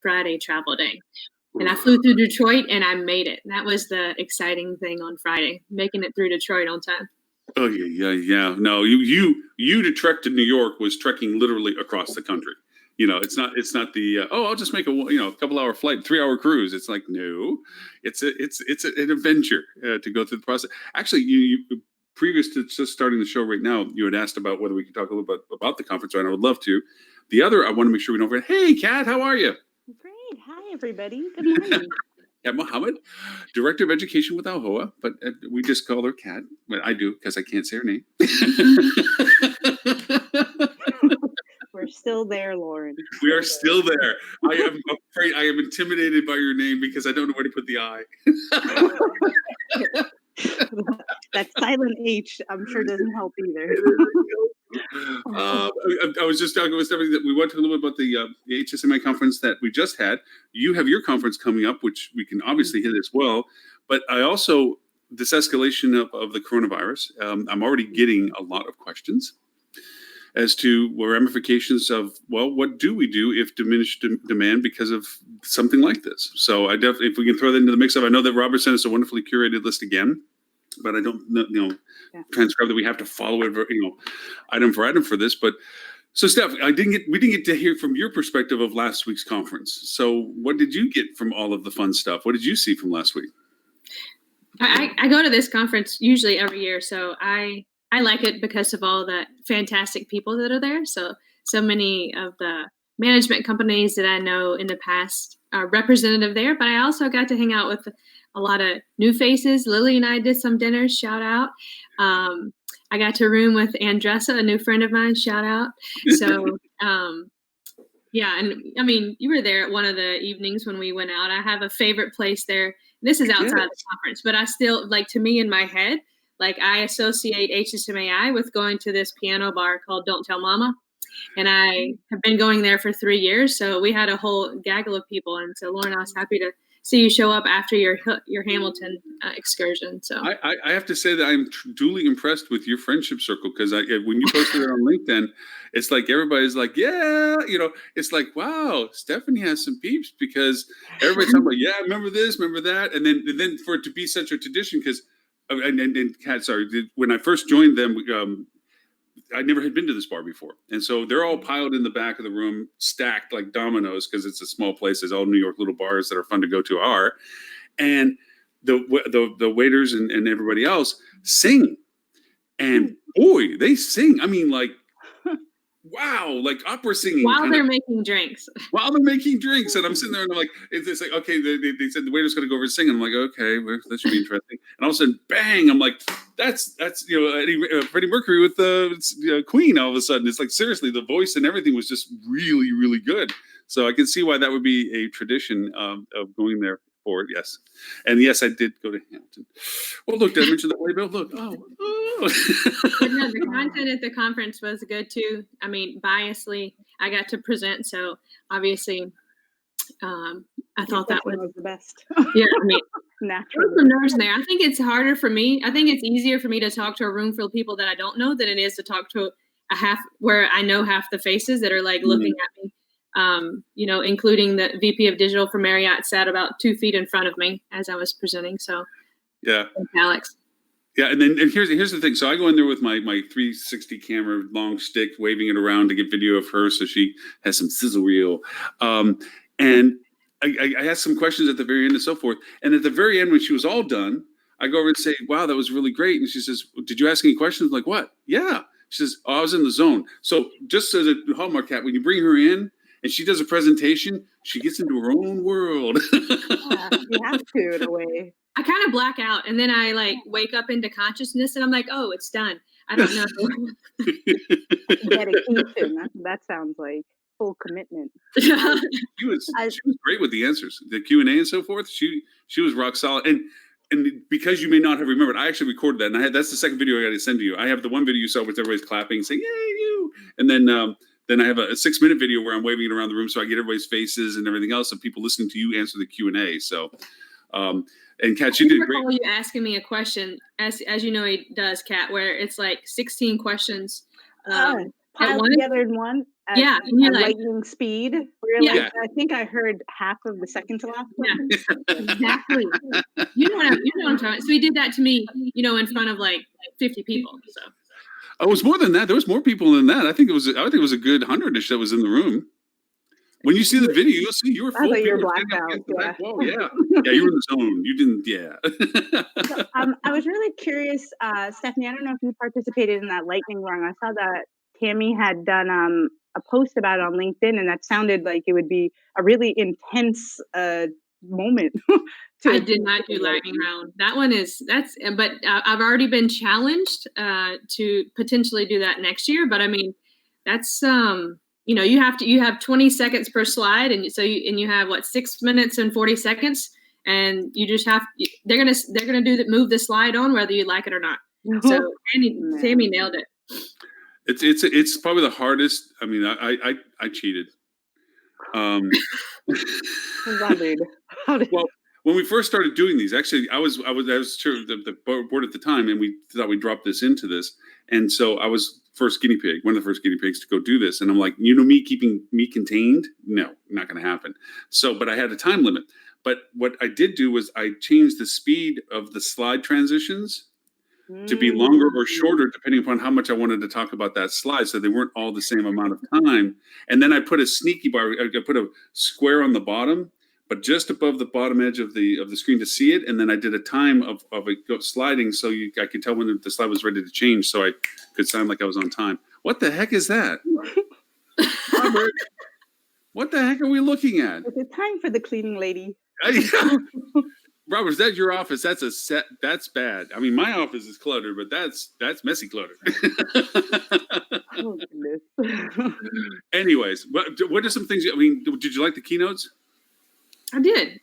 Friday travel day. And I flew through Detroit and I made it. That was the exciting thing on Friday, making it through Detroit on time. Oh yeah. No, you to trek to New York was trekking literally across the country. It's not the I'll just make a couple hour flight, 3 hour cruise. It's like, no, it's an adventure to go through the process. Actually, you previous to just starting the show right now, you had asked about whether we could talk a little bit about the conference, and I would love to. The other, I want to make sure we don't forget. Hey, Kat, how are you? Great. Hi, everybody. Good morning. Kat Mohammed, Director of Education with AHOA, but we just call her Kat. Well, I do because I can't say her name. We're still there, Lauren. We are still there. I am afraid I am intimidated by your name because I don't know where to put the I. That silent H, I'm sure, doesn't help either. I was just talking with Stephanie that we want to talk a little bit about the HSMA conference that we just had. You have your conference coming up, which we can obviously hit as well. But I also, this escalation of the coronavirus, I'm already getting a lot of questions as to ramifications of, well, what do we do if diminished demand because of something like this? So I definitely, if we can throw that into the mix of, I know that Robert sent us a wonderfully curated list again, but I don't transcribe that we have to follow it, item for item for this. But so Steph, we didn't get to hear from your perspective of last week's conference. So what did you get from all of the fun stuff? What did you see from last week? I go to this conference usually every year, so I like it because of all the fantastic people that are there. So many of the management companies that I know in the past are representative there, but I also got to hang out with a lot of new faces. Lily and I did some dinners, shout out. I got to room with Andressa, a new friend of mine, shout out. So, yeah, and I mean, you were there at one of the evenings when we went out. I have a favorite place there. This is outside of the conference, but I still, to me in my head, I associate HSMAI with going to this piano bar called Don't Tell Mama. And I have been going there for 3 years. So we had a whole gaggle of people. And so, Lauren, I was happy to see you show up after your Hamilton excursion. So I have to say that I'm duly impressed with your friendship circle, because when you posted it on LinkedIn, it's like everybody's like, yeah, it's like, wow, Stephanie has some peeps, because everybody's talking about, yeah, remember this, remember that. And then for it to be such a tradition, because and Kat, sorry, when I first joined them, I never had been to this bar before. And so they're all piled in the back of the room, stacked like dominoes, because it's a small place, as all New York little bars that are fun to go to are. And the waiters and everybody else sing. And boy, they sing. I mean, wow, like opera singing. While they're making drinks. While they're making drinks. And I'm sitting there and I'm like, it's like, okay, they said the waiter's going to go over and sing. And I'm like, okay, well, that should be interesting. And all of a sudden, bang, I'm like, that's Freddie Mercury with the Queen all of a sudden. It's like, seriously, the voice and everything was just really, really good. So I can see why that would be a tradition of going there forward, yes. And yes, I did go to Hamilton. Well, look, did I mention that way, Bill? Look, But no, the content at the conference was good too. I mean, biasly, I got to present, so obviously, I thought that was the best. Yeah, I mean, naturally. there's some nerves in there. I think it's harder for me. I think it's easier for me to talk to a room full of people that I don't know than it is to talk to where I know half the faces that are looking at me. Including the VP of Digital for Marriott sat about 2 feet in front of me as I was presenting. So, yeah, thanks, Alex. Yeah, and here's the thing. So I go in there with my 360 camera, long stick, waving it around to get video of her, so she has some sizzle reel. And I asked some questions at the very end and so forth. And at the very end, when she was all done, I go over and say, "Wow, that was really great." And she says, "Did you ask any questions?" I'm like, "What?" "Yeah." She says, "Oh, I was in the zone." So just as a hallmark, Kat, when you bring her in and she does a presentation, she gets into her own world. Yeah, you have to, in a way. I kind of black out, and then I wake up into consciousness, and I'm like, "Oh, it's done." I don't know. Dedication. That sounds like full commitment. She was great with the answers, the Q&A and so forth. She was rock solid. And because you may not have remembered, I actually recorded that, and that's the second video I got to send to you. I have the one video you saw with everybody's clapping, saying, "Yay, you!" And then I have a 6-minute video where I'm waving it around the room, so I get everybody's faces and everything else, and people listening to you answer the Q&A. So. And Kat, she did great. You asking me a question, as you know he does, Kat, where it's 16 questions piled together in one. Yeah, and you're like, lightning speed. Where you're yeah, like, I think I heard half of the second to last yeah, question. exactly. You know what I'm talking about. So he did that to me, in front of like 50 people. So Oh, it was more than that. There was more people than that. I think it was a good 100-ish that was in the room. When you see the video, you'll see you were I full. thought you were People blacked standing up out. against the Yeah. back wall. Yeah. Yeah, you were in the zone. You didn't, yeah. So, I was really curious, Stephanie. I don't know if you participated in that lightning round. I saw that Tammy had done a post about it on LinkedIn, and that sounded like it would be a really intense moment. I did not do lightning round. That one but I've already been challenged to potentially do that next year. But I mean, that's you have 20 seconds per slide, and you have what 6 minutes and 40 seconds, and you just they're gonna move the slide on whether you like it or not. So Tammy nailed it. It's probably the hardest. I mean, I cheated. Well, when we first started doing these, actually, I was sure the board at the time, and we thought we'd drop this into this, and so I was one of the first guinea pigs to go do this, and I'm like, me keeping me contained, no, not going to happen. So, but I had a time limit. But what I did do was I changed the speed of the slide transitions to be longer or shorter, depending upon how much I wanted to talk about that slide, so they weren't all the same amount of time. And then I put a sneaky bar. I put a square on the bottom, but just above the bottom edge of the screen to see it. And then I did a time of it sliding, so I could tell when the slide was ready to change, so I could sound like I was on time. What the heck is that, Robert? What the heck are we looking at? It's time for the cleaning lady. Robert, is that your office? That's a set. That's bad. I mean, my office is cluttered, but that's messy clutter. Oh, goodness. Anyways, what are some things? I mean, did you like the keynotes? I did.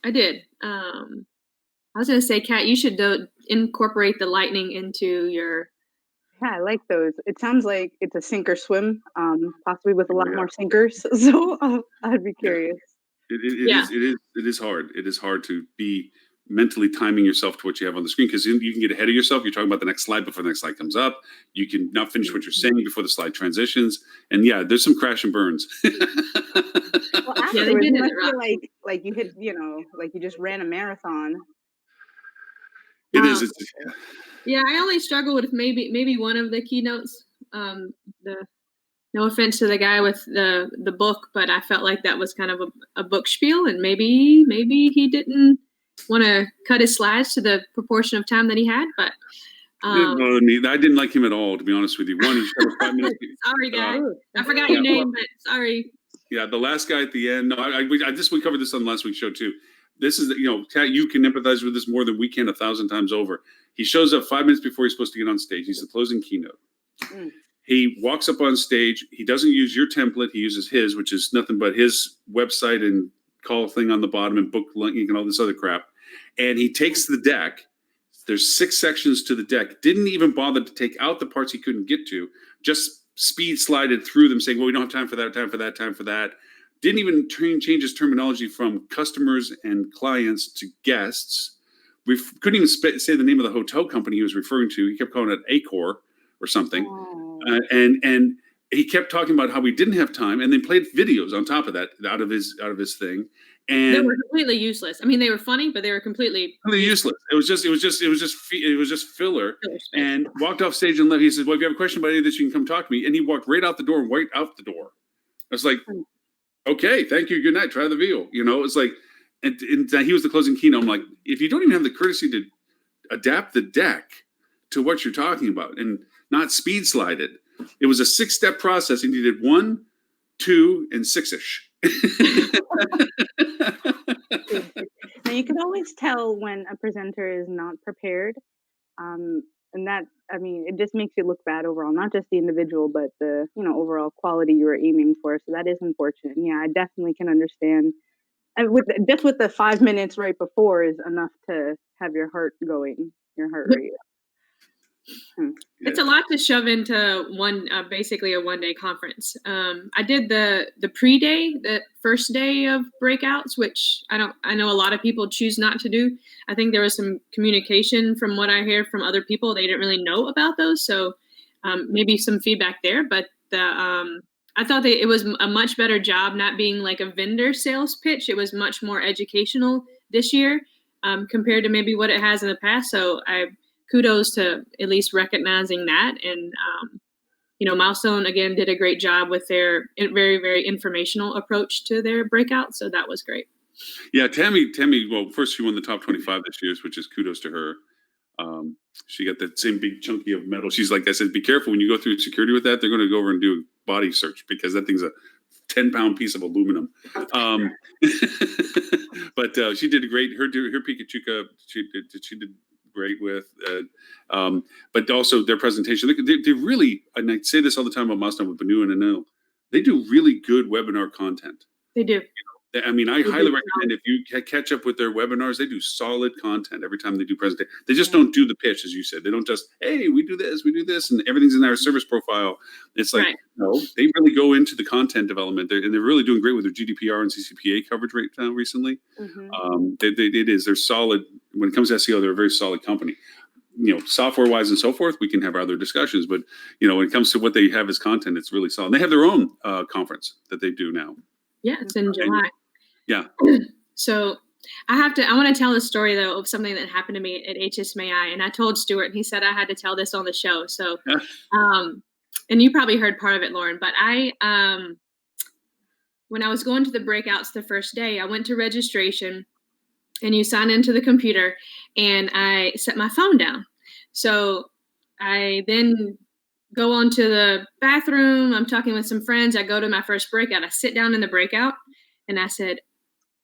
I was going to say, Kat, you should incorporate the lightning into your. Yeah, I like those. It sounds like it's a sink or swim, possibly with a lot more sinkers. So I'd be curious. It is hard. It is hard to be mentally timing yourself to what you have on the screen, because you can get ahead of yourself. You're talking about the next slide before the next slide comes up. You can not finish what you're saying before the slide transitions. And yeah, there's some crash and burns. Well, afterwards, you must feel like you hit, like you just ran a marathon. It is. Yeah, I only struggle with maybe one of the keynotes. No offense to the guy with the book, but I felt like that was kind of a book spiel, and maybe he didn't want to cut his slides to the proportion of time that he had. But I didn't like him at all, to be honest with you. One, he showed 5 minutes. Sorry, guy. I forgot your name, but sorry. Yeah, the last guy at the end. No, we covered this on last week's show too. This is, Kat, you can empathize with this more than we can 1,000 times over. He shows up 5 minutes before he's supposed to get on stage. He's the closing keynote. He walks up on stage. He doesn't use your template. He uses his, which is nothing but his website and call thing on the bottom and book link and all this other crap. And he takes the deck. There's 6 sections to the deck. Didn't even bother to take out the parts he couldn't get to. Just speed slided through them, saying, well, we don't have time for that, time for that, time for that. Didn't even change his terminology from customers and clients to guests. We couldn't even say the name of the hotel company he was referring to. He kept calling it Accor or something. And he kept talking about how we didn't have time, and then played videos on top of that out of his thing. And they were completely useless. I mean, they were funny, but they were completely useless. It was just filler. And walked off stage and left. He says, well, if you have a question about any of this, you can come talk to me. And he walked right out the door and right out the door. I was like, okay, thank you. Good night. Try the veal. It's like, and he was the closing keynote. I'm like, if you don't even have the courtesy to adapt the deck to what you're talking about and not speed slide it. It was a 6-step process, and you did 1, 2, and 6-ish. Now, you can always tell when a presenter is not prepared. And that, I mean, it just makes you look bad overall, not just the individual, but the, overall quality you were aiming for. So that is unfortunate. Yeah, I definitely can understand. And with the 5 minutes right before is enough to have your heart going, your heart rate. It's a lot to shove into basically a 1-day conference. I did the pre-day, the first day of breakouts, which I know a lot of people choose not to do. I think there was some communication from what I hear from other people. They didn't really know about those. So maybe some feedback there, but I thought that it was a much better job not being like a vendor sales pitch. It was much more educational this year compared to maybe what it has in the past. So kudos to at least recognizing that. And, Milestone, again, did a great job with their very, very informational approach to their breakout. So that was great. Yeah, Tammy, well, first she won the top 25 this year, which is kudos to her. She got that same big chunky of metal. She's like I said, be careful when you go through security with that. They're going to go over and do a body search because that thing's a 10-pound piece of aluminum. But she did a great. Her Pikachuka, she did great with. But also their presentation. They really, and I say this all the time about Milestone with Banu and Anil. They do really good webinar content. They do. I mean, I highly recommend if you catch up with their webinars, they do solid content every time they do presentation. They just don't do the pitch, as you said. They don't just, hey, we do this, and everything's in our service profile. It's like, no, they really go into the content development. They're really doing great with their GDPR and CCPA coverage right now recently. They're solid. When it comes to SEO, they're a very solid company. Software-wise and so forth, we can have other discussions. But, when it comes to what they have as content, it's really solid. They have their own conference that they do now. Yeah, it's in July. Yeah. So I want to tell a story, though, of something that happened to me at HSMAI. And I told Stuart, and he said I had to tell this on the show. So, and you probably heard part of it, Lauren, but when I was going to the breakouts the first day, I went to registration and you sign into the computer and I set my phone down. So I then go on to the bathroom. I'm talking with some friends. I go to my first breakout. I sit down in the breakout and I said,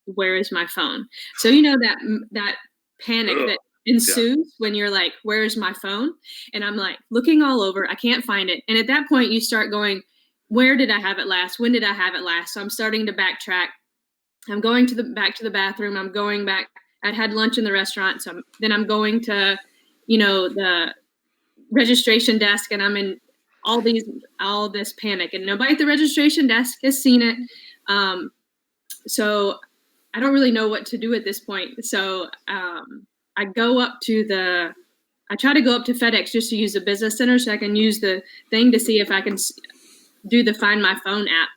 where is my phone? So that panic that ensues when you're like, where's my phone? And I'm like looking all over. I can't find it. And at that point you start going, where did I have it last? When did I have it last? So I'm starting to backtrack. I'm going back to the bathroom. I'm going back. I'd had lunch in the restaurant. So then I'm going to, the registration desk, and I'm in all this panic, and nobody at the registration desk has seen it. So I don't really know what to do at this point. So I try to go up to FedEx just to use the business center so I can use the thing to see if I can do the Find My Phone app.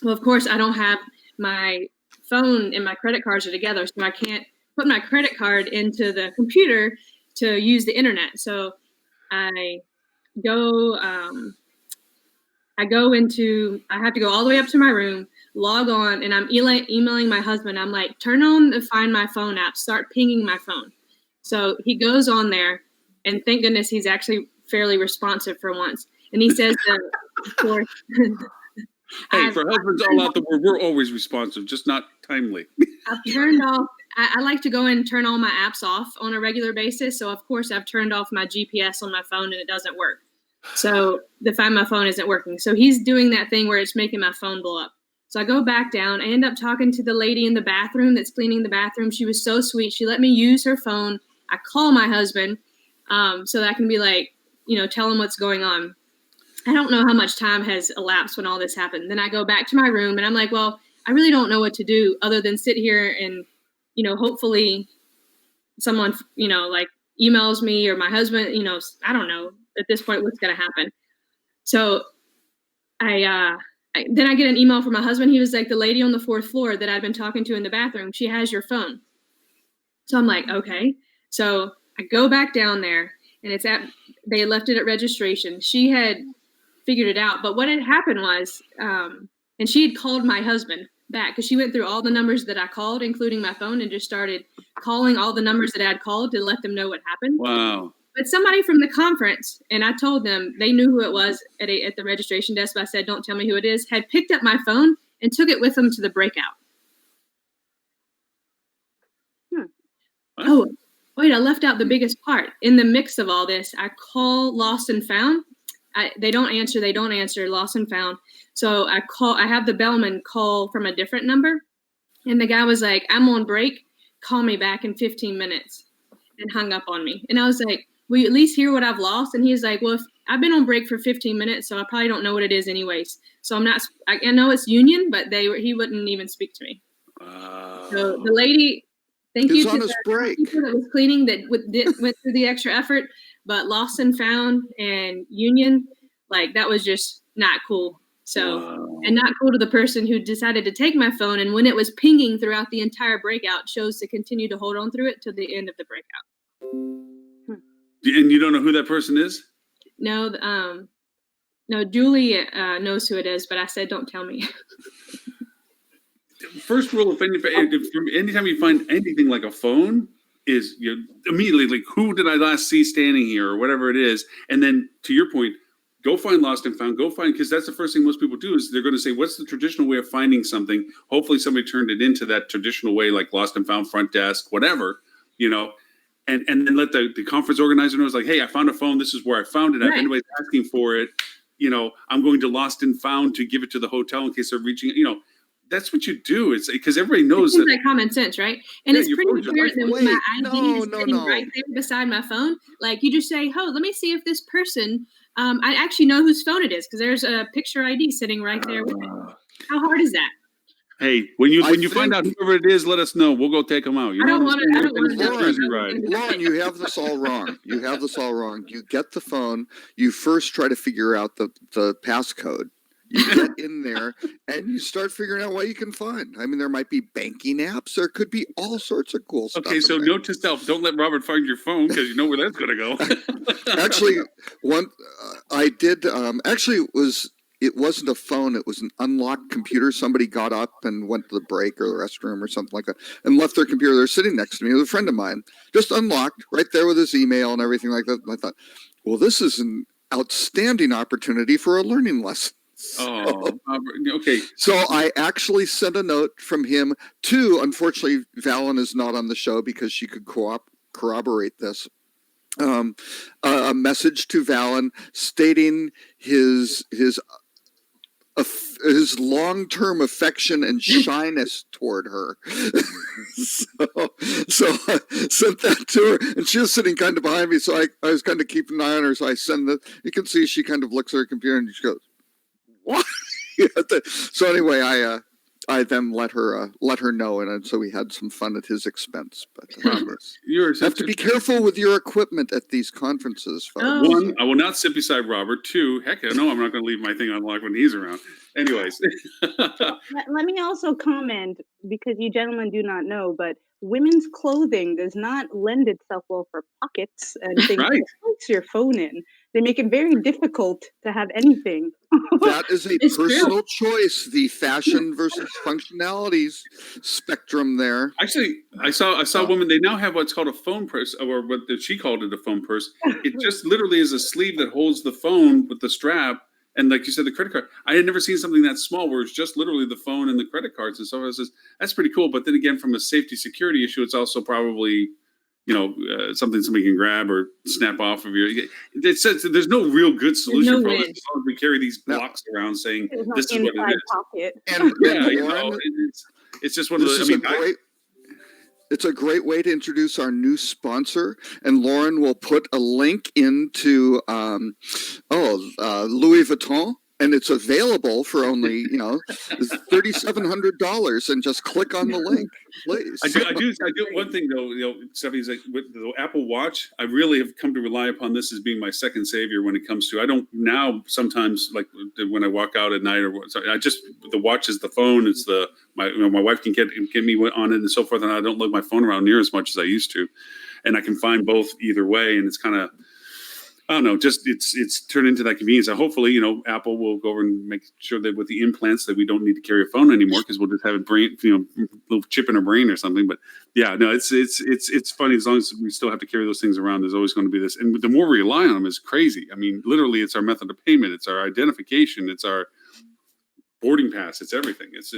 Well, of course, I don't have my phone and my credit cards are together, so I can't put my credit card into the computer to use the internet. So I have to go all the way up to my room, log on, and I'm emailing my husband. I'm like, turn on the Find My Phone app, start pinging my phone. So he goes on there, and thank goodness he's actually fairly responsive for once. And he says that, of course, hey, for husbands all out there, we're always responsive, just not timely. I've turned off. I like to go and turn all my apps off on a regular basis. So, of course, I've turned off my GPS on my phone and it doesn't work. So the Find My Phone isn't working. So he's doing that thing where it's making my phone blow up. So I go back down. I end up talking to the lady in the bathroom that's cleaning the bathroom. She was so sweet. She let me use her phone. I call my husband so that I can be like, tell him what's going on. I don't know how much time has elapsed when all this happened. Then I go back to my room and I'm like, well, I really don't know what to do other than sit here and, hopefully someone, like emails me or my husband, I don't know at this point what's going to happen. So then I get an email from my husband. He was like, the lady on the 4th floor that I'd been talking to in the bathroom, she has your phone. So I'm like, okay. So I go back down there and they left it at registration. She had figured it out. But what had happened was, and she had called my husband back because she went through all the numbers that I called, including my phone, and just started calling all the numbers that I had called to let them know what happened. Wow. But somebody from the conference, and I told them, they knew who it was at the registration desk, but I said, don't tell me who it is, had picked up my phone and took it with them to the breakout. Oh, wait, I left out the biggest part. In the mix of all this, I call Lost and Found. They don't answer, lost and found. So I have the bellman call from a different number. And the guy was like, I'm on break. Call me back in 15 minutes, and hung up on me. And I was like, will you at least hear what I've lost? And he's like, well, I've been on break for 15 minutes, so I probably don't know what it is anyways. So I know it's Union, but he wouldn't even speak to me. So the lady, thank you to the people that was cleaning that went through the extra effort, but Lost and Found and Union, like that was just not cool. So, Wow. and not cool to the person who decided to take my phone, and when it was pinging throughout the entire breakout, chose to continue to hold on through it to the end of the breakout. And you don't know who that person is? No, no, Julie knows who it is, but I said, don't tell me. First rule of anytime you find anything like a phone is you immediately like, who did I last see standing here or whatever it is, and then to your point, go find lost and found. Go find, because that's the first thing most people do is they're going to say, what's the traditional way of finding something? Hopefully somebody turned it into that traditional way, like lost and found, front desk, whatever, and then let the conference organizer know, like, hey, I found a phone. This is where I found it. If anybody's asking for it, I'm going to lost and found to give it to the hotel in case they're reaching. That's what you do. It's because everybody knows it seems that. like common sense, right? And it's pretty clear that when my ID is sitting no. right there beside my phone, like you just say, "Oh, let me see if this person." I actually know whose phone it is because there's a picture ID sitting right there with it. How hard is that? Hey, when you find out whoever it is, let us know. We'll go take them out. I don't want to. Lauren, you have this all wrong. You get the phone. You first try to figure out the passcode. You get in there and you start figuring out what you can find. I mean, there might be banking apps. There could be all sorts of cool stuff. Okay, so note to self: don't let Robert find your phone because you know where that's going to go. Actually, I did. It wasn't a phone. It was an unlocked computer. Somebody got up and went to the break or the restroom or something like that and left their computer. They're sitting next to me. It was a friend of mine, just unlocked right there with his email and everything like that. And I thought, well, this is an outstanding opportunity for a learning lesson. Okay. So I actually sent a note from him to, unfortunately, Valen is not on the show because she could corroborate this. A message to Valen stating his long-term affection and shyness toward her. so I sent that to her, and she was sitting kind of behind me, so I was kind of keeping an eye on her. So I send it. You can see she kind of looks at her computer and she goes, "What?" So anyway, I then let her know, and so we had some fun at his expense. But you have to be careful with your equipment at these conferences, folks. One, I will not sit beside Robert. Two, heck, I know I'm not going to leave my thing unlocked when he's around. Anyways, let me also comment, because you gentlemen do not know, but women's clothing does not lend itself well for pockets and things right. that puts your phone in. They make it very difficult to have anything. That is a personal choice. The fashion versus functionalities spectrum there. Actually, I saw a woman. They now have what's called a phone purse, or what she called it, a phone purse. It just literally is a sleeve that holds the phone with the strap, and like you said, the credit card. I had never seen something that small where it's just literally the phone and the credit cards and stuff. I says that's pretty cool. But then again, from a safety security issue, it's also probably something somebody can grab or snap off of your. It says there's no real good solution for this. As long as we carry these blocks around saying this is what it is. Pocket. And Lauren, it's just one of the. It's a great way to introduce our new sponsor, and Lauren will put a link into Louis Vuitton. And it's available for only, $3,700, and just click on the link, please. I do one thing though, Stephanie, is like with the Apple Watch, I really have come to rely upon this as being my second savior when it comes to. I don't now sometimes like when I walk out at night the watch is the phone. It's my wife can get me on it and so forth, and I don't lug my phone around near as much as I used to, and I can find both either way, and it's kind of. I don't know, just it's turned into that convenience. Hopefully, Apple will go over and make sure that with the implants that we don't need to carry a phone anymore because we'll just have a brain, little chip in our brain or something. But yeah, no, it's funny as long as we still have to carry those things around. There's always going to be this, and the more we rely on them, is crazy. I mean, literally, it's our method of payment, it's our identification, it's our boarding pass, it's everything. It's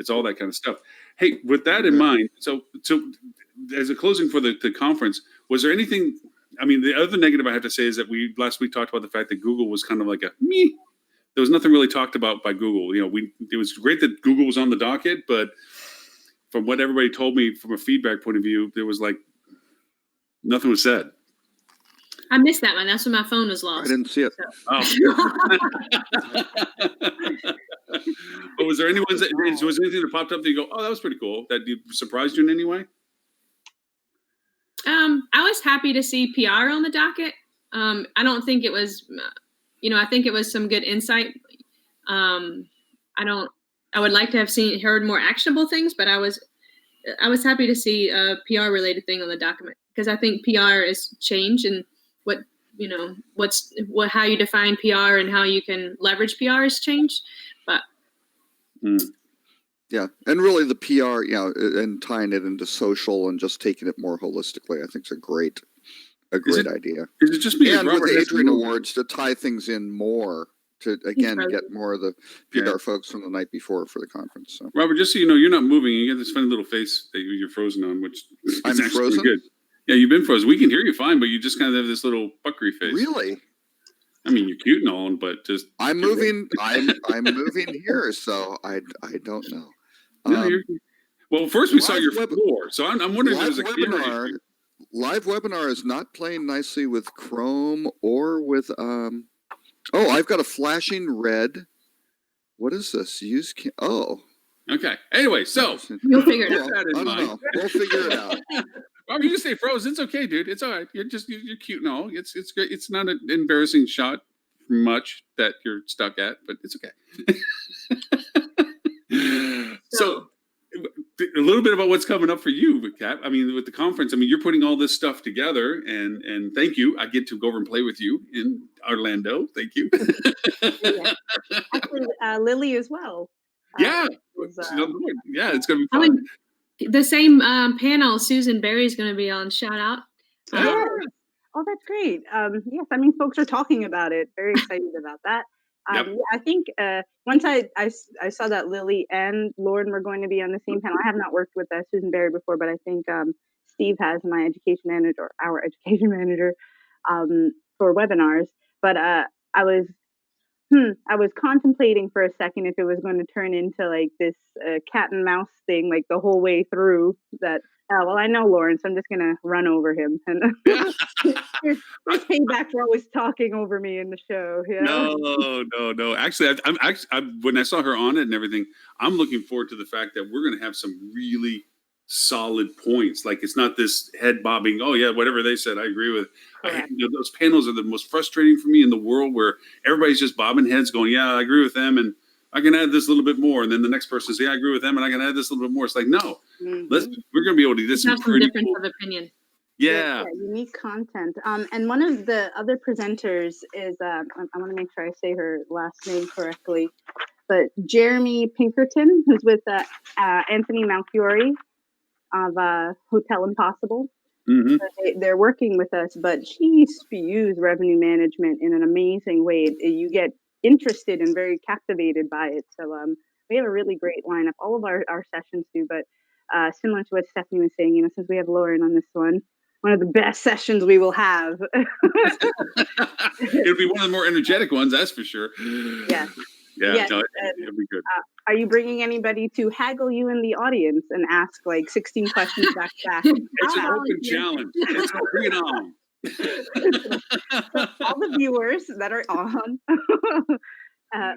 all that kind of stuff. Hey, with that in mind, so as a closing for the conference, was there anything? I mean, the other negative I have to say is that last week talked about the fact that Google was kind of like a meh. There was nothing really talked about by Google. It was great that Google was on the docket, but from what everybody told me from a feedback point of view, there was like nothing was said. I missed that one. That's when my phone was lost. I didn't see it. So. Oh. But was there anything that popped up that you go, oh, that was pretty cool, that surprised you in any way? I was happy to see PR on the docket. I don't think it was, I think it was some good insight. I would like to have heard more actionable things, but I was happy to see a PR related thing on the document, because I think PR is change, and how you define PR and how you can leverage PR has changed. But yeah, and really the PR, and tying it into social and just taking it more holistically, I think is a great idea. Is it just because and Robert with the has Adrian moved? Awards to tie things in more to again get more of the PR folks from the night before for the conference. So Robert, just so you know, you're not moving. You get this funny little face that you're frozen on, which is I'm actually frozen? good. Yeah, you've been frozen. We can hear you fine, but you just kind of have this little puckery face. Really? I mean, you're cute and all, but just I'm moving. I'm moving here, so I don't know. No, well, first we saw your floor, so I'm wondering if there's a camera issue. Live webinar is not playing nicely with Chrome or with Oh, I've got a flashing red. What is this? Okay. Anyway, so you'll figure it out. I don't know. We'll figure it out. Robert, you can stay frozen. It's okay, dude. It's all right. You're cute and all. It's great. It's not an embarrassing shot much that you're stuck at, but it's okay. So a little bit about what's coming up for you, Kat. I mean, with the conference, I mean, you're putting all this stuff together, and thank you. I get to go over and play with you in Orlando. Thank you. Actually, Lily as well. Yeah. Yeah, it's going to be fun. The same panel Susan Berry's going to be on. Shout out. Oh, that's great. Yes, I mean, folks are talking about it. Very excited about that. Yep. Yeah, I think once I saw that Lily and Lauren were going to be on the same panel. I have not worked with Susan Berry before, but I think Steve has my education manager, our education manager, for webinars. But I was contemplating for a second if it was going to turn into like this cat and mouse thing, like the whole way through. That well, I know Lauren, so I'm just gonna run over him. And there's payback for always talking over me in the show. You know? No. Actually, when I saw her on it and everything, I'm looking forward to the fact that we're going to have some really solid points. Like, it's not this head bobbing. Oh yeah, whatever they said, I agree with. Those panels are the most frustrating for me in the world, where everybody's just bobbing heads, going, "Yeah, I agree with them," and I can add this a little bit more, and then the next person says, "Yeah, I agree with them," and I can add this a little bit more. It's like, no, we're going to be able to do some pretty difference of opinion. Yeah, unique content. And one of the other presenters is I want to make sure I say her last name correctly, but Jeremy Pinkerton, who's with Anthony Malfiore of Hotel Impossible. Mm-hmm. So they're working with us, but she spews revenue management in an amazing way. You get interested and very captivated by it. So we have a really great lineup. All of our sessions do, but similar to what Stephanie was saying, since we have Lauren on this one of the best sessions we will have. It'll be one of the more energetic ones, that's for sure. Yeah. Yeah, no, it'll be good. Are you bringing anybody to haggle you in the audience and ask like 16 questions back to back? It's an open challenge. Bring it on. So all the viewers that are on,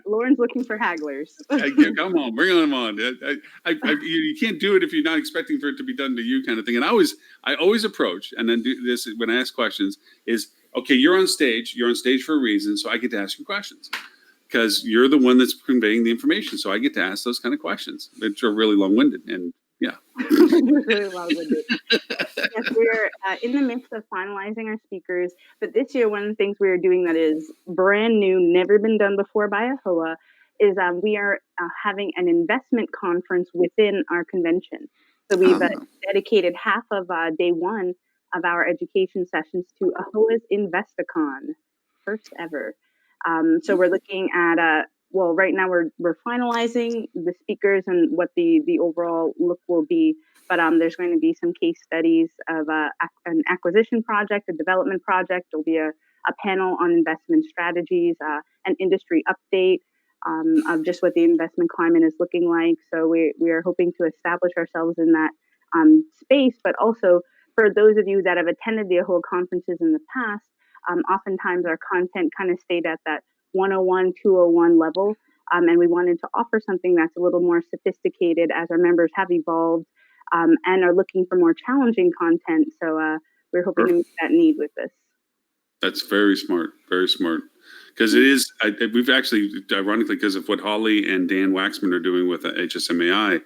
Lauren's looking for hagglers. Come on, bring them on. You can't do it if you're not expecting for it to be done to you, kind of thing. And I always approach, and then do this when I ask questions, is, okay, you're on stage for a reason, so I get to ask you questions. Because you're the one that's conveying the information, so I get to ask those kind of questions, which are really long-winded, and yeah. Really long-winded. Yes, we're in the midst of finalizing our speakers, but this year, one of the things we are doing that is brand new, never been done before by AHOA, is we are having an investment conference within our convention. So we've dedicated half of day one of our education sessions to AHOA's Investicon, first ever. So we're looking at right now we're finalizing the speakers and what the overall look will be. But there's going to be some case studies of an acquisition project, a development project. There'll be a panel on investment strategies, an industry update of just what the investment climate is looking like. So we are hoping to establish ourselves in that space. But also, for those of you that have attended the AHOA conferences in the past, oftentimes our content kind of stayed at that 101, 201 level. And we wanted to offer something that's a little more sophisticated as our members have evolved and are looking for more challenging content. So we're hoping to meet that need with this. That's very smart. Very smart. because it is. We've actually, ironically, because of what Holly and Dan Waxman are doing with HSMAI,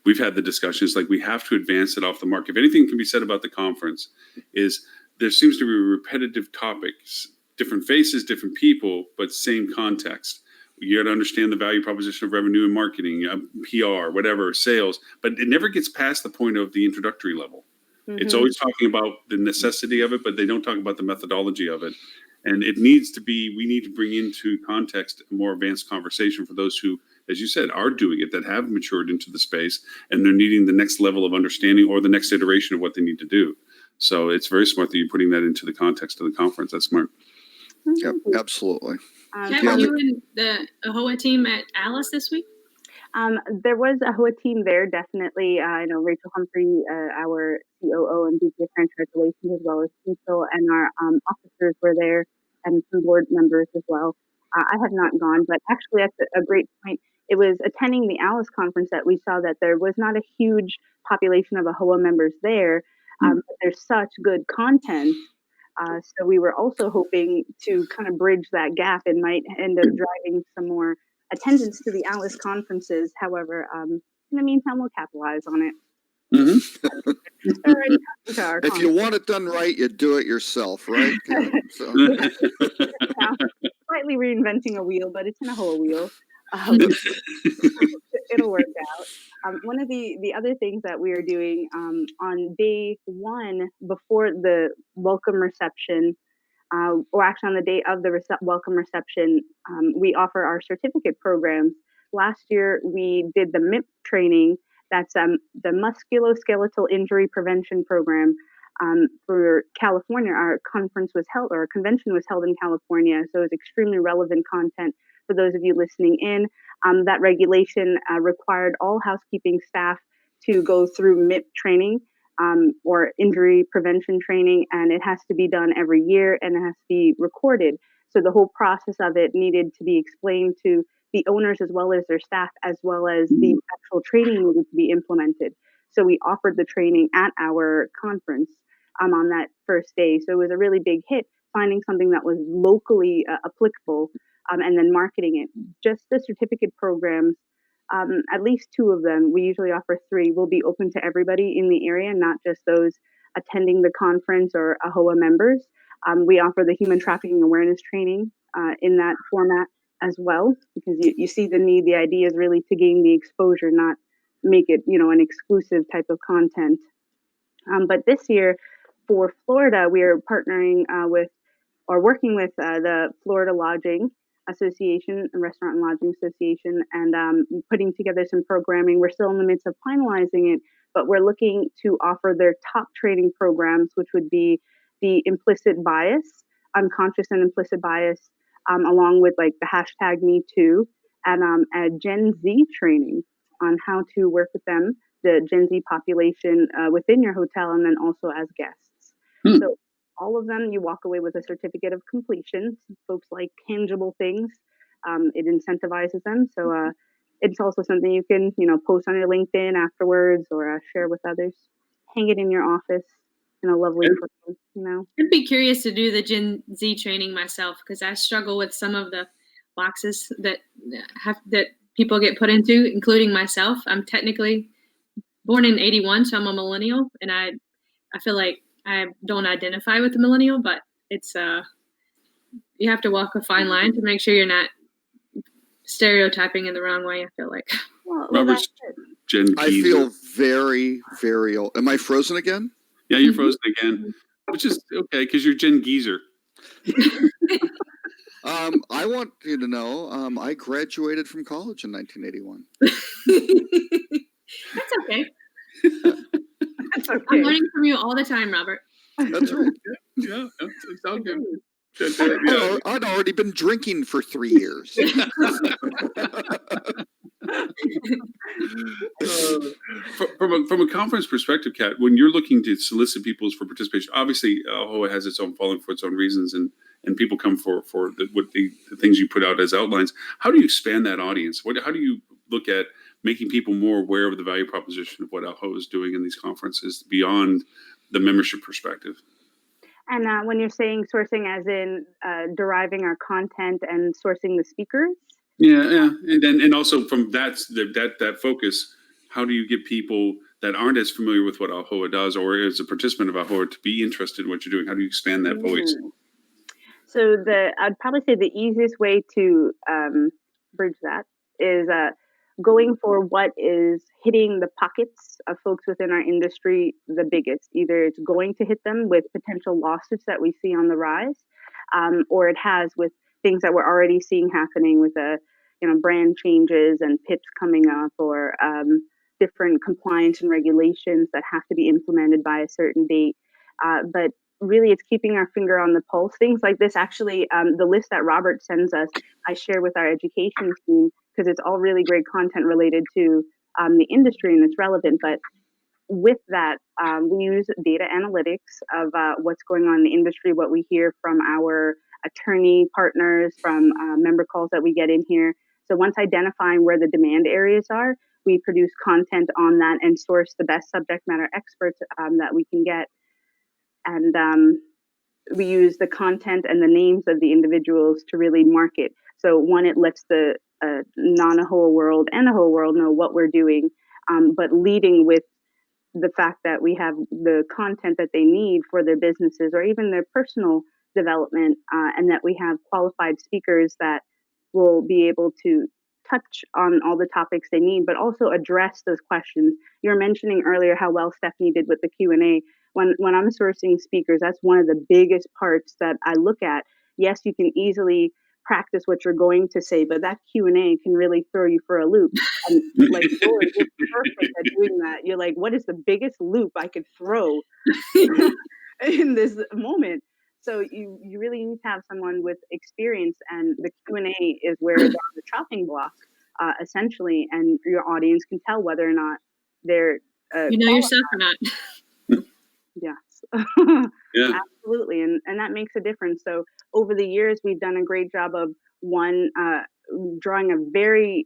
we've had the discussions like we have to advance it off the mark. If anything can be said about the conference, is there seems to be repetitive topics, different faces, different people, but same context. You got to understand the value proposition of revenue and marketing, PR, whatever, sales, but it never gets past the point of the introductory level. It's always talking about the necessity of it, but they don't talk about the methodology of it. And it needs to be, we need to bring into context a more advanced conversation for those who, as you said, are doing it, that have matured into the space and they're needing the next level of understanding or the next iteration of what they need to do. So it's very smart that you're putting that into the context of the conference. That's smart. Yep, absolutely. Kat, were you in the AHOA team at Alice this week? There was a AHOA team there, definitely. I know Rachel Humphrey, our COO and VP of Franchise Relations, as well as Cecil, and our officers were there, and some board members as well. I have not gone, but actually that's a great point. It was attending the Alice conference that we saw that there was not a huge population of AHOA members there, but there's such good content. So we were also hoping to kind of bridge that gap and might end up driving some more attendance to the Alice conferences. However, in the meantime, we'll capitalize on it. If you want it done right, you do it yourself, right? So. Slightly reinventing a wheel, but it's an AHOA wheel. It'll work out. One of the other things that we are doing on day one before the welcome reception, or actually on the day of the welcome reception, we offer our certificate programs. Last year, we did the MIP training. That's the Musculoskeletal Injury Prevention Program for California. Our conference was held, or our convention was held in California, so it's extremely relevant content for those of you listening in. That regulation required all housekeeping staff to go through MIP training, or injury prevention training, and it has to be done every year and it has to be recorded. So the whole process of it needed to be explained to the owners as well as their staff, as well as the actual training needed to be implemented. So we offered the training at our conference on that first day. So it was a really big hit, finding something that was locally applicable, and then marketing it. Just the certificate programs, at least 2 of them, we usually offer 3, will be open to everybody in the area, not just those attending the conference or AHOA members. We offer the human trafficking awareness training in that format as well, because you see the need. The idea is really to gain the exposure, not make it, an exclusive type of content. But this year for Florida, we are partnering with, or working with the Florida Lodging Association and Restaurant and Lodging Association, and putting together some programming. We're still in the midst of finalizing it, but we're looking to offer their top training programs, which would be the implicit bias, unconscious and implicit bias, along with like the hashtag Me Too, and a Gen Z training on how to work with them, the Gen Z population within your hotel, and then also as guests. So all of them, you walk away with a certificate of completion. Folks like tangible things. It incentivizes them. So it's also something you can, post on your LinkedIn afterwards, or share with others. Hang it in your office in a lovely frame, I'd be curious to do the Gen Z training myself, because I struggle with some of the boxes that people get put into, including myself. I'm technically born in 81, so I'm a millennial, and I feel like I don't identify with the millennial, but it's you have to walk a fine line to make sure you're not stereotyping in the wrong way, I feel like. Robert's Gen I feel very, very old. Am I frozen again? Yeah, you're frozen again, which is okay because you're Gen Geezer. I want you to know I graduated from college in 1981. That's okay. That's okay. I'm learning from you all the time, Robert. That's right. Yeah, it's all good. I'd already been drinking for 3 years. From a conference perspective, Kat, when you're looking to solicit people for participation, obviously AHOA has its own following for its own reasons, and people come for the things you put out as outlines. How do you expand that audience? How do you look at making people more aware of the value proposition of what AHOA is doing in these conferences beyond the membership perspective? And when you're saying sourcing, as in deriving our content and sourcing the speakers. Yeah, and also from that focus, how do you get people that aren't as familiar with what AHOA does, or as a participant of AHOA, to be interested in what you're doing? How do you expand that voice? So I'd probably say the easiest way to bridge that is going for what is hitting the pockets of folks within our industry the biggest. Either it's going to hit them with potential lawsuits that we see on the rise, or it has with things that we're already seeing happening with brand changes and PIPs coming up, or different compliance and regulations that have to be implemented by a certain date. But really, it's keeping our finger on the pulse. Things like this, actually, the list that Robert sends us, I share with our education team, because it's all really great content related to the industry and it's relevant. But with that, we use data analytics of what's going on in the industry, what we hear from our attorney partners, from member calls that we get in here. So once identifying where the demand areas are, we produce content on that and source the best subject matter experts that we can get. And we use the content and the names of the individuals to really market. So one, it lets the non-AHOA world and AHOA world know what we're doing, but leading with the fact that we have the content that they need for their businesses or even their personal development, and that we have qualified speakers that will be able to touch on all the topics they need, but also address those questions. You were mentioning earlier how well Stephanie did with the Q&A. When I'm sourcing speakers, that's one of the biggest parts that I look at. Yes, you can easily practice what you're going to say, but that Q&A can really throw you for a loop. And like, you're perfect at doing that. You're like, what is the biggest loop I could throw in this moment? So you really need to have someone with experience, and the Q&A is where they're on the chopping block, essentially, and your audience can tell whether or not they're you know yourself or not. Yes. Yeah. Absolutely. And that makes a difference. So over the years, we've done a great job of drawing a very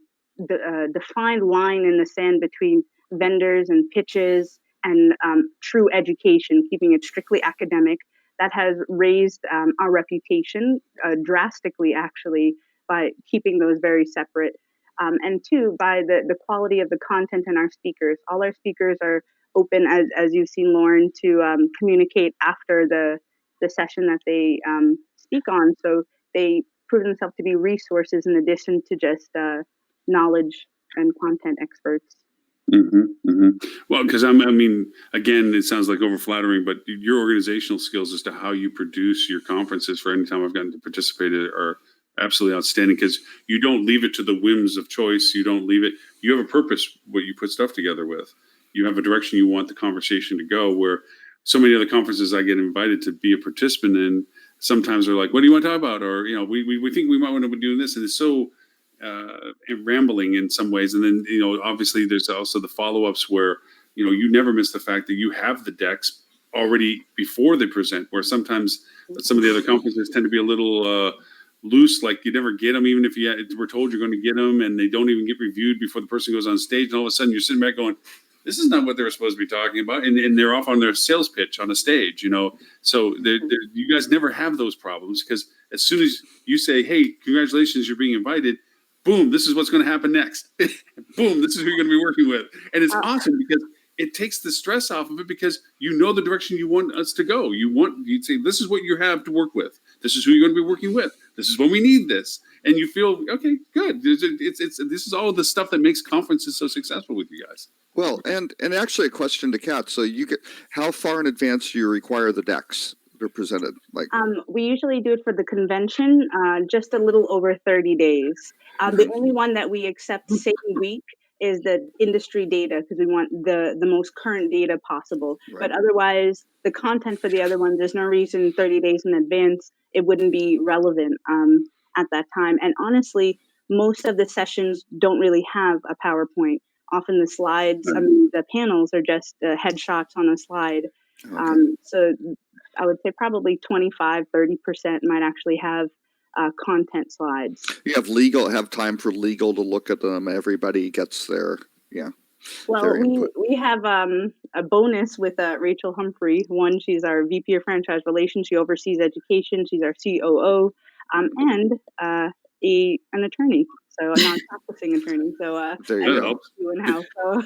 defined line in the sand between vendors and pitches and true education, keeping it strictly academic. That has raised our reputation drastically, actually, by keeping those very separate. And two, by the quality of the content in our speakers. All our speakers are open, as you've seen, Lauren, to communicate after the session that they speak on. So they prove themselves to be resources in addition to just knowledge and content experts. Well, because I mean, again, it sounds like overflattering, but your organizational skills as to how you produce your conferences for any time I've gotten to participate are absolutely outstanding, because you don't leave it to the whims of choice. You don't leave it. You have a purpose, what you put stuff together with. You have a direction you want the conversation to go, where so many other conferences I get invited to be a participant in, sometimes they're like, what do you want to talk about? Or, we think we might want to be doing this. And it's so rambling in some ways. And then, obviously there's also the follow-ups where, you never miss the fact that you have the decks already before they present, where sometimes some of the other conferences tend to be a little loose, like you never get them, even if we're told you're going to get them, and they don't even get reviewed before the person goes on stage. And all of a sudden you're sitting back going, this is not what they were supposed to be talking about. And they're off on their sales pitch on a stage, So you guys never have those problems, because as soon as you say, hey, congratulations, you're being invited, boom, this is what's going to happen next. Boom, this is who you're going to be working with. And it's awesome, because it takes the stress off of it, because you know the direction you want us to go. You'd say, this is what you have to work with. This is who you're going to be working with. This is when we need this. And you feel, okay, good. This is all the stuff that makes conferences so successful with you guys. Well, and actually a question to Kat. So how far in advance do you require the decks that are presented? We usually do it for the convention, just a little over 30 days. The only one that we accept same week is the industry data, because we want the most current data possible. Right. But otherwise, the content for the other one, there's no reason 30 days in advance it wouldn't be relevant at that time. And honestly, most of the sessions don't really have a PowerPoint. Often the slides, the panels are just headshots on a slide. Okay. So I would say probably 25-30% might actually have content slides. You have time for legal to look at them. Everybody gets there. Yeah. Well, their we input. we have a bonus with Rachel Humphrey. One, she's our VP of Franchise Relations. She oversees education. She's our COO, and an attorney, so a non-practicing attorney. So There I you That go. helps. do in-house. So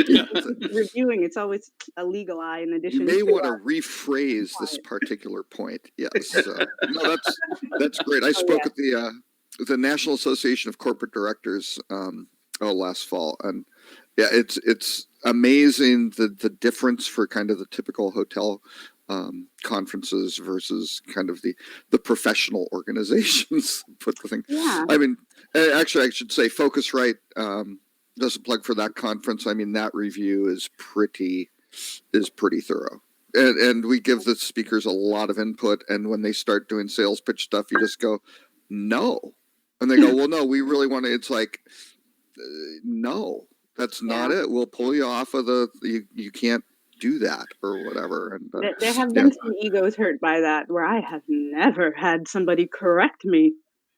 Yeah. reviewing, it's always a legal eye in You addition may to want to rephrase this particular point. Yes. No, that's great. I spoke at the National Association of Corporate Directors last fall, and yeah, it's amazing the difference for kind of the typical hotel conferences versus kind of the professional organizations put the thing. Yeah. I mean, actually, I should say Focusrite does a plug for that conference. I mean, that review is pretty thorough. And we give the speakers a lot of input. And when they start doing sales pitch stuff, you just go, no. And they go, well, no, we really want to. It's like, no, that's not it. We'll pull you off of you can't do that or whatever. And There have been some egos hurt by that where I have never had somebody correct me.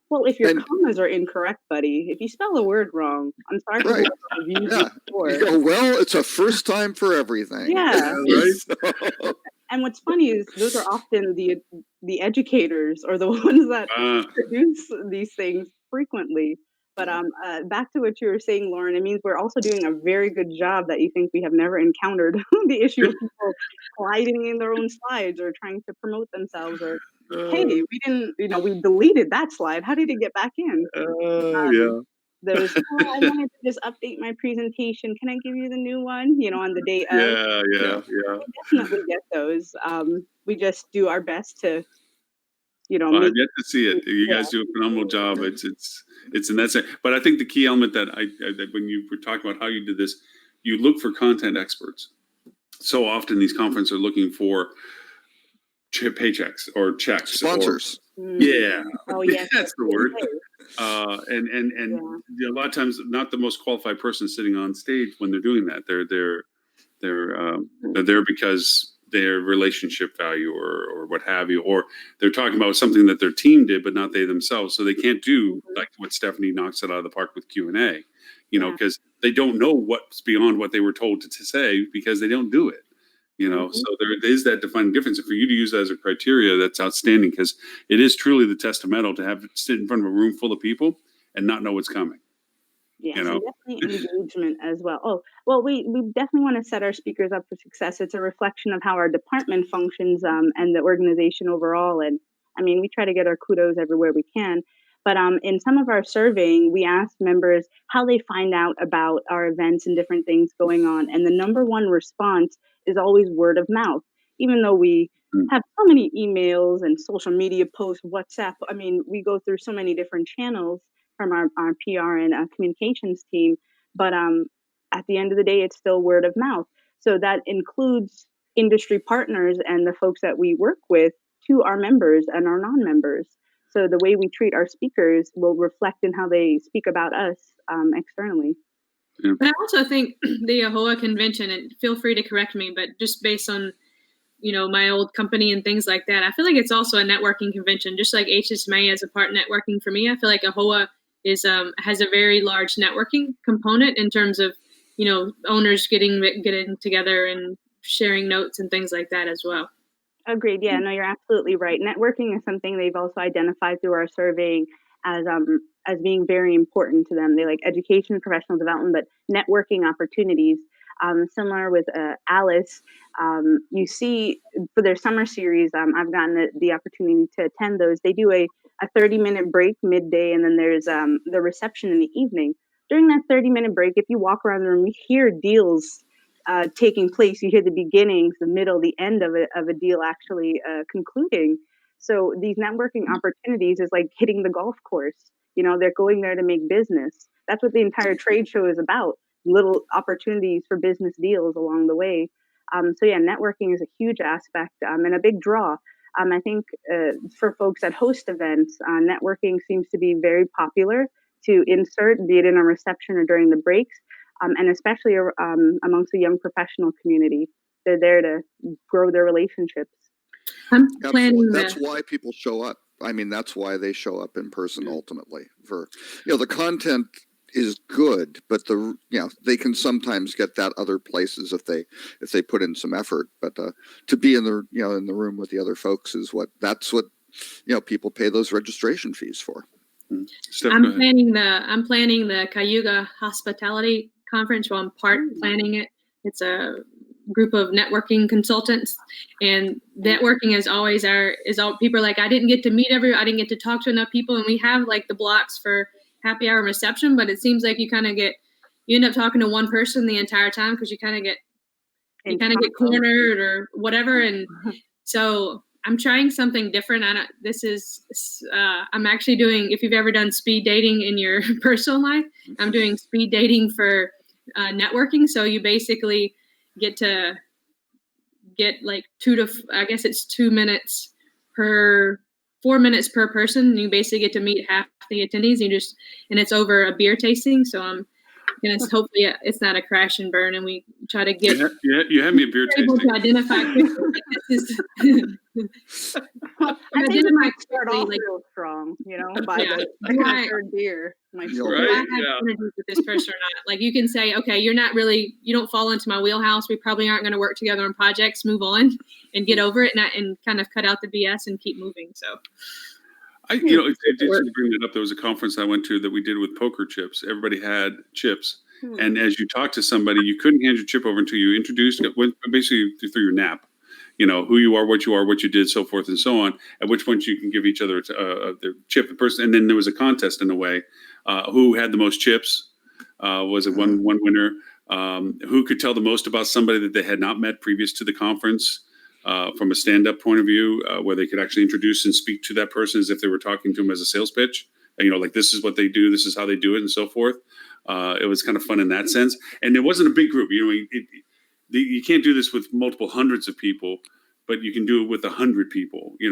Well, if your commas are incorrect, buddy, if you spell a word wrong, I'm sorry for right. reviews Yeah. before. You go, well, it's a first time for everything. Yeah. Right. So, And what's funny is those are often the educators or the ones that produce these things frequently. But back to what you were saying, Lauren, it means we're also doing a very good job that you think we have never encountered the issue of people sliding in their own slides or trying to promote themselves or, hey, we didn't, we deleted that slide. How did it get back in? Yeah. There's, I wanted to just update my presentation. Can I give you the new one? On the day of. Yeah. We definitely get those. We just do our best to, Well, I've yet to see it. You guys do a phenomenal job. It's in that sense. But I think the key element that that when you were talking about how you did this, you look for content experts. So often these conferences are looking for paychecks or checks, sponsors. Yeah. Oh yes, that's the word. And a lot of times, not the most qualified person sitting on stage when they're doing that. They're there because their relationship value or what have you, or they're talking about something that their team did, but not they themselves. So they can't do like what Stephanie knocks it out of the park with Q&A, because they don't know what's beyond what they were told to say because they don't do it. So there is that defining difference. And for you to use that as a criteria, that's outstanding because it is truly the testamental to have sit in front of a room full of people and not know what's coming. Yes, and definitely engagement as well. Oh, well, we definitely want to set our speakers up for success. It's a reflection of how our department functions and the organization overall. And I mean, we try to get our kudos everywhere we can. But in some of our surveying, we asked members how they find out about our events and different things going on. And the number one response is always word of mouth, even though we have so many emails and social media posts, WhatsApp. I mean, we go through so many different channels from our PR and communications team. But at the end of the day, it's still word of mouth. So that includes industry partners and the folks that we work with to our members and our non-members. So the way we treat our speakers will reflect in how they speak about us externally. Yeah. But I also think the AHOA convention, and feel free to correct me, but just based on my old company and things like that, I feel like it's also a networking convention, just like HSMA is a part networking for me. I feel like AHOA has a very large networking component in terms of owners getting together and sharing notes and things like that as well. Agreed. Yeah, no, you're absolutely right. Networking is something they've also identified through our surveying as being very important to them. They like education and professional development, but networking opportunities. Similar with Alice, you see for their summer series, I've gotten the opportunity to attend those. They do a 30-minute break midday, and then there's the reception in the evening. During that 30-minute break, if you walk around the room, you hear deals taking place. You hear the beginnings, the middle, the end of a deal actually concluding. So these networking opportunities is like hitting the golf course. They're going there to make business. That's what the entire trade show is about. Little opportunities for business deals along the way. So yeah, networking is a huge aspect and a big draw. I think for folks that host events, networking seems to be very popular to insert, be it in a reception or during the breaks. And especially amongst the young professional community. They're there to grow their relationships. I'm planning That's why people show up. I mean, that's why they show up in person ultimately. For the content is good, but they can sometimes get that other places if they put in some effort. But to be in the in the room with the other folks is what people pay those registration fees for. Steph, I'm go ahead. planning the Cayuga Hospitality Conference. Well, I'm part planning it. It's a group of networking consultants, and networking is always people are like, I didn't get to talk to enough people, and we have like the blocks for happy hour and reception, but it seems like you end up talking to one person the entire time because you kind of get cornered or whatever, and so I'm trying something different. I'm actually doing, if you've ever done speed dating in your personal life, I'm doing speed dating for networking. So you basically get like 2 minutes 4 minutes per person. And you basically get to meet half the attendees. And it's over a beer tasting. So I'm going to hopefully it's not a crash and burn, and we try to get you had me a beer able tasting. to identify quickly. I think we start off real strong, by the third beer. Do I have synergy with this person or not? Like, you can say, okay, you don't fall into my wheelhouse. We probably aren't going to work together on projects. Move on and get over it, and kind of cut out the BS and keep moving. So, it did bring it up. There was a conference I went to that we did with poker chips. Everybody had chips. And as you talk to somebody, you couldn't hand your chip over until you introduced it, basically through your nap. Who you are, what you did, so forth and so on. At which point you can give each other their chip, the person. And then there was a contest in a way. Who had the most chips? Was it one winner? Who could tell the most about somebody that they had not met previous to the conference? From a stand-up point of view, where they could actually introduce and speak to that person as if they were talking to them as a sales pitch. Like, this is what they do, this is how they do it, and so forth. It was kind of fun in that sense. And it wasn't a big group. You can't do this with multiple hundreds of people, but you can do it with 100 people. We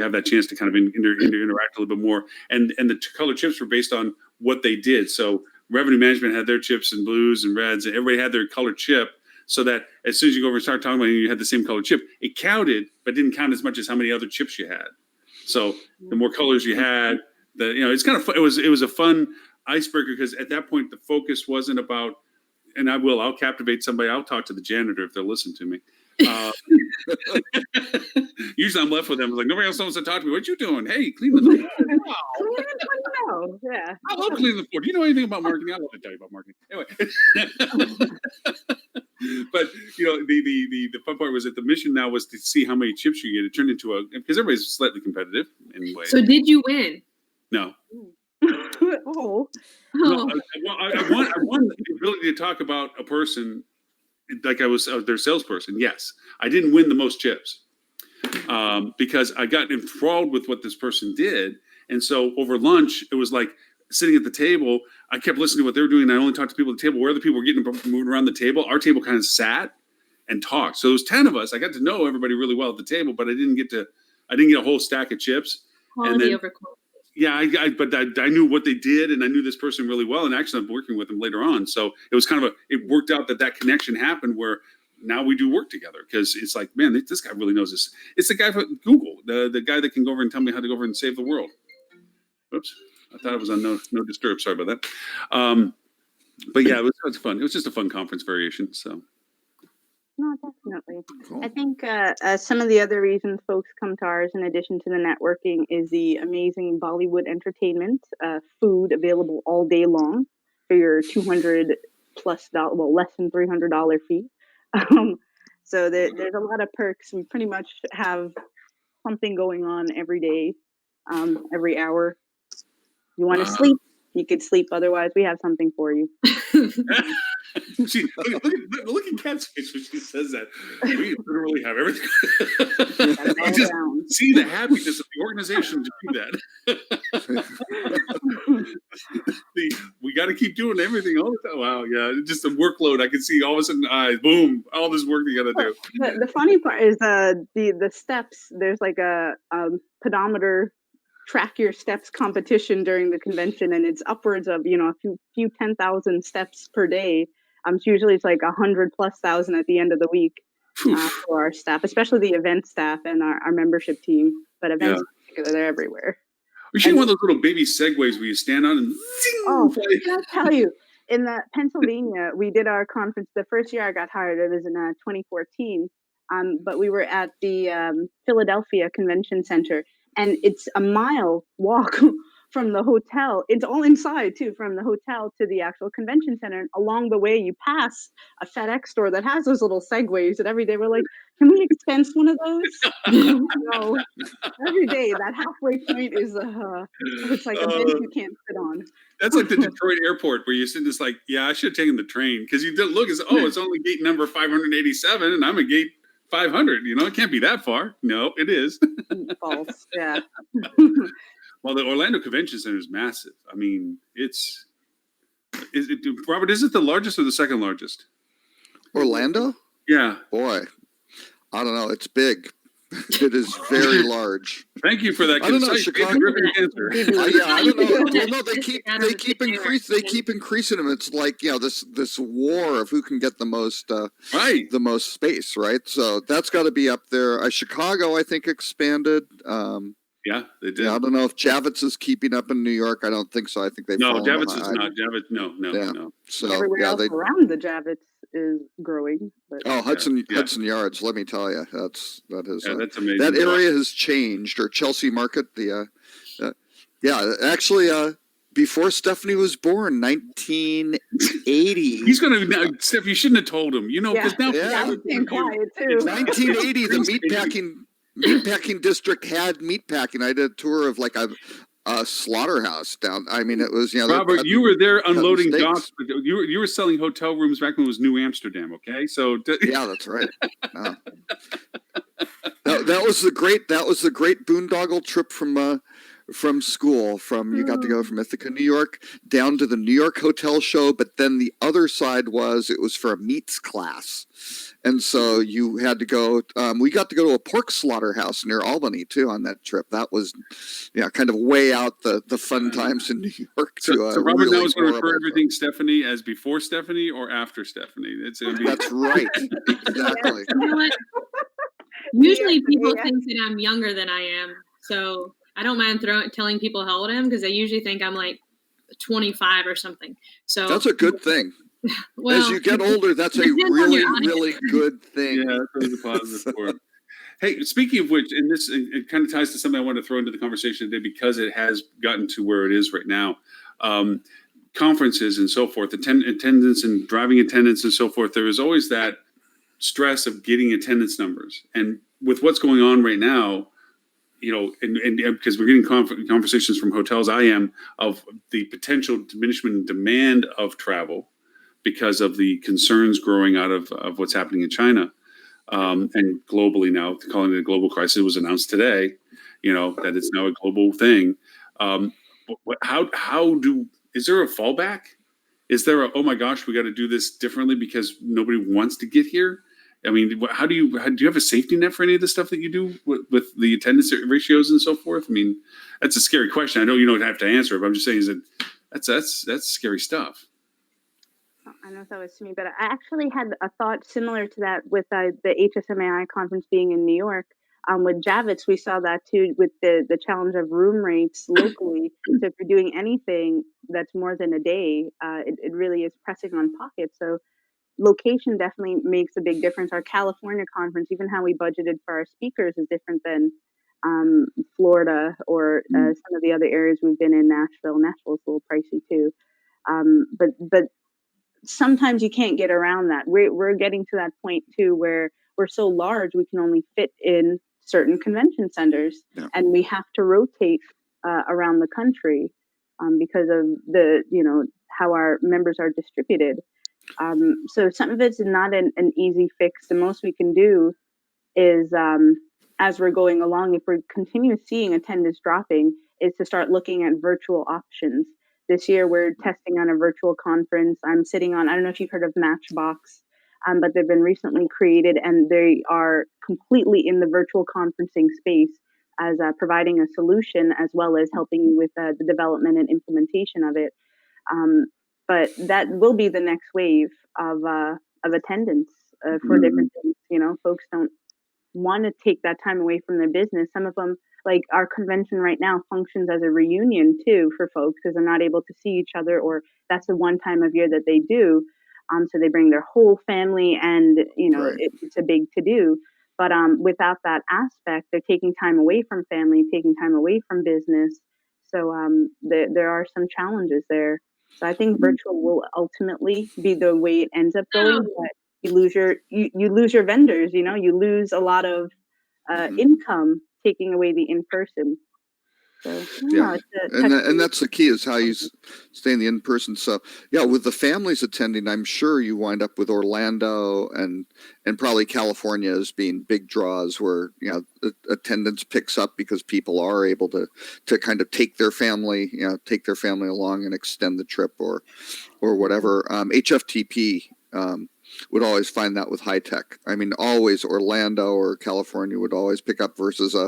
have that chance to kind of interact a little bit more. And the color chips were based on what they did. So revenue management had their chips in blues and reds, and everybody had their colored chip. So that as soon as you go over and start talking about it, you had the same color chip. It counted, but didn't count as much as how many other chips you had. So the more colors you had, it's kind of fun. It was a fun icebreaker, because at that point the focus wasn't about, and I'll captivate somebody. I'll talk to the janitor if they'll listen to me. Usually I'm left with them. Like, nobody else wants to talk to me. What you doing? Hey, clean the floor. Yeah. I love cleaning the floor. Do you know anything about marketing? I love to tell you about marketing. Anyway. But the fun part was that the mission now was to see how many chips you get. It turned into because everybody's slightly competitive anyway. So did you win? No. Oh. No, I won the ability to talk about a person like I was their salesperson. Yes, I didn't win the most chips because I got enthralled with what this person did, and so over lunch it was like sitting at the table. I kept listening to what they were doing. And I only talked to people at the table. Where other people were getting moving around the table, our table kind of sat and talked. So it was 10 of us. I got to know everybody really well at the table, but I didn't get a whole stack of chips. Quality over quantity. Yeah, but I knew what they did, and I knew this person really well, and actually I'm working with them later on. So it was kind of it worked out that connection happened where now we do work together, because it's like, man, this guy really knows this. It's the guy from Google, the guy that can go over and tell me how to go over and save the world. Oops, I thought it was on no disturb. Sorry about that. But yeah, it was fun. It was just a fun conference variation. So. No, definitely. Cool. I think some of the other reasons folks come to ours, in addition to the networking, is the amazing Bollywood entertainment, food available all day long for your $200+ less than $300 fee. So there's a lot of perks. We pretty much have something going on every day, every hour. You want to sleep, you could sleep. Otherwise, we have something for you. Look at Kat's face when she says that. We literally have everything. You just see the happiness of the organization to do that. We got to keep doing everything all the time. Wow, yeah, just the workload. I can see all of a sudden, eyes, boom, all this work you got to do. The funny part is the steps. There's like a pedometer. Track your steps competition during the convention, and it's upwards of a few 10,000 steps per day. Usually it's like 100,000+ at the end of the week for our staff, especially the event staff and our membership team. But events in particular, they're everywhere. We should And- have one of those little baby segways where you stand on and zing, Oh, fly. can I tell you? In Pennsylvania, we did our conference. The first year I got hired, it was in 2014. But we were at the Philadelphia Convention Center, and it's a mile walk from the hotel. It's all inside too, from the hotel to the actual convention center. And along the way, you pass a FedEx store that has those little segways. And every day we're like, "Can we expense one of those?" No. Every day, that halfway point is it's like a bench you can't sit on. That's like the Detroit airport where you're sitting just like, yeah, I should have taken the train because you didn't look as it's only gate number 587 and I'm at gate 500. You know, it can't be that far. No, it is. False. Yeah. Well, the Orlando Convention Center is massive. I mean, Robert, is it the largest or the second largest? Orlando? Yeah. Boy, I don't know. It's big. It is very large. Thank you for that. I don't know, concise Chicago- answer. Yeah, I don't know. Well, no, they Chicago keep is increasing them. It's like, this war of who can get the most Right. the most space, right? So that's got to be up there. Chicago, I think, expanded. Yeah, they did. Yeah, I don't know if Javits is keeping up in New York. I don't think so. I think they've No, fallen Javits is behind. not. Javits, no. Yeah. So Everywhere yeah, else around the Javits is growing. But Hudson Yeah. Hudson Yards. Let me tell you, that is Yeah, that's amazing. that area has changed. Or Chelsea Market. Actually, before Stephanie was born, 1980. He's going to, Steph, you shouldn't have told him, because now. Yeah. I was being quiet too. 1980, the meatpacking district had meatpacking. I did a tour of like a slaughterhouse down. I mean, it was Robert, you were there unloading steaks. docks. You were selling hotel rooms back when it was New Amsterdam. Okay, so Yeah, that's right. No. That was the great boondoggle trip from school. You got to go from Ithaca, New York, down to the New York Hotel Show. But then the other side was for a meats class, and so you had to go. We got to go to a pork slaughterhouse near Albany too on that trip. That was, kind of way out the fun times in New York. So Robert really now is going to refer horrible everything Stephanie as before Stephanie or after Stephanie. It's going to be. That's right. Exactly. You know what? Usually people Yeah. think that I'm younger than I am, so I don't mind telling people how old I am because they usually think I'm like 25 or something. So That's a good thing. well, As you get older, that's a depends on really, your audience. really good thing. Yeah, that's always a positive for it. Hey, speaking of which, and this it kind of ties to something I want to throw into the conversation today because it has gotten to where it is right now. Conferences and so forth, attendance and driving attendance and so forth. There is always that stress of getting attendance numbers, and with what's going on right now, and because we're getting conversations from hotels, I am of the potential diminishment in demand of travel because of the concerns growing out of what's happening in China. And globally now, calling it a global crisis was announced today, that it's now a global thing. Is there a fallback? Is there oh my gosh, we got to do this differently because nobody wants to get here? I mean, do you have a safety net for any of the stuff that you do with the attendance ratios and so forth? I mean, that's a scary question. I know you don't have to answer it, but I'm just saying that's scary stuff. I don't know if that was to me, but I actually had a thought similar to that with the HSMAI conference being in New York. With Javits, we saw that too with the challenge of room rates locally. So if you're doing anything that's more than a day, it really is pressing on pockets. So location definitely makes a big difference. Our California conference, even how we budgeted for our speakers, is different than Florida or some of the other areas we've been in. Nashville's a little pricey too. But sometimes you can't get around that. We're getting to that point too where we're so large we can only fit in certain convention centers, and we have to rotate around the country because of the how our members are distributed. So some of it's not an easy fix. The most we can do is as we're going along, if we continue seeing attendance dropping, is to start looking at virtual options. This year, we're testing on a virtual conference. I'm sitting on, I don't know if you've heard of Matchbox, but they've been recently created and they are completely in the virtual conferencing space as providing a solution as well as helping you with the development and implementation of it. But that will be the next wave of attendance for different things. Folks don't want to take that time away from their business. Some of them, like our convention right now, functions as a reunion too for folks because they're not able to see each other, or that's the one time of year that they do. So they bring their whole family, and Right. it's a big to do. But without that aspect, they're taking time away from family, taking time away from business. So there are some challenges there. So I think virtual will ultimately be the way it ends up going. Oh, But you lose your vendors. You lose a lot of Mhm. income taking away the in person. So I don't know, Yeah. it's a And touchy- that's the key, is how you stay in the in person. So yeah, with the families attending, I'm sure you wind up with Orlando and probably California as being big draws where attendance picks up because people are able to kind of take their family along and extend the trip or whatever. HFTP would always find that with high tech. I mean, always Orlando or California would always pick up versus they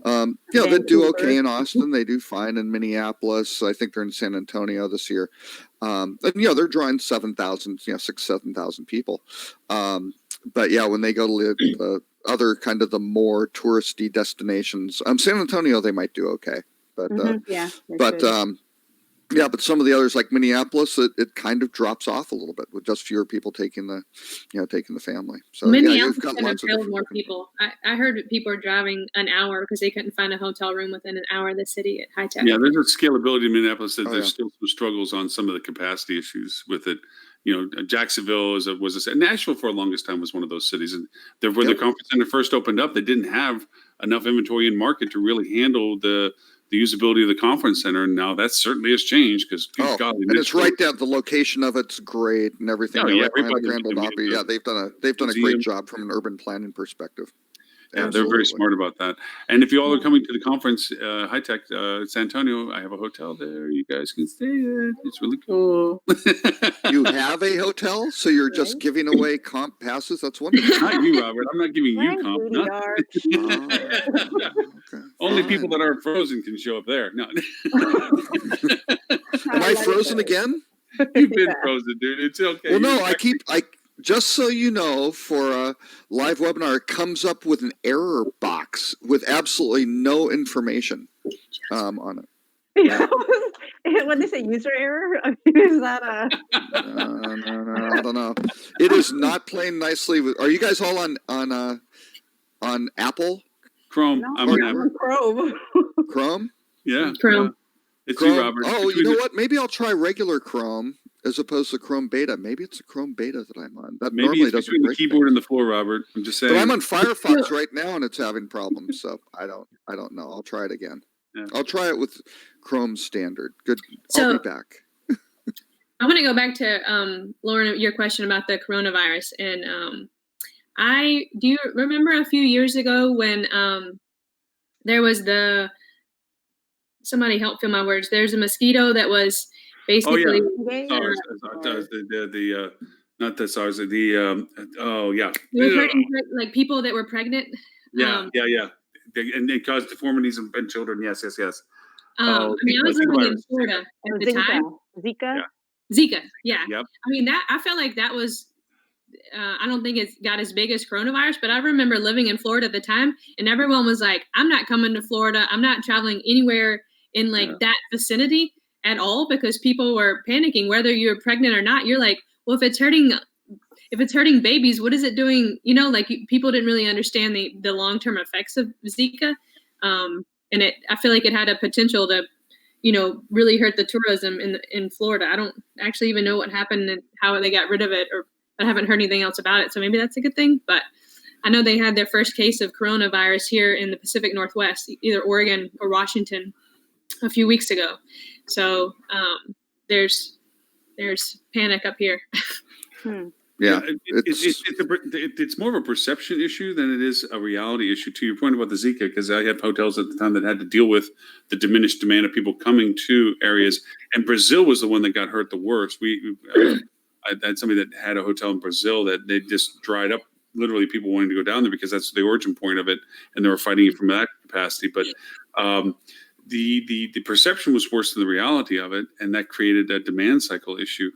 do okay Vancouver. in Austin. They do fine in Minneapolis. I think they're in San Antonio this year. And they're drawing 7,000, 7,000 people. But yeah, when they go to the other kind of the more touristy destinations, San Antonio, they might do okay. But Yeah, they but should. yeah, but some of the others like Minneapolis, it kind of drops off a little bit with just fewer people taking the family. So yeah, you've Minneapolis got couldn't lots of fill different. more people. I heard people are driving an hour because they couldn't find a hotel room within an hour of the city at high tech. Yeah, there's a scalability in Minneapolis that Oh, there's yeah. still some struggles on some of the capacity issues with it. Jacksonville was Nashville for the longest time was one of those cities, and when the Yep. conference center first opened up, they didn't have enough inventory in market to really handle the usability of the conference center. And now that certainly has changed because And it's right down. The location of it's great and everything. Oh, yeah, right behind right the by Grand the Ole Opry. museum. Yeah, they've done a Museum. great job from an urban planning perspective. Yeah, they're very Absolutely. smart about that. And if you all are coming to the conference, High Tech San Antonio, I have a hotel there. You guys can stay at. It's really cool. You have a hotel, so you're just Right? giving away comp passes. That's wonderful. Not you, Robert. I'm not giving you Right, comp. Booty Not- Arch. Oh, okay. Only Fine. people that aren't frozen can show up there. No, Am I frozen again? you've been Yeah. frozen, dude. It's okay. Well, no, You're I just so you know, for a live webinar, it comes up with an error box with absolutely no information on it. When they say user error, I mean, is that a? No, I don't know. It is not playing nicely with. Are you guys all on Apple Chrome. No, I'm Oh, an I'm Apple. on Chrome. Chrome? Yeah. Chrome. yeah. It's Chrome. you, Robert. Oh, It's you know with- what? Maybe I'll try regular Chrome as opposed to Chrome Beta. Maybe it's a Chrome Beta that I'm on. That Maybe normally it's doesn't between the break keyboard things. and the floor, Robert. I'm just saying. But I'm on Firefox right now and it's having problems. So I don't know. I'll try it again. Yeah. I'll try it with Chrome standard. Good. So- I'll be back. I want to go back to Lauren, your question about the coronavirus, and do you remember a few years ago when there was somebody help fill my words. There's a mosquito that was basically SARS, not the SARS, oh yeah. it was hurting like people that were pregnant. Yeah. And it caused deformities in children. Yes. I mean, I was Zika living in virus. Florida at the time. Zika. Zika, yeah. Yep. I mean, I felt like that was. I don't think it's got as big as coronavirus, but I remember living in Florida at the time, and everyone was like, "I'm not coming to Florida. I'm not traveling anywhere in that vicinity at all," because people were panicking. Whether you're pregnant or not, you're like, "Well, if it's hurting babies, what is it doing?" People didn't really understand the long-term effects of Zika, and I feel like it had a potential to, really hurt the tourism in Florida. I don't actually even know what happened and how they got rid of it, or I haven't heard anything else about it. So maybe that's a good thing. But I know they had their first case of coronavirus here in the Pacific Northwest, either Oregon or Washington, a few weeks ago. So there's panic up here. Yeah. It's more of a perception issue than it is a reality issue. To your point about the Zika, because I have hotels at the time that had to deal with the diminished demand of people coming to areas, and Brazil was the one that got hurt the worst. I had somebody that had a hotel in Brazil that they just dried up. Literally, people wanting to go down there because that's the origin point of it, and they were fighting it from that capacity. But the perception was worse than the reality of it, and that created that demand cycle issue.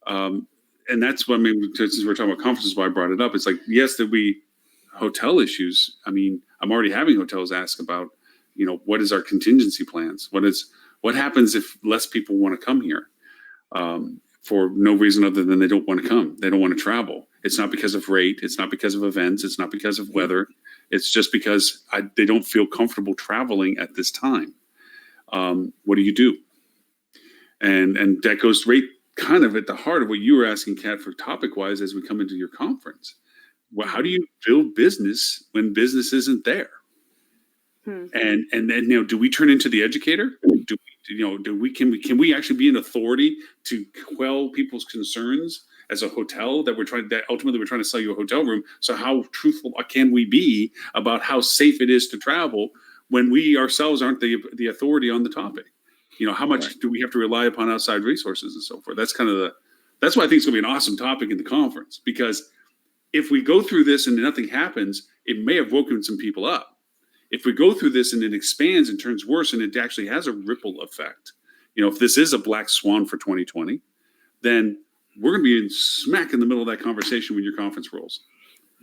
And that's what I mean. Since we're talking about conferences, why I brought it up. It's like, yes, that we hotel issues, I mean, I'm already having hotels ask about, what is our contingency plans? What happens if less people want to come here for no reason other than they don't want to come? They don't want to travel. It's not because of rate. It's not because of events. It's not because of weather. It's just because they don't feel comfortable traveling at this time. What do you do? And that goes right kind of at the heart of what you were asking, Kat, for topic-wise as we come into your conference. Well, how do you build business when business isn't there? And then do we turn into the educator? Can we actually be an authority to quell people's concerns as a hotel that ultimately we're trying to sell you a hotel room? So how truthful can we be about how safe it is to travel when we ourselves aren't the authority on the topic? How much do we have to rely upon outside resources and so forth? That's why I think it's going to be an awesome topic in the conference, because if we go through this and nothing happens, it may have woken some people up. If we go through this and it expands and turns worse and it actually has a ripple effect, if this is a black swan for 2020, then we're going to be smack in the middle of that conversation when your conference rolls.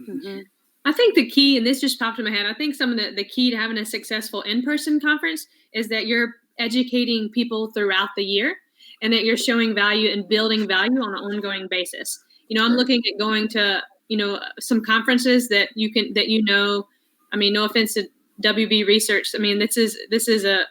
Mm-hmm. I think the key, and this just popped in my head, I think some of the key to having a successful in-person conference is that you're educating people throughout the year and that you're showing value and building value on an ongoing basis. I'm looking at going to, some conferences that I mean, no offense to WB Research. I mean, this is a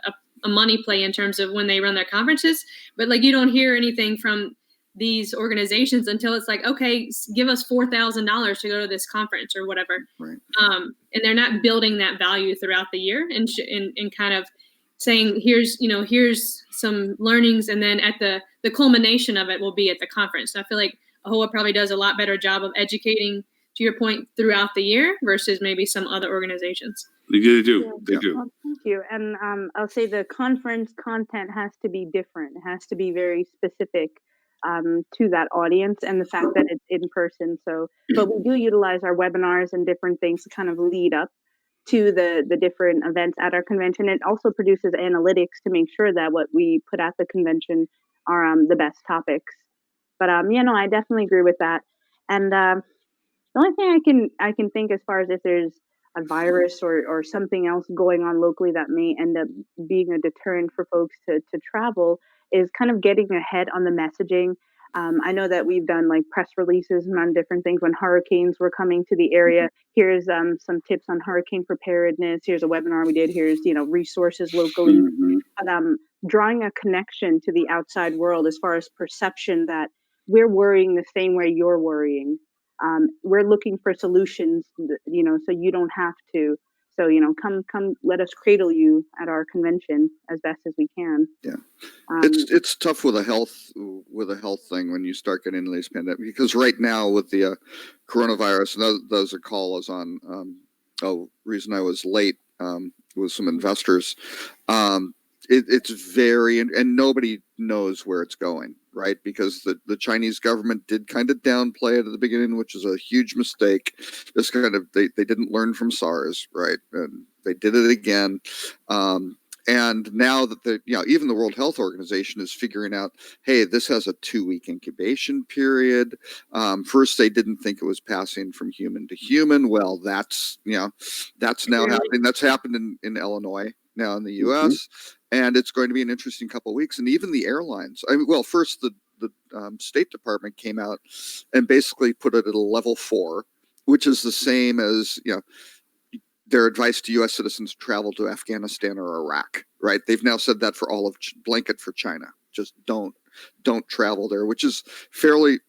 money play in terms of when they run their conferences, but like you don't hear anything from these organizations until it's like, okay, give us $4,000 to go to this conference or whatever. Right. And they're not building that value throughout the year and kind of saying, here's some learnings. And then at the culmination of it will be at the conference. So I feel like AHOA probably does a lot better job of educating, to your point, throughout the year versus maybe some other organizations. They do. Yeah. They do. Well, thank you. And I'll say the conference content has to be different. It has to be very specific to that audience and the fact that it's in person. So, but we do utilize our webinars and different things to kind of lead up to the different events at our convention. It also produces analytics to make sure that what we put at the convention are the best topics. But I definitely agree with that. And the only thing I can think as far as if there's a virus or something else going on locally that may end up being a deterrent for folks to travel is kind of getting ahead on the messaging. I know that we've done like press releases on different things when hurricanes were coming to the area. Here's some tips on hurricane preparedness. Here's a webinar we did. Here's resources locally. Mm-hmm. But drawing a connection to the outside world as far as perception that we're worrying the same way you're worrying. We're looking for solutions, so you don't have to. So, come, let us cradle you at our convention as best as we can. Yeah, it's tough with a health thing when you start getting into these pandemic, because right now with the coronavirus, and those are calls on. Reason I was late with some investors. It's very, and nobody knows where it's going, right? Because the Chinese government did kind of downplay it at the beginning, which is a huge mistake. This kind of, they didn't learn from SARS, right? And they did it again. And now that even the World Health Organization is figuring out, hey, this has a 2-week incubation period. First, they didn't think it was passing from human to human. Well, that's now happening. That's happened in Illinois now in the U.S. Mm-hmm. And it's going to be an interesting couple of weeks. And even the airlines. First the State Department came out and basically put it at a level 4, which is the same as their advice to U.S. citizens to travel to Afghanistan or Iraq, right? They've now said that for all of blanket for China. Just don't travel there, which is fairly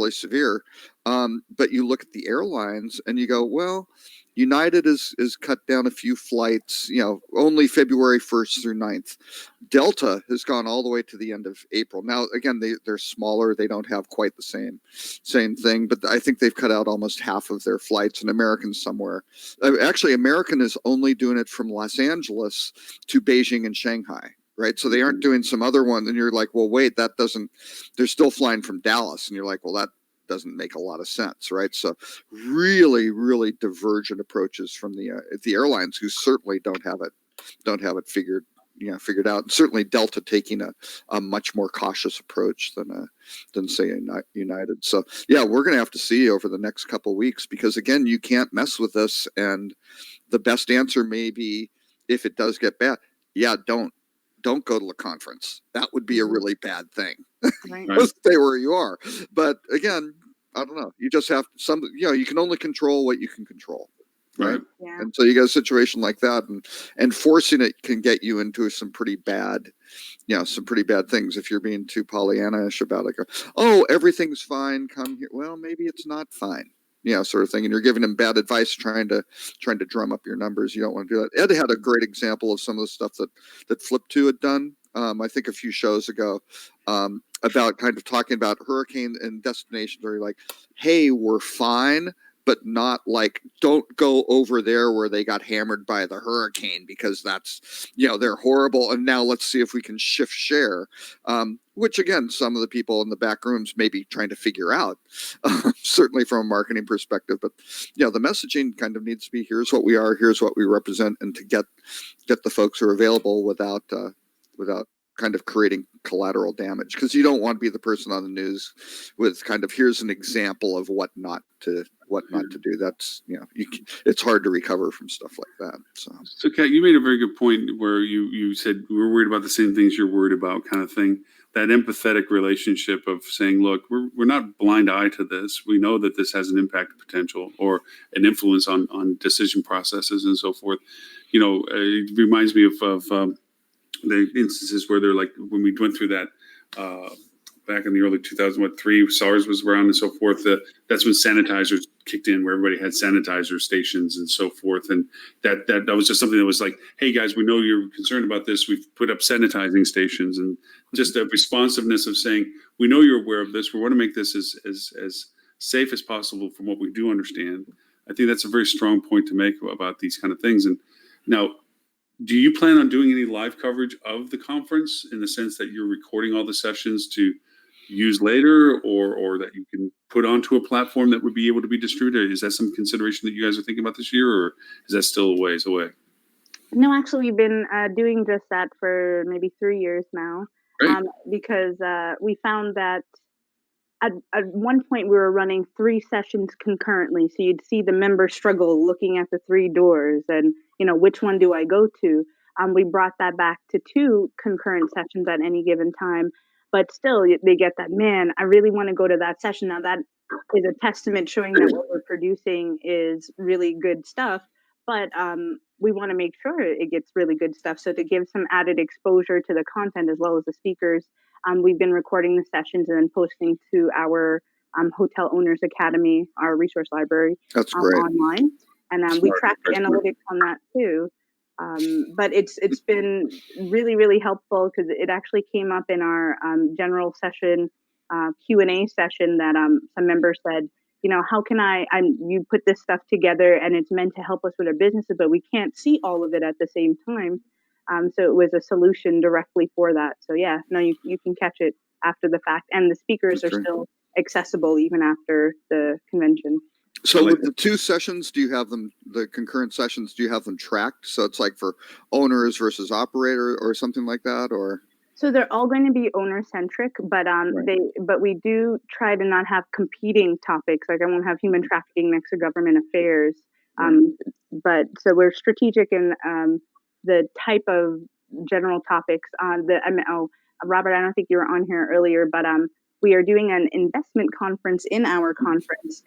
severe. But you look at the airlines and you go, well, United is cut down a few flights, only February 1st through 9th. Delta has gone all the way to the end of April. Now, again, they're smaller. They don't have quite the same thing, but I think they've cut out almost half of their flights, and American's somewhere. Actually, American is only doing it from Los Angeles to Beijing and Shanghai. Right. So they aren't doing some other one. And you're like, well, wait, they're still flying from Dallas. And you're like, well, that doesn't make a lot of sense. Right. So really, really divergent approaches from the airlines, who certainly don't have it figured figured out. Certainly Delta taking a much more cautious approach than say United. So yeah, we're going to have to see over the next couple of weeks, because again, you can't mess with this. And the best answer may be, if it does get bad, yeah, don't go to the conference. That would be a really bad thing. Right. Stay where you are. But again, I don't know. You just have you can only control what you can control. Right. Yeah. And so you get a situation like that, and forcing it can get you into some pretty bad things if you're being too Pollyanna-ish about it. Oh, everything's fine. Come here. Well, maybe it's not fine. Sort of thing. And you're giving them bad advice, trying to drum up your numbers. You don't want to do that. Ed had a great example of some of the stuff that Flip2 had done. I think a few shows ago, about kind of talking about hurricane and destinations where you're like, hey, we're fine, but not like, don't go over there where they got hammered by the hurricane, because that's, they're horrible. And now let's see if we can shift share, which again, some of the people in the back rooms may be trying to figure out, certainly from a marketing perspective. But, the messaging kind of needs to be, here's what we are, here's what we represent, and to get the folks who are available without kind of creating collateral damage, because you don't want to be the person on the news with kind of, here's an example of what not to do. That's, it's hard to recover from stuff like that. So Kat, you made a very good point where you said we're worried about the same things you're worried about, kind of thing. That empathetic relationship of saying, look, we're not blind eye to this. We know that this has an impact potential or an influence on decision processes and so forth. It reminds me of the instances where they're like, when we went through that back in the early 2003, SARS was around and so forth. That's when sanitizers kicked in, where everybody had sanitizer stations and so forth. And that was just something that was like, hey guys, we know you're concerned about this. We've put up sanitizing stations, and just a responsiveness of saying, we know you're aware of this. We want to make this as safe as possible from what we do understand. I think that's a very strong point to make about these kind of things. And now, do you plan on doing any live coverage of the conference, in the sense that you're recording all the sessions to use later, or that you can put onto a platform that would be able to be distributed? Is that some consideration that you guys are thinking about this year, or is that still a ways away? No, actually, we've been doing just that for maybe 3 years now, because we found that at one point we were running 3 sessions concurrently. So you'd see the members struggle looking at the 3 doors and, which one do I go to? We brought that back to 2 concurrent sessions at any given time. But still, they get that, man, I really want to go to that session. Now, that is a testament showing that what we're producing is really good stuff. But we want to make sure it gets really good stuff. So to give some added exposure to the content as well as the speakers, we've been recording the sessions and then posting to our Hotel Owners Academy, our resource library. That's great. Online. And we track the analytics on that too. But it's been really, really helpful, because it actually came up in our general session Q&A session that some members said, how can you put this stuff together and it's meant to help us with our businesses, but we can't see all of it at the same time. So it was a solution directly for that. So yeah, no, you can catch it after the fact, and the speakers are still accessible even after the convention. So with the 2 sessions, do you have them, the concurrent sessions, do you have them tracked? So it's like for owners versus operator or something like that, or? So they're all going to be owner centric, but but we do try to not have competing topics. Like I won't have human trafficking next to government affairs. But so we're strategic in the type of general topics. Robert, I don't think you were on here earlier, but we are doing an investment conference in our conference.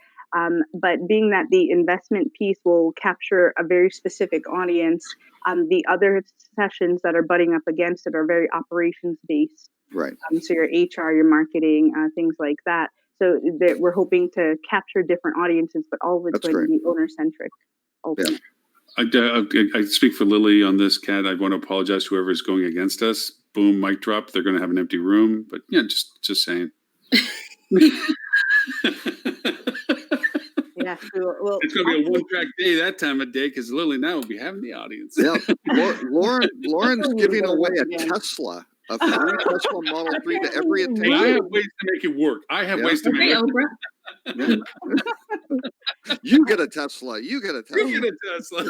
But being that the investment piece will capture a very specific audience, the other sessions that are butting up against it are very operations based. Right. So your HR, your marketing, things like that. So we're hoping to capture different audiences, but all of it's going to be owner centric. Yeah. I speak for Lily on this, Kat. I want to apologize to whoever is going against us. Boom, mic drop. They're going to have an empty room, but yeah, just saying. Yeah, well, it's going to be a one-track day that time of day, because Lily now will be having the audience. Yeah, Lauren's giving away a Tesla a free Tesla Model 3 to every Hey, I attendee. have ways to make it work. I have Yeah. ways to make Okay, it work. Oprah. You get a Tesla. You get a You Tesla. get a Tesla.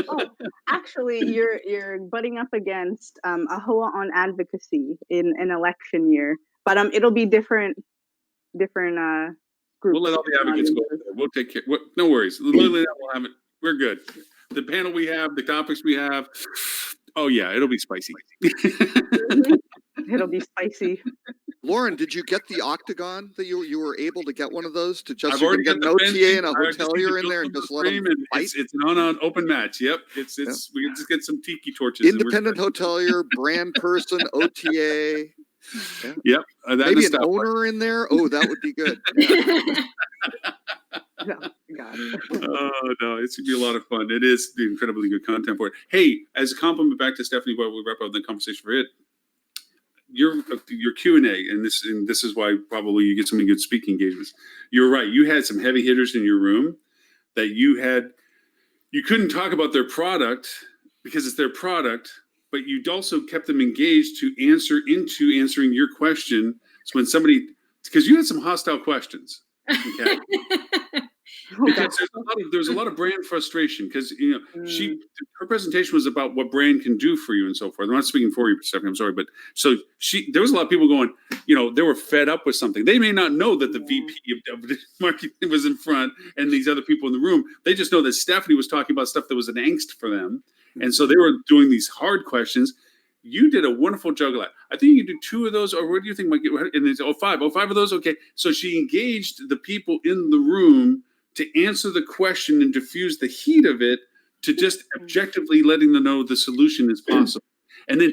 Oh, actually, you're butting up against AHOA on advocacy in an election year, but it'll be different groups. We'll let all the advocates go over there. We'll take care. No worries. Literally, we'll have it. We're good. The panel we have, the topics we have. Oh yeah, it'll be spicy. It'll be spicy. Lauren, did you get the Octagon that you were able to get one of those to just I've you already can get got an the OTA fencing. and a I just need to hotelier in build there and the just let them frame, and fight? it's an open match. Yep. It's we can just get some tiki torches. and we're Independent good. hotelier, brand person, OTA. Yep. That Maybe is an stuff. owner in there. Oh, that would be good. Yeah. Oh, God. Oh no, it's gonna be a lot of fun. It is incredibly good content for it. Hey, as a compliment back to Stephanie, while we wrap up the conversation for it, your Q&A, and this is why probably you get so many good speaking engagements. You're right. You had some heavy hitters in your room that you couldn't talk about their product because it's their product, but you also kept them engaged to answer into answering your question. So when because you had some hostile questions. Okay. Because there's a lot of brand frustration because her presentation was about what brand can do for you and so forth. I'm not speaking for you, Stephanie. I'm sorry, but so there was a lot of people going, they were fed up with something. They may not know that the VP of marketing was in front and these other people in the room. They just know that Stephanie was talking about stuff that was an angst for them, and so they were doing these hard questions. You did a wonderful juggle of that. I think you do 2 of those, or what do you think, Mike? And it's 5 of those. Okay, so she engaged the people in the room to answer the question and diffuse the heat of it to just objectively letting them know the solution is possible. And then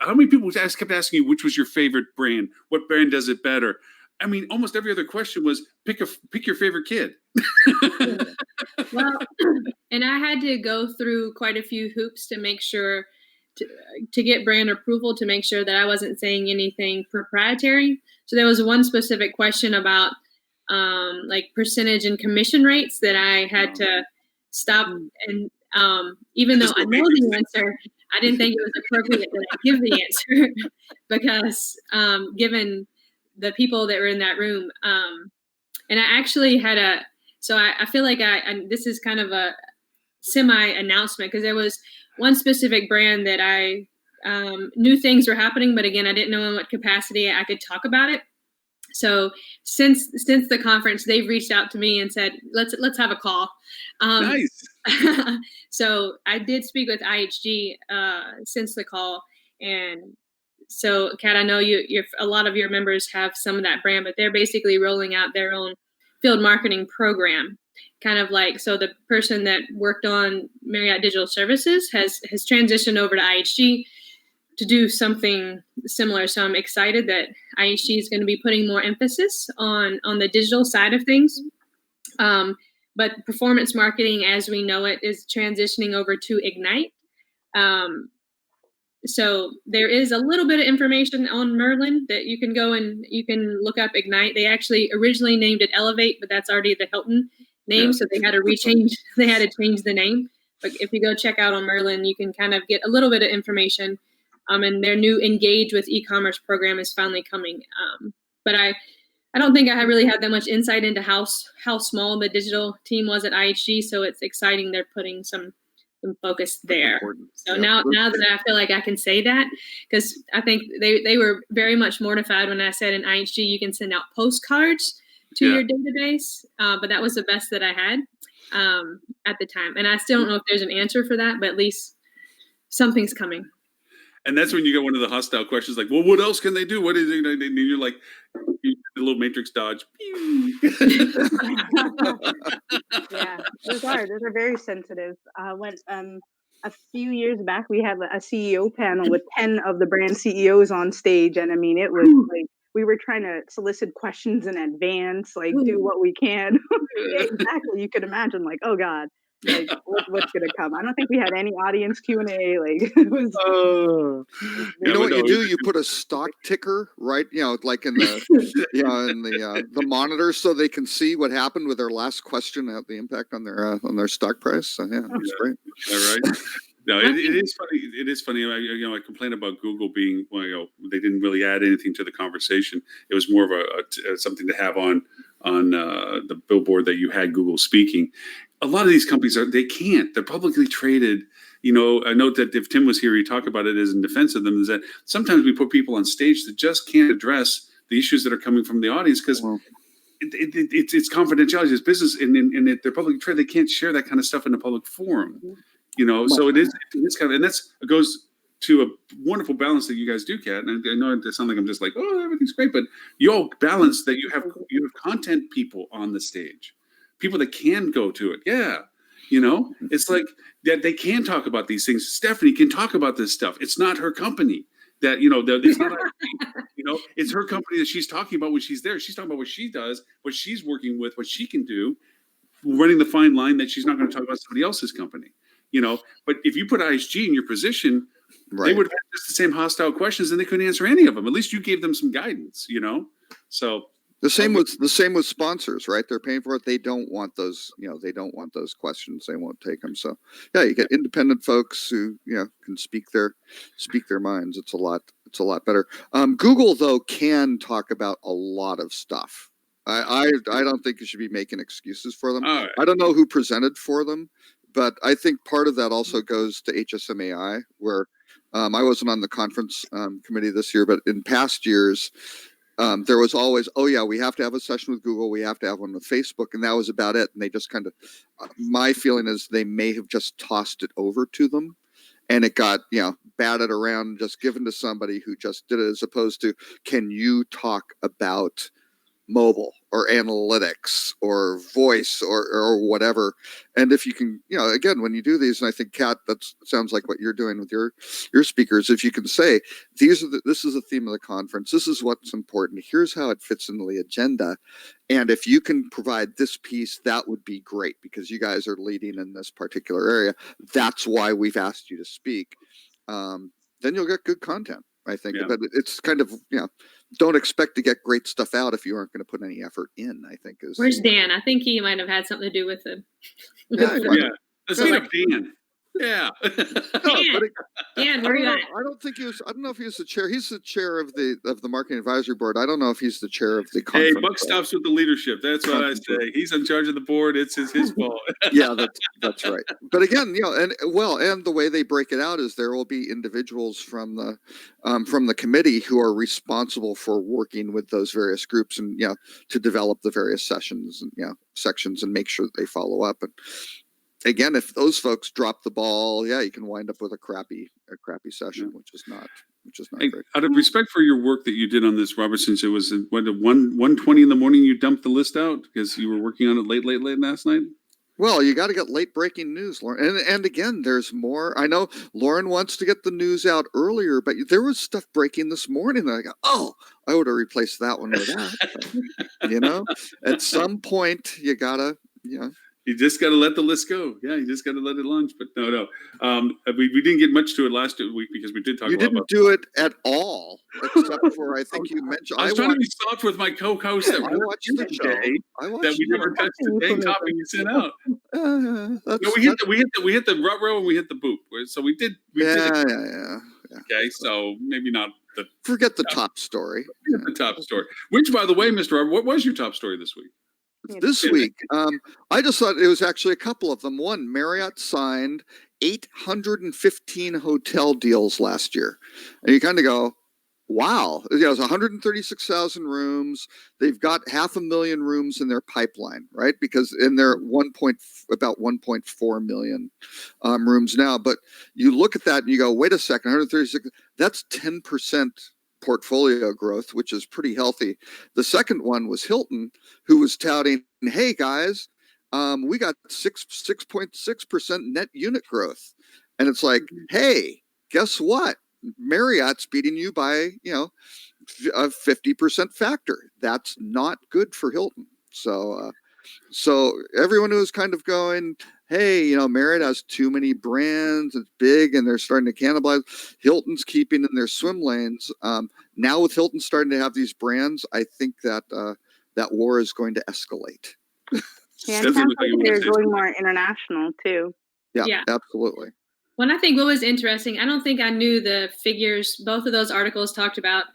how many people kept asking you which was your favorite brand? What brand does it better? I mean, almost every other question was pick your favorite kid. Well, and I had to go through quite a few hoops to make sure to get brand approval to make sure that I wasn't saying anything proprietary. So there was one specific question about like percentage and commission rates that I had to stop. And even though I know the answer, I didn't think it was appropriate that I give the answer because given the people that were in that room, and I actually had I feel like this is kind of a semi-announcement because there was one specific brand that I knew things were happening, but again, I didn't know in what capacity I could talk about it. So since the conference, they've reached out to me and said, let's have a call. Nice. So I did speak with IHG since the call, and so Kat, I know a lot of your members have some of that brand, but they're basically rolling out their own field marketing program. Kind of like, so the person that worked on Marriott Digital Services has transitioned over to IHG to do something similar. So I'm excited that IHG is going to be putting more emphasis on the digital side of things. But performance marketing, as we know it, is transitioning over to Ignite. So there is a little bit of information on Merlin that you can go and you can look up Ignite. They actually originally named it Elevate, but that's already the Hilton name. So they had to change the name. But if you go check out on Merlin, you can kind of get a little bit of information. And their new Engage with e-commerce program is finally coming. But I don't think I really had that much insight into how small the digital team was at IHG. So it's exciting they're putting some focus there. So now that I feel like I can say that, because I think they were very much mortified when I said in IHG you can send out postcards to your database, but that was the best that I had at the time. And I still don't know if there's an answer for that, but at least something's coming. And that's when you get one of the hostile questions like, well, what else can they do? What is it? And you're like, a little matrix dodge. Yeah, those are very sensitive. When a few years back, we had a CEO panel with 10 of the brand CEOs on stage. And I mean, it was like, we were trying to solicit questions in advance, like do what we can. Yeah, exactly. You could imagine like, oh God, like what's going to come? I don't think we had any audience Q&A. Like it was. You know what you do? You put a stock ticker, right? Like in the the monitor, so they can see what happened with their last question, the impact on their stock price. So yeah, that's great. All right. No, I it think- is funny. It is funny. I complain about Google being, they didn't really add anything to the conversation. It was more of something to have on the billboard that you had Google speaking. A lot of these companies they can't. They're publicly traded. I know that if Tim was here, he'd talk about it as in defense of them. Is that sometimes we put people on stage that just can't address the issues that are coming from the audience because it's confidentiality. It's business, and they're publicly traded. They can't share that kind of stuff in a public forum. So it is kind of, and it goes to a wonderful balance that you guys do, Kat. And I know it sounds like I'm just like, oh, everything's great, but you all balance that you have content people on the stage, people that can go to it. Yeah. It's like that they can talk about these things. Stephanie can talk about this stuff. It's not her company that, it's not, it's her company that she's talking about when she's there. She's talking about what she does, what she's working with, what she can do, running the fine line that she's not going to talk about somebody else's company. But if you put ISG in your position, they would have had just the same hostile questions and they couldn't answer any of them. At least you gave them some guidance, So the same with sponsors, right? They're paying for it. They don't want those, they don't want those questions. They won't take them. So yeah, you get independent folks who, can speak their minds. It's a lot better. Google though can talk about a lot of stuff. I don't think you should be making excuses for them. Right. I don't know who presented for them, but I think part of that also goes to HSMAI, where I wasn't on the conference committee this year, but in past years, there was always, we have to have a session with Google. We have to have one with Facebook. And that was about it. And they just kind of, my feeling is they may have just tossed it over to them. And it got, batted around, just given to somebody who just did it, as opposed to, can you talk about mobile or analytics or voice or whatever? And if you can, again, when you do these, and I think Kat, that sounds like what you're doing with your speakers, if you can say, this is the theme of the conference, this is what's important, here's how it fits into the agenda, and if you can provide this piece, that would be great, because you guys are leading in this particular area. That's why we've asked you to speak. Then you'll get good content, I think. But it's kind of, don't expect to get great stuff out if you aren't going to put any effort in, I think. Where's Dan? I think he might have had something to do with it. Yeah. Let's meet up Dan. Yeah. Dan, where are you at? I don't think he was. I don't know if he was the chair. He's the chair of the marketing advisory board. I don't know if he's the chair of the conference. Hey, buck stops with the leadership. That's what I say. He's in charge of the board. It's his fault. Yeah, that's right. But again, and the way they break it out is there will be individuals from the committee who are responsible for working with those various groups and to develop the various sessions and sections and make sure that they follow up. And again, if those folks drop the ball, you can wind up with a crappy session, which is not great. Out of respect for your work that you did on this, Robert, since it was 1:20 in the morning, you dumped the list out because you were working on it late last night. Well, you got to get late breaking news, Lauren. And again, there's more. I know Lauren wants to get the news out earlier, but there was stuff breaking this morning that I go, I would have replaced that one with that. At some point you gotta, You just got to let the list go. Yeah, you just got to let it launch. But no. We didn't get much to it last week because we did talk. You didn't do it at all, except for I think you mentioned. I was trying to be soft with my co-host. I watched the show. That we never touched the dang topic you sent out. No, we hit the rut row and we hit the boop. So we did. Yeah. Okay, so maybe not the. Forget the top story. Forget the top story. Which, by the way, Mr. Robert, what was your top story this week? This week, I just thought it was actually a couple of them. One, Marriott signed 815 hotel deals last year. And you kind of go, wow. It was 136,000 rooms. They've got 500,000 rooms in their pipeline, right? Because in their about 1.4 million rooms now. But you look at that and you go, wait a second, 136, that's 10% portfolio growth, which is pretty healthy. The second one was Hilton, who was touting, hey guys, we got 6.6% net unit growth. And it's like, hey, guess what? Marriott's beating you by, a 50% factor. That's not good for Hilton. So everyone who was kind of going, hey, Marriott has too many brands, it's big, and they're starting to cannibalize. Hilton's keeping in their swim lanes. Now with Hilton starting to have these brands, I think that that war is going to escalate. Yeah, it sounds like they're going more international too. Yeah, absolutely. Well, I think what was interesting, I don't think I knew the figures. Both of those articles talked about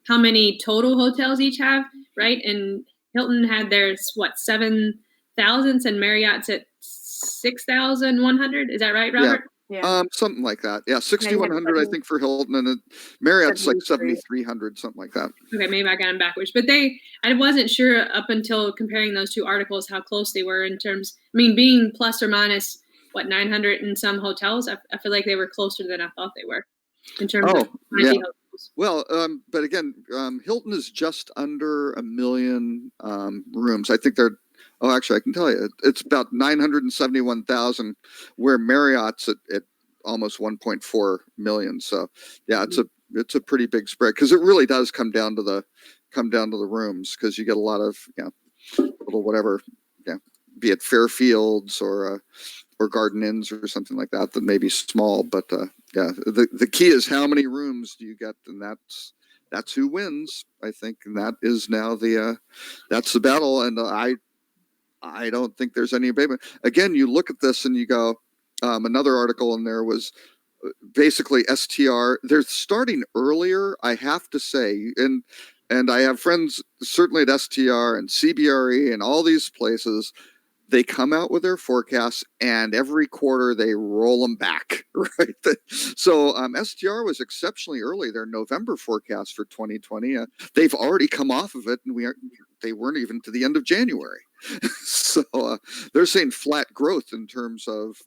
how many total hotels each have, right? And Hilton had theirs, 7,000, and Marriott's at 6,100. Is that right, Robert? Yeah. Something like that. Yeah, Yeah, you had 6,100, I think, for Hilton, and Marriott's like 73. 7,300, something like that. Okay, maybe I got them backwards. But I wasn't sure up until comparing those two articles how close they were in terms, being plus or minus, 900 in some hotels. I feel like they were closer than I thought they were in terms of yeah. hotels. Well, but again, Hilton is just under 1 million rooms. I think they're. Oh, actually, I can tell you, it's about 971,000, where Marriott's at almost 1.4 million. So, yeah, it's a pretty big spread, because it really does come down to the rooms, because you get a lot of little whatever, be it Fairfields or Garden Inns or something like that may be small, but the key is how many rooms do you get, and that's who wins, I think, and that is now that's the battle, and I don't think there's any abatement. Again, you look at this and you go, another article in there was basically STR. They're starting earlier, I have to say, and I have friends certainly at STR and CBRE and all these places. They come out with their forecasts, and every quarter they roll them back, right? So STR was exceptionally early. Their November forecast for 2020, they've already come off of it, and they weren't even to the end of January. So they're saying flat growth in terms of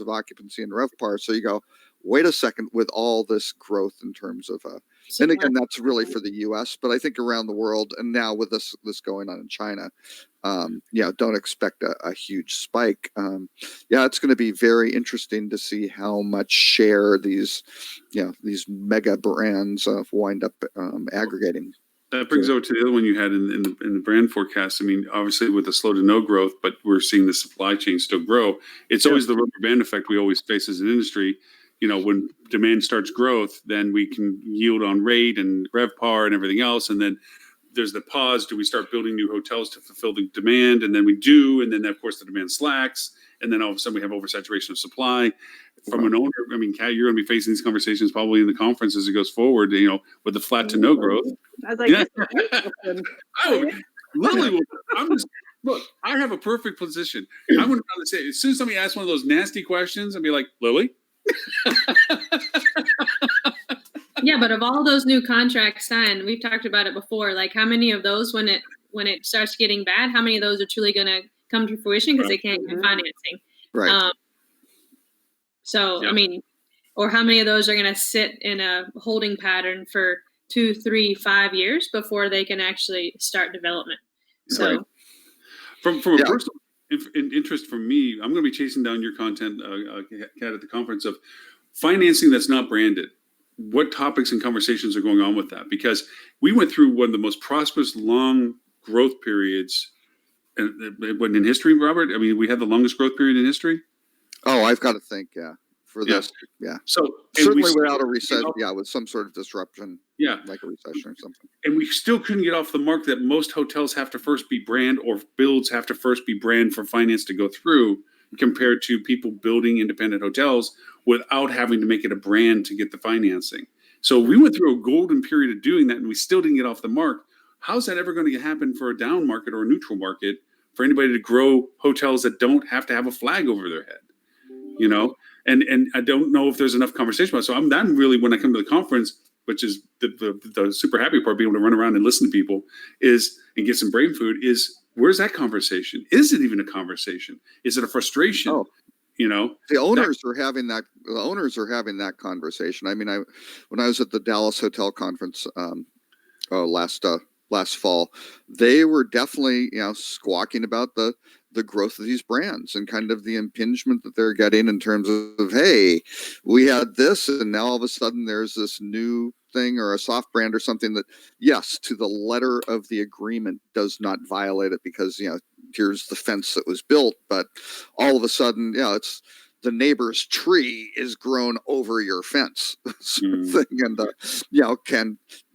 occupancy and RevPAR. So you go, wait a second, with all this growth in terms of and again, that's really for the U.S., but I think around the world, and now with this going on in China, don't expect a huge spike. It's going to be very interesting to see how much share these mega brands wind up aggregating. That brings over to the other one you had in the brand forecast. Obviously with the slow to no growth, but we're seeing the supply chain still grow. It's always the rubber band effect we always face as an industry. When demand starts growth, then we can yield on rate and RevPAR and everything else. And then there's the pause. Do we start building new hotels to fulfill the demand? And then we do. And then, of course, the demand slacks. And then all of a sudden we have oversaturation of supply. From an owner, Kat, you're going to be facing these conversations probably in the conference as it goes forward, with the flat to no growth. I was like, Lily, look, I have a perfect position. I would rather say, as soon as somebody asks one of those nasty questions, I'd be like, Lily? Yeah, but of all those new contracts signed, we've talked about it before, like how many of those, when it starts getting bad, how many of those are truly going to come to fruition because they can't get financing? Right. Or how many of those are going to sit in a holding pattern for 2, 3, 5 years before they can actually start development? So, right. From a personal interest for me, I'm going to be chasing down your content, Kat, at the conference of financing that's not branded. What topics and conversations are going on with that? Because we went through one of the most prosperous long growth periods in history, Robert. We had the longest growth period in history. Oh, I've got to think, for this, So certainly without a recession, with some sort of disruption, like a recession or something. And we still couldn't get off the mark that most hotels have to first be brand, or builds have to first be brand for finance to go through, compared to people building independent hotels without having to make it a brand to get the financing. So we went through a golden period of doing that, and we still didn't get off the mark. How's that ever going to happen for a down market or a neutral market for anybody to grow hotels that don't have to have a flag over their head? And I don't know if there's enough conversation about it. So I'm really, when I come to the conference, which is the super happy part, being able to run around and listen to people and get some brain food, is where's that conversation? Is it even a conversation? Is it a frustration? Oh. The owners are having that. The owners are having that conversation. When I was at the Dallas Hotel Conference last fall, they were definitely squawking about the growth of these brands and kind of the impingement that they're getting in terms of, hey, we had this, and now all of a sudden there's this new thing or a soft brand or something that, yes, to the letter of the agreement does not violate it, because here's the fence that was built, but all of a sudden, it's the neighbor's tree is grown over your fence, sort of thing, and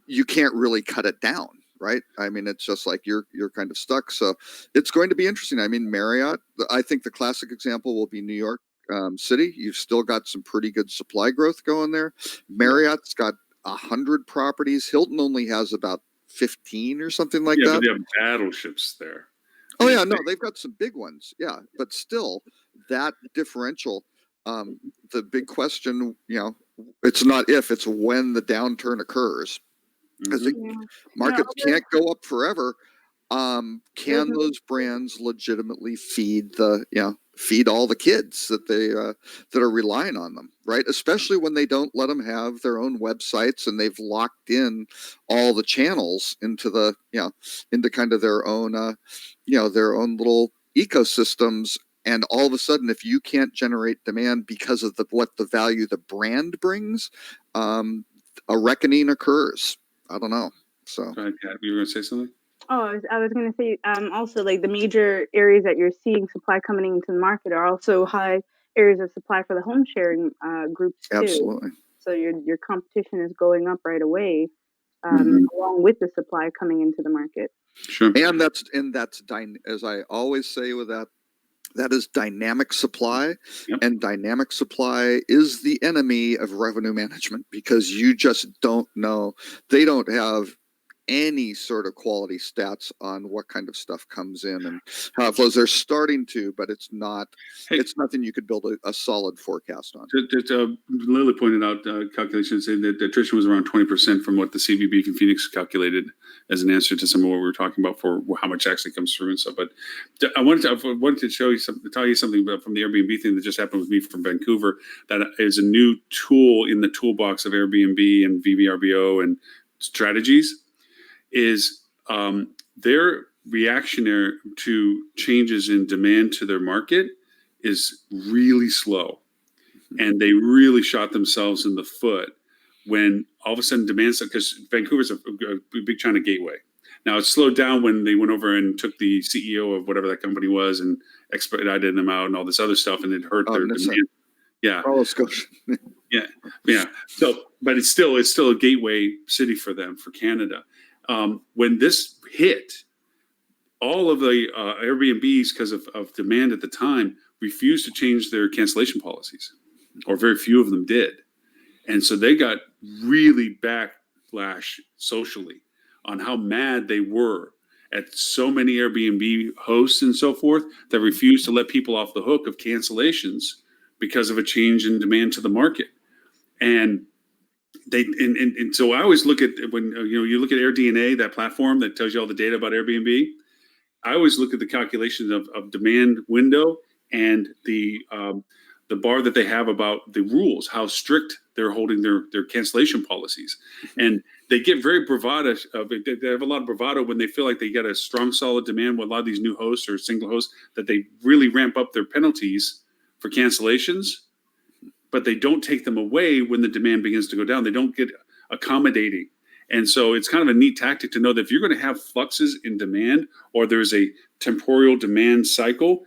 you can't really cut it down, right? It's just like you're kind of stuck. So it's going to be interesting. Marriott, I think the classic example will be New York. City, you've still got some pretty good supply growth going there. Marriott's got 100 properties. Hilton only has about 15 or something like Yeah, that. but they have battleships there. Oh yeah, no, they've got some big ones. Yeah, but still, that differential. The big question, it's not if, it's when the downturn occurs. Because Mhm. Yeah. markets Yeah, can't go up forever. Can Mhm. those brands legitimately feed all the kids that are relying on them, right? Especially when they don't let them have their own websites and they've locked in all the channels into kind of their own their own little ecosystems. And all of a sudden, if you can't generate demand because of what the value the brand brings, a reckoning occurs. I don't know. So Go ahead, Kat. You were going to say something? Oh, I was going to say, also like the major areas that you're seeing supply coming into the market are also high areas of supply for the home sharing groups too. absolutely. So your competition is going up right away, Mhm. along with the supply coming into the market. Sure. And as I always say with that is dynamic supply. Yep. And dynamic supply is the enemy of revenue management because you just don't know. They don't have any sort of quality stats on what kind of stuff comes in and how it flows. They're starting to, but it's nothing you could build a solid forecast on. Lily pointed out calculations saying that attrition was around 20% from what the CVB and Phoenix calculated as an answer to some of what we were talking about for how much actually comes through and stuff. But I wanted to show you something, tell you something about from the Airbnb thing that just happened with me from Vancouver. That is a new tool in the toolbox of Airbnb and VVRBO and strategies. Is their reactionary to changes in demand to their market is really slow. And they really shot themselves in the foot when all of a sudden demand, because Vancouver's a big China gateway. Now it's slowed down when they went over and took the CEO of whatever that company was and expedited them out and all this other stuff, and it hurt their demand. Yeah. Oh, Scotia. Yeah. So, but it's still a gateway city for them, for Canada. When this hit, all of the Airbnbs, because of demand at the time, refused to change their cancellation policies, or very few of them did. And so they got really backlash socially on how mad they were at so many Airbnb hosts and so forth that refused to let people off the hook of cancellations because of a change in demand to the market. And so I always look at when you look at AirDNA, that platform that tells you all the data about Airbnb. I always look at the calculations of demand window and the bar that they have about the rules, how strict they're holding their cancellation policies, and they get very bravado. They have a lot of bravado when they feel like they get a strong, solid demand with a lot of these new hosts or single hosts that they really ramp up their penalties for cancellations. But they don't take them away when the demand begins to go down. They don't get accommodating. And so it's kind of a neat tactic to know that if you're going to have fluxes in demand or there's a temporal demand cycle,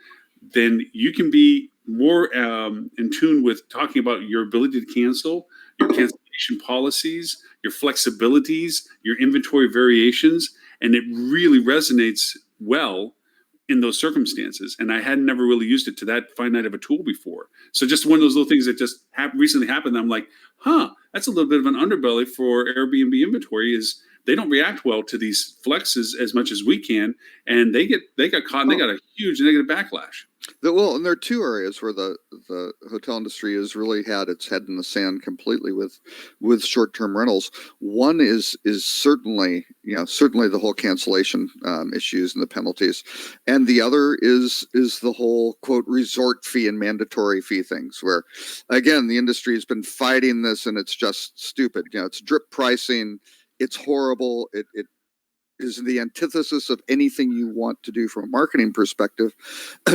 then you can be more in tune with talking about your ability to cancel, your cancellation policies, your flexibilities, your inventory variations. And it really resonates well in those circumstances. And I had never really used it to that finite of a tool before. So just one of those little things that just recently happened. I'm like, that's a little bit of an underbelly for Airbnb inventory is they don't react well to these flexes as much as we can. And they got caught and they got a huge negative backlash. And there are two areas where the hotel industry has really had its head in the sand completely with short-term rentals. One is certainly the whole cancellation issues and the penalties, and the other is the whole quote resort fee and mandatory fee things, where again the industry has been fighting this and it's just stupid. It's drip pricing. It's horrible. It is the antithesis of anything you want to do from a marketing perspective.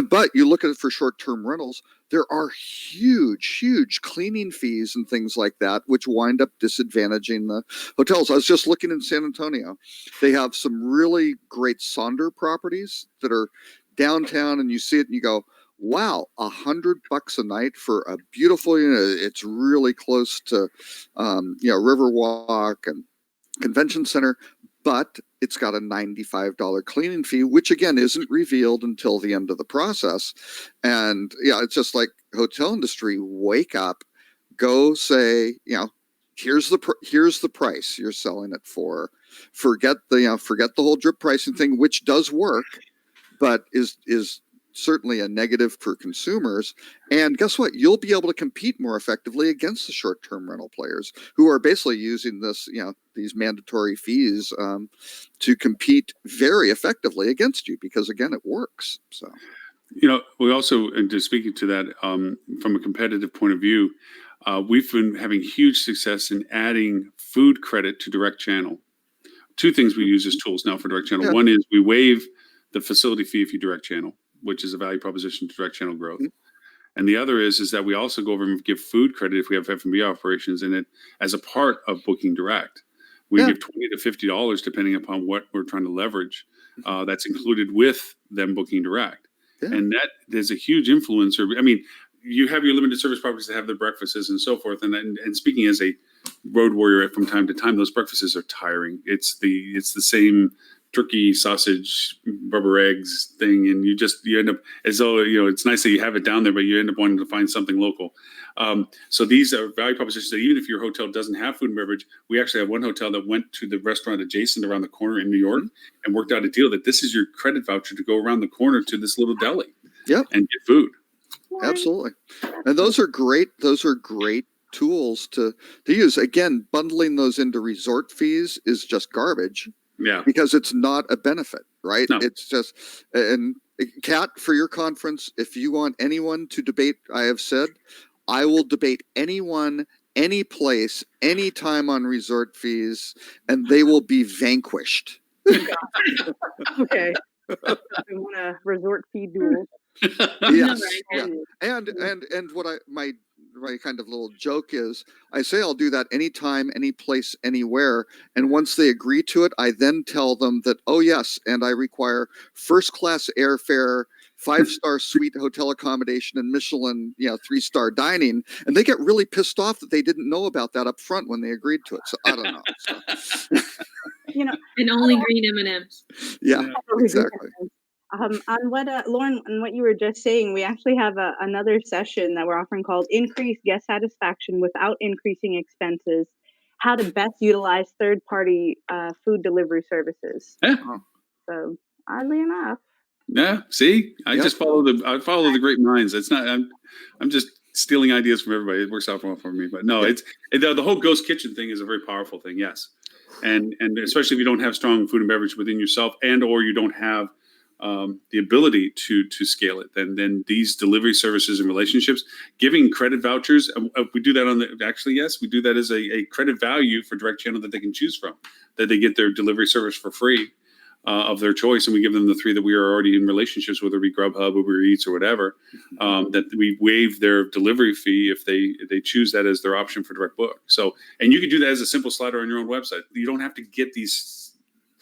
But you look at it for short-term rentals, there are huge cleaning fees and things like that, which wind up disadvantaging the hotels. I was just looking in San Antonio. They have some really great Sonder properties that are downtown, and you see it and you go, wow, $100 a night for a beautiful unit. It's really close to Riverwalk and Convention Center, but it's got a $95 cleaning fee, which again isn't revealed until the end of the process. And yeah, it's just like hotel industry, wake up, go say, here's the price you're selling it for. Forget the whole drip pricing thing, which does work, but is certainly a negative for consumers. And guess what? You'll be able to compete more effectively against the short-term rental players who are basically using this, these mandatory fees to compete very effectively against you because, again, it works. So, we also, and just speaking to that from a competitive point of view, we've been having huge success in adding food credit to direct channel. Two things we use as tools now for direct channel. Yeah. One is we waive the facility fee if you direct channel, which is a value proposition to direct channel growth. Mm-hmm. And the other is that we also go over and give food credit if we have F&B operations in it as a part of booking direct. We give $20 to $50 depending upon what we're trying to leverage. That's included with them booking direct. Yeah. And that there's a huge influencer. I mean, you have your limited service properties that have their breakfasts and so forth. And speaking as a road warrior from time to time, those breakfasts are tiring. It's the same turkey, sausage, rubber eggs thing, and you end up as though it's nice that you have it down there, but you end up wanting to find something local. So these are value propositions that even if your hotel doesn't have food and beverage, we actually have one hotel that went to the restaurant adjacent around the corner in New York and worked out a deal that this is your credit voucher to go around the corner to this little deli and get food. Absolutely. And those are great tools to use. Again, bundling those into resort fees is just garbage. Yeah. Because it's not a benefit, right? No. It's just, and Kat, for your conference, if you want anyone to debate, I have said, I will debate anyone, any place, anytime on resort fees, and they will be vanquished. Okay. We want a resort fee duel. Yes. Yeah. And what my kind of little joke is, I say I'll do that anytime, any place, anywhere. And once they agree to it, I then tell them that, oh yes, and I require first class airfare, 5-star suite hotel accommodation, and Michelin, 3-star dining. And they get really pissed off that they didn't know about that up front when they agreed to it. So I don't know. So. And only green M&Ms. Yeah, exactly. On what Lauren, on what you were just saying, we actually have another session that we're offering called "Increase Guest Satisfaction Without Increasing Expenses: How to Best Utilize Third-Party Food Delivery Services." Yeah. So oddly enough. Yeah. See, I just follow the great minds. It's not. I'm just stealing ideas from everybody. It works out well for me. But no, it's the whole ghost kitchen thing is a very powerful thing. Yes, and especially if you don't have strong food and beverage within yourself, and or you don't have the ability to scale it, then these delivery services and relationships, giving credit vouchers, we do that we do that as a credit value for direct channel that they can choose from, that they get their delivery service for free of their choice, and we give them the 3 that we are already in relationships with, whether it be Grubhub, Uber Eats, or whatever, that we waive their delivery fee if they choose that as their option for direct book. So, and you can do that as a simple slider on your own website. You don't have to get these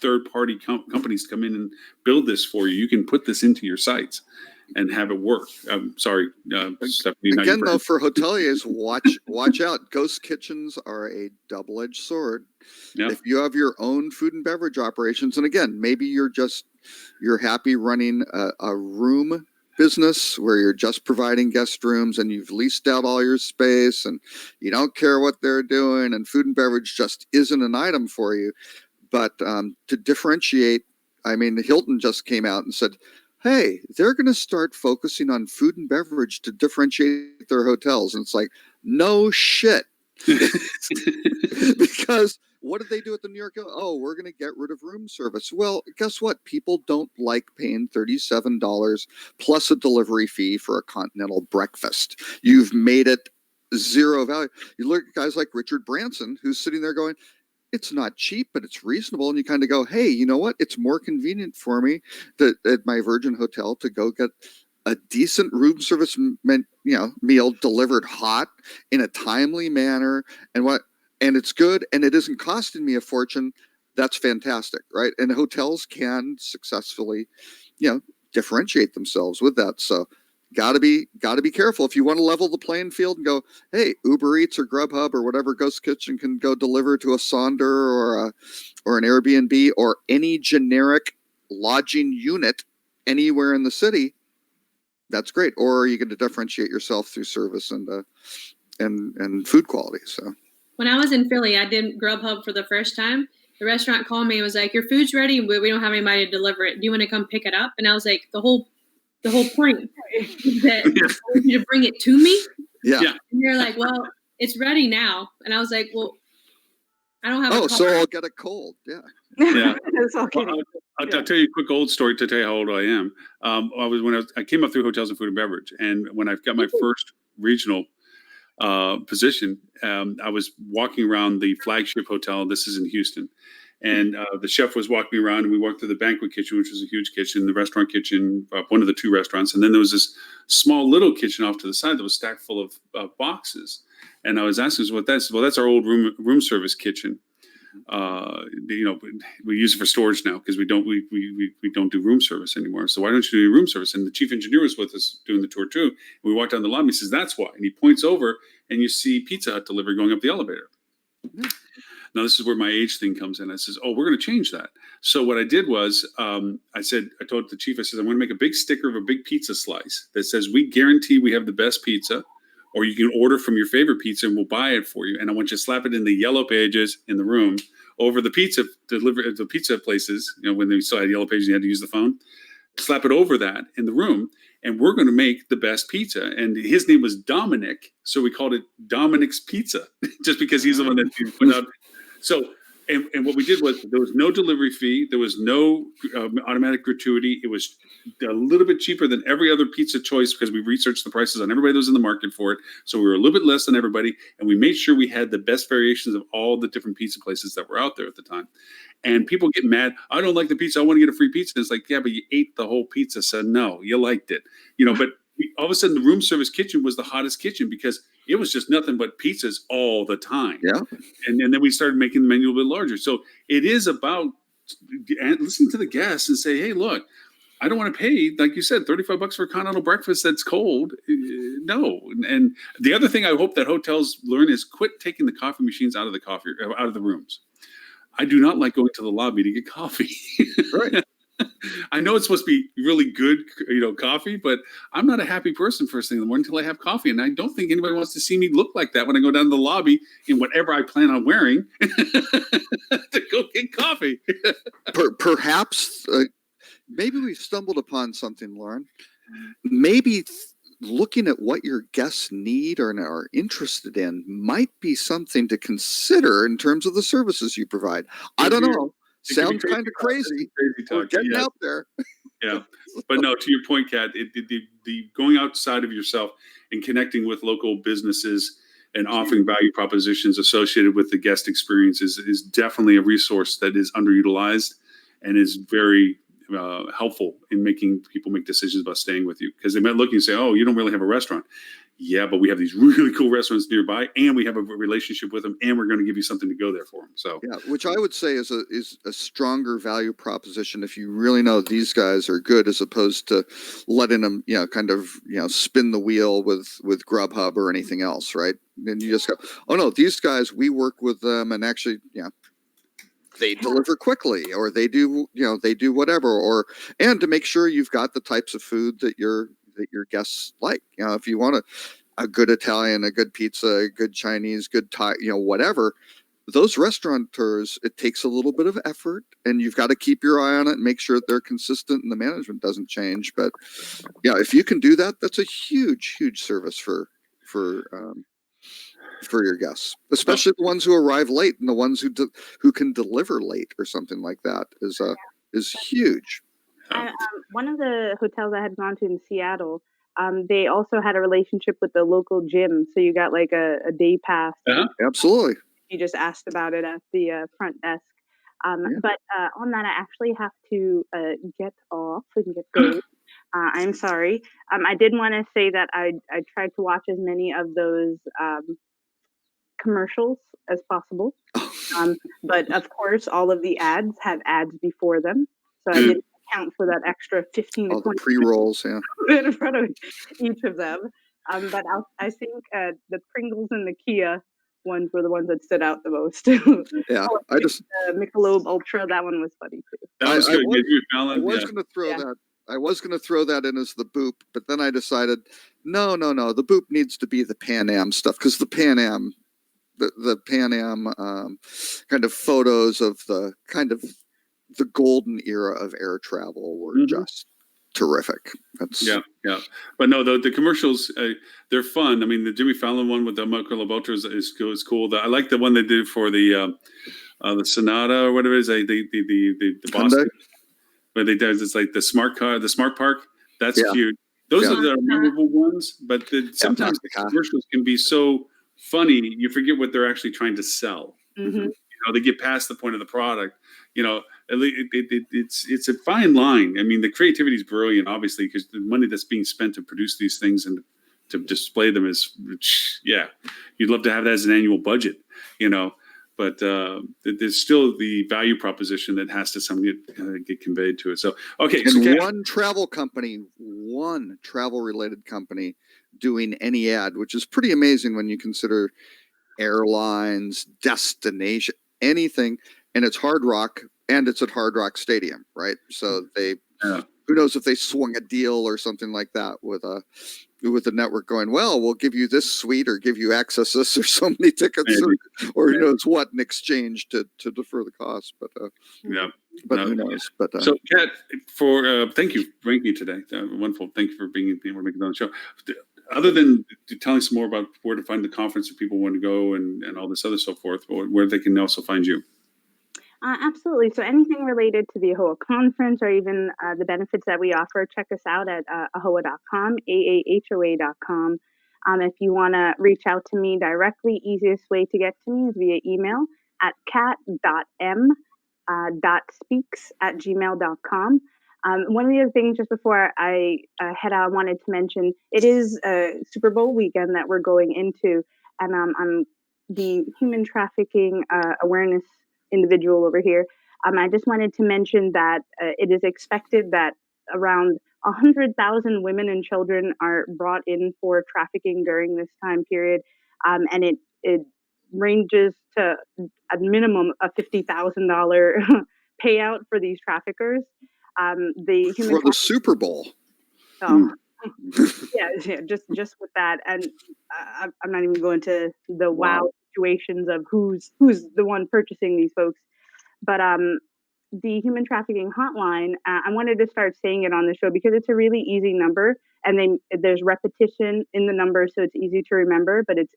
third-party companies to come in and build this for you. You can put this into your sites and have it work. I'm sorry, Stephanie. Again, though, for hoteliers, watch out. Ghost kitchens are a double-edged sword. Yeah. If you have your own food and beverage operations, and again, maybe you're happy running a room business where you're just providing guest rooms and you've leased out all your space and you don't care what they're doing, and food and beverage just isn't an item for you. But to differentiate, I mean, Hilton just came out and said, hey, they're going to start focusing on food and beverage to differentiate their hotels. And it's like, no shit. Because what did they do at the New York? Oh, we're going to get rid of room service. Well, guess what? People don't like paying $37 plus a delivery fee for a continental breakfast. You've made it zero value. You look at guys like Richard Branson, who's sitting there going, it's not cheap, but it's reasonable. And you kind of go, hey, you know what? It's more convenient for me at my Virgin Hotel to go get a decent room service meal delivered hot in a timely manner, and it's good, and it isn't costing me a fortune. That's fantastic, right? And hotels can successfully, differentiate themselves with that. So Gotta be careful if you want to level the playing field and go, hey, Uber Eats or Grubhub or whatever Ghost Kitchen can go deliver to a Sonder or an Airbnb or any generic lodging unit anywhere in the city. That's great. Or you get to differentiate yourself through service and food quality. So When I was in Philly, I did Grubhub for the first time. The restaurant called me and was like, "Your food's ready, but we don't have anybody to deliver it. Do you want to come pick it up?" And I was like, the whole point is that I want you to bring it to me. yeah. And they're like, "Well, it's ready now." And I was like, "Well, I don't have a So car." I'll get it cold. Yeah. Yeah. That's all kidding. Well, I'll tell you a quick old story to tell you how old I am. I came up through hotels and food and beverage, and when I got my first regional position, I was walking around the flagship hotel. This is in Houston, and the chef was walking me around, and we walked through the banquet kitchen, which was a huge kitchen, the restaurant kitchen, one of the two restaurants, and then there was this small little kitchen off to the side that was stacked full of boxes. And I was asking, "What that's?" Well, that's our old room service kitchen. We use it for storage now because we don't do room service anymore. So why don't you do room service? And the chief engineer was with us doing the tour too. We walked down the lobby. He says, "That's why." And he points over, and you see Pizza Hut delivery going up the elevator. Now this is where my age thing comes in. I says, "Oh, we're going to change that." So what I did was, I told the chief, I said, "I'm going to make a big sticker of a big pizza slice that says we guarantee we have the best pizza." Or you can order from your favorite pizza and we'll buy it for you. And I want you to slap it in the yellow pages in the room over the pizza places. When they still had yellow pages, you had to use the phone. Slap it over that in the room, and we're going to make the best pizza. And his name was Dominic, so we called it Dominic's Pizza, just because he's the one that put out. So. And what we did was there was no delivery fee. There was no automatic gratuity. It was a little bit cheaper than every other pizza choice because we researched the prices on everybody that was in the market for it. So we were a little bit less than everybody. And we made sure we had the best variations of all the different pizza places that were out there at the time. And people get mad. "I don't like the pizza. I want to get a free pizza." And it's like, yeah, but you ate the whole pizza. So no, you liked it. But all of a sudden the room service kitchen was the hottest kitchen because it was just nothing but pizzas all the time. Yeah. And then we started making the menu a bit larger. So it is about listening to the guests and say, "Hey, look, I don't want to pay, like you said, $35 for a continental breakfast that's cold." No. And the other thing I hope that hotels learn is quit taking the coffee machines out of the rooms. I do not like going to the lobby to get coffee. Right. I know it's supposed to be really good, coffee, but I'm not a happy person first thing in the morning until I have coffee. And I don't think anybody wants to see me look like that when I go down to the lobby in whatever I plan on wearing to go get coffee. Perhaps, maybe we've stumbled upon something, Lauren. Maybe looking at what your guests need or are interested in might be something to consider in terms of the services you provide. I don't know. Sounds kind of crazy. Talk. Getting out there. Yeah. But no, to your point, Kat, the going outside of yourself and connecting with local businesses and offering value propositions associated with the guest experience is definitely a resource that is underutilized and is very helpful in making people make decisions about staying with you, because they might look and say, "Oh, you don't really have a restaurant." Yeah, but we have these really cool restaurants nearby, and we have a relationship with them, and we're going to give you something to go there for them. So yeah, which I would say is a stronger value proposition if you really know these guys are good, as opposed to letting them spin the wheel with Grubhub or anything else, right? And you just go, "Oh no, these guys, we work with them, and actually, they deliver quickly, or they do whatever, and to make sure you've got the types of food that your guests like. If you want a good Italian, a good pizza, a good Chinese, good Thai, whatever, those restaurateurs, it takes a little bit of effort, and you've got to keep your eye on it and make sure that they're consistent and the management doesn't change. But yeah, if you can do that, that's a huge service for your guests, especially the ones who arrive late, and the ones who can deliver late or something like that is huge. One of the hotels I had gone to in Seattle, they also had a relationship with the local gym, so you got like a day pass. Absolutely. You just asked about it at the front desk. But on that, I actually have to get off and get going. I'm sorry. I did want to say that I tried to watch as many of those commercials as possible. But of course, all of the ads have ads before them. So I didn't count for that extra 15 to All the 20 pre-rolls, yeah. in front of each of them. But I think the Pringles and the Kia ones were the ones that stood out the most. Yeah, Oh, I just Michelob Ultra, that one was funny too. That was I good. was- Yeah, Jimmy I Fallon, was yeah. going to throw Yeah. that. I was going to throw that in as the boop, but then I decided, no. The boop needs to be the Pan Am stuff because the Pan Am, the Pan Am kind of photos of the kind of the golden era of air travel were Mhm. just terrific. That's Yeah. But no, the commercials, they're fun. I mean, the Jimmy Fallon one with the Michelob Ultra is cool. I like the one they did for the Sonata or whatever it is. The Boston, where they do it's like the smart car, the smart park. That's Yeah. cute. Those Yeah. are the memorable ones. But sometimes the Smart car. commercials can be so funny, you forget what they're actually trying to sell. Mhm. They get past the point of the product. It's a fine line. I mean, the creativity is brilliant, obviously, because the money that's being spent to produce these things and to display them is, yeah, you'd love to have that as an annual budget, but there's still the value proposition that has to somehow get conveyed to it. So, okay. and So one travel related company doing any ad, which is pretty amazing when you consider airlines, destination, anything, and it's Hard Rock, and it's at Hard Rock Stadium, right? So Yeah. who knows if they swung a deal or something like that with a network going, well, we'll give you this suite or give you access this or so many tickets or who knows what in exchange to defer the cost. But yeah. but who knows? But So, Kat, thank you for bringing me today. Wonderful. Thank you for being making on the show. Other than telling us more about where to find the conference if people want to go and all this other so forth, where they can also find you. Absolutely. So anything related to the AHOA conference or even the benefits that we offer, check us out at ahoa.com, AAHOA.com. If you want to reach out to me directly, easiest way to get to me is via email at cat.m.speaks@gmail.com. One of the other things just before I head out, I wanted to mention, it is Super Bowl weekend that we're going into, and I'm the human trafficking awareness individual over here. I just wanted to mention that it is expected that around 100,000 women and children are brought in for trafficking during this time period, and it ranges to a minimum of $50,000 payout for these traffickers. The human for the Super Bowl. Yeah, just with that, and I'm not even going to the wow situations of who's the one purchasing these folks, but the human trafficking hotline, I wanted to start saying it on the show because it's a really easy number, and there's repetition in the number, so it's easy to remember. But it's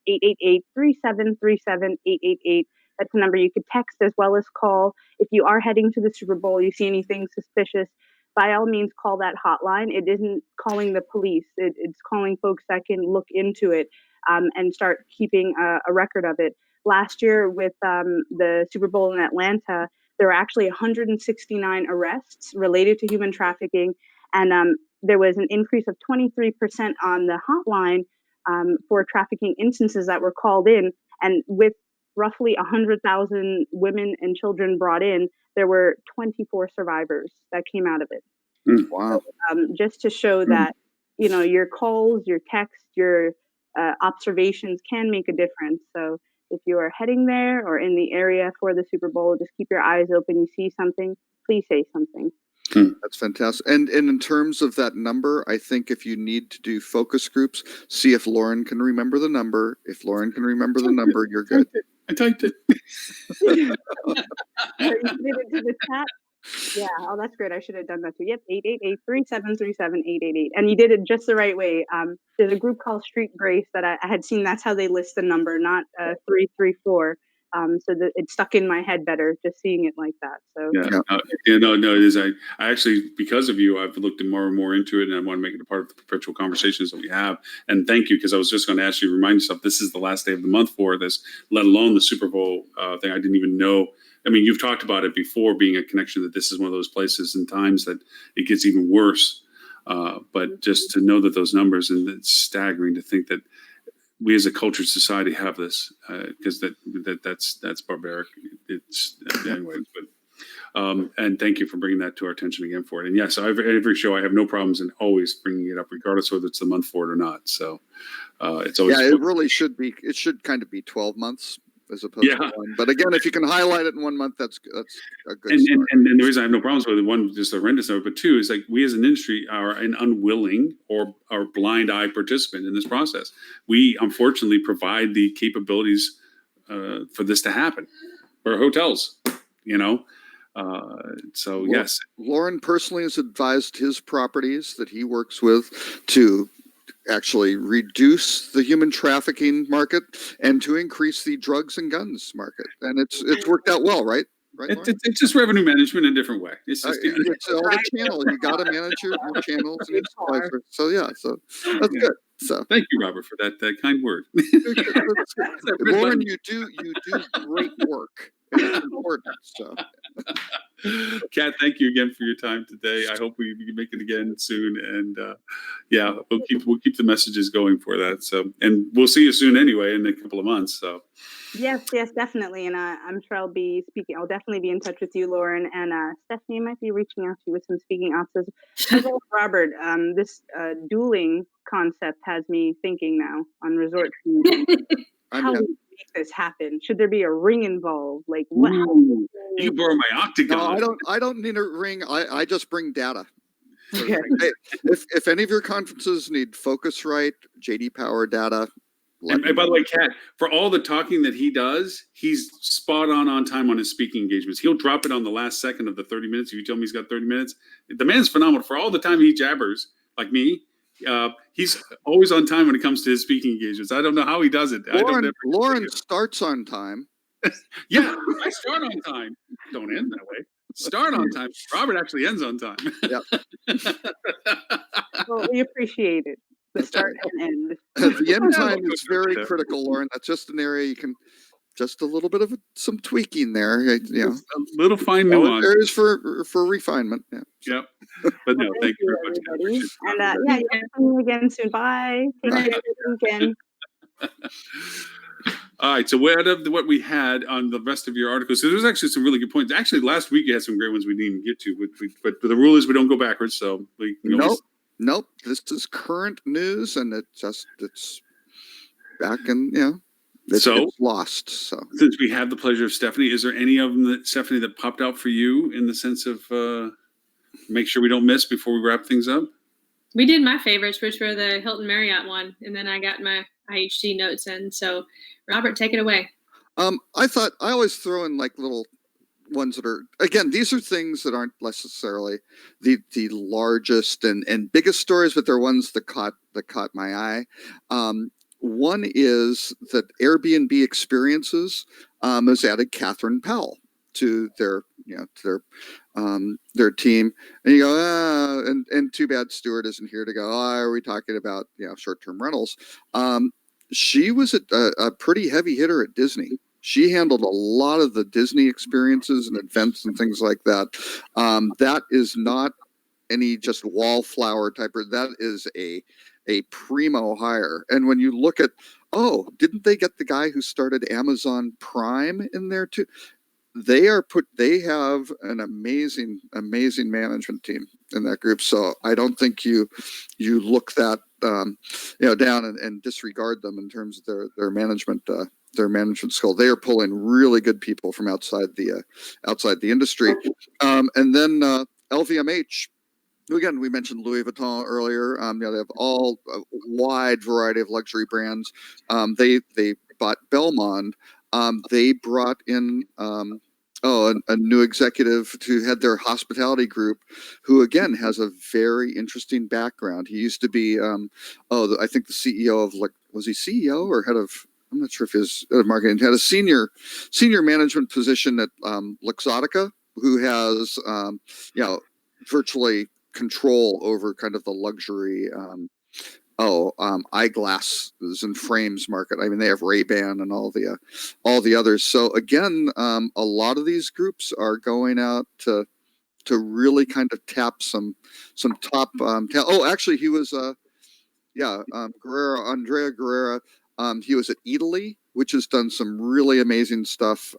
888-3737-888. That's the number you could text as well as call. If you are heading to the Super Bowl, you see anything suspicious, by all means call that hotline. It isn't calling the police. It's calling folks that can look into it and start keeping a record of it. Last year with the Super Bowl in Atlanta, there were actually 169 arrests related to human trafficking, and there was an increase of 23% on the hotline for trafficking instances that were called in. And with roughly 100,000 women and children brought in, there were 24 survivors that came out of it. Wow. So, just to show that, your calls, your texts, your observations can make a difference. So if you are heading there or in the area for the Super Bowl, just keep your eyes open. You see something, please say something. That's fantastic. And in terms of that number, I think if you need to do focus groups, see if Lauren can remember the number. If Lauren can remember the number, you're good. I typed it. So you did it to the chat? Yeah. Oh, that's great. I should have done that too. Yep. 888-3737-888. And you did it just the right way. There's a group called Street Grace that I had seen. That's how they list the number, not 334. So that it stuck in my head better just seeing it like that. So No, it is. I actually, because of you, I've looked more and more into it, and I want to make it a part of the perpetual conversations that we have. And thank you, because I was just going to ask you to remind yourself this is the last day of the month for this, let alone the Super Bowl thing. I didn't even know. I mean, you've talked about it before, being a connection that this is one of those places and times that it gets even worse. But just to know that those numbers, and it's staggering to think that we as a cultured society have this, because that's barbaric. It's anyways, but And thank you for bringing that to our attention again for it. And yes, every show I have no problems in always bringing it up, regardless whether it's the month for it or not. So it's always it really should be. It should kind of be 12 months as opposed to one. But again, if you can highlight it in 1 month, that's a good start. And the reason I have no problems with it, one, just horrendous of it, but two is like we as an industry are an unwilling or blind eye participant in this process. We unfortunately provide the capabilities for this to happen for hotels, So yes, Lauren personally has advised his properties that he works with to actually reduce the human trafficking market and to increase the drugs and guns market, and it's worked out well, right? Right, it's just revenue management in a different way. It's just it's all the channel. You got to manage your channels and your so that's good. So thank you, Robert, for that kind word. Lauren, you do great work. It's important. So, Kat, thank you again for your time today. I hope we can make it again soon, and we'll keep the messages going for that. So, and we'll see you soon anyway in a couple of months. So. Yes, definitely, and I'm sure I'll be speaking. I'll definitely be in touch with you, Lauren, and Stephanie might be reaching out to you with some speaking options. As well as Robert, this dueling concept has me thinking now on resort food. How do we make this happen? Should there be a ring involved? Like what? You borrow my octagon. No, I don't need a ring. I just bring data. Okay. Hey, if any of your conferences need Focusrite, JD Power data. And by the way, Kat, for all the talking that he does, he's spot on time on his speaking engagements. He'll drop it on the last second of the 30 minutes. If you tell me he's got 30 minutes, the man's phenomenal. For all the time he jabbers, like me, he's always on time when it comes to his speaking engagements. I don't know how he does it. Lauren starts on time. Yeah, I start on time. Don't end that way. Start on time. Robert actually ends on time. Yep. Well, we appreciate it. The start and end. The end time is very critical, Lauren. That's just an area you can just a little bit of some tweaking there. A little fine nuance. Areas for refinement. Yeah. Yep. But no, thank you very much. And you'll see me again soon. Bye. Take care this weekend. All right. So out of what we had on the rest of your articles, so there's actually some really good points. Actually, last week you had some great ones we didn't even get to, but the rule is we don't go backwards. So Nope. This is current news, and it's back in it's lost. So since we have the pleasure of Stephanie, is there any of them Stephanie that popped out for you in the sense of make sure we don't miss before we wrap things up? We did my favorites, which were the Hilton Marriott one, and then I got my IHG notes in. So Robert, take it away. I always throw in like little ones that are, again, these are things that aren't necessarily the largest and biggest stories, but they're ones that caught my eye. One is that Airbnb Experiences has added Catherine Powell to their team, and you go, and too bad Stuart isn't here to go. Are we talking about short-term rentals? She was a pretty heavy hitter at Disney. She handled a lot of the Disney experiences and events and things like that. That is not any just wallflower type. That is a primo hire. And when you look at, didn't they get the guy who started Amazon Prime in there too? They have an amazing management team in that group. So I don't think you look that down and disregard them in terms of their management skill. They are pulling really good people from outside the industry. And then LVMH. Again, we mentioned Louis Vuitton earlier. They have all a wide variety of luxury brands. They bought Belmond. They brought in a new executive to head their hospitality group, who again has a very interesting background. He used to be, I think the CEO of, was he CEO or head of? I'm not sure if his marketing had a senior management position at Luxottica, who has virtually control over kind of the luxury eyeglasses and frames market. I mean, they have Ray-Ban and all the others. So again, a lot of these groups are going out to really kind of tap some top actually he was Andrea Guerrera. He was at Italy, which has done some really amazing stuff.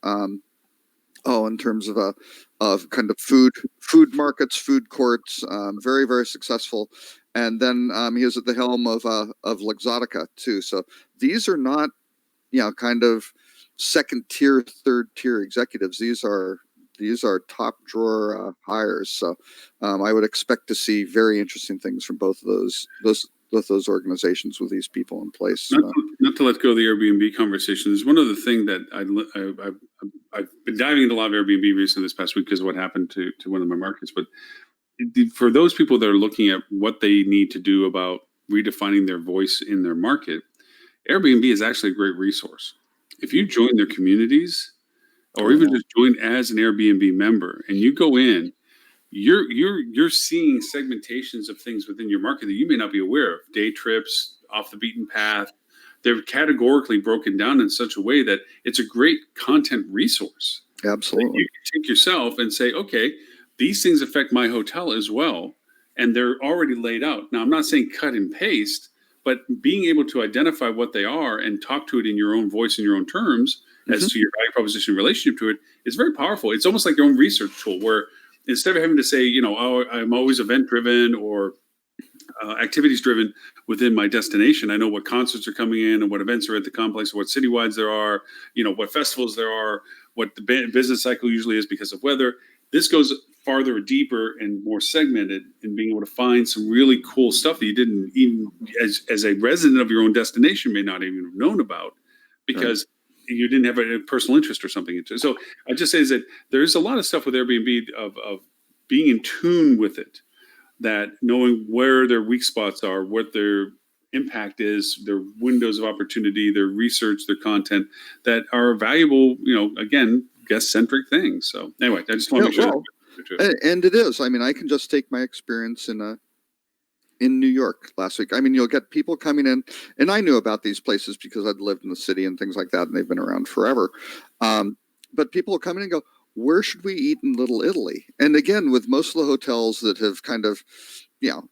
In terms of kind of food markets, food courts, very, very successful. And then he was at the helm of Luxottica too. So these are not, kind of second tier, third tier executives. These are top drawer hires. So I would expect to see very interesting things from both of those organizations with these people in place. Not to let go of the Airbnb conversation. There's one other thing that I've been diving into a lot of Airbnb recently this past week because of what happened to one of my markets. But for those people that are looking at what they need to do about redefining their voice in their market, Airbnb is actually a great resource. If you join their communities, or even just join as an Airbnb member, and you go in, you're seeing segmentations of things within your market that you may not be aware of. Day trips, off the beaten path. They're categorically broken down in such a way that it's a great content resource. Absolutely. You can take yourself and say, okay, these things affect my hotel as well, and they're already laid out. Now, I'm not saying cut and paste, but being able to identify what they are and talk to it in your own voice and your own terms as to your value proposition relationship to it is very powerful. It's almost like your own research tool where instead of having to say, oh, I'm always event driven or activities driven within my destination, I know what concerts are coming in and what events are at the complex, what citywides there are, what festivals there are, what the business cycle usually is because of weather. This goes farther, deeper, and more segmented in being able to find some really cool stuff that you didn't even, as a resident of your own destination, may not even have known about because you didn't have a personal interest or something. So I just say is that there's a lot of stuff with Airbnb of being in tune with it, that knowing where their weak spots are, what their impact is, their windows of opportunity, their research, their content that are valuable, again, guest-centric things. So anyway, I just want to make sure. And it is. I mean, I can just take my experience in New York last week. I mean, you'll get people coming in, and I knew about these places because I'd lived in the city and things like that, and they've been around forever. But people will come in and go, where should we eat in Little Italy? And again, with most of the hotels that have kind of,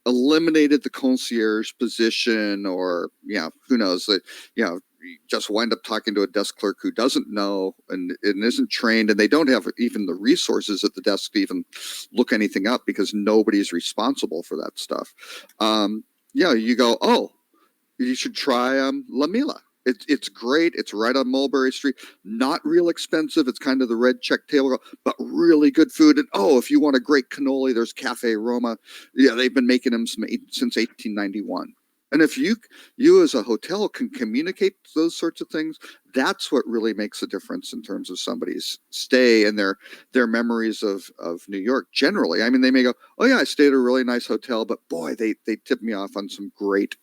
eliminated the concierge position, or, who knows, that, you just wind up talking to a desk clerk who doesn't know and isn't trained, and they don't have even the resources at the desk to even look anything up because nobody's responsible for that stuff. You go, oh, you should try La Mila. It's great. It's right on Mulberry Street. Not real expensive. It's kind of the red check table, but really good food. And if you want a great cannoli, there's Cafe Roma. Yeah, they've been making them since 1891. And if you as a hotel can communicate those sorts of things, that's what really makes a difference in terms of somebody's stay and their memories of New York generally. I mean, they may go, oh yeah, I stayed at a really nice hotel, but boy, they tipped me off on some great,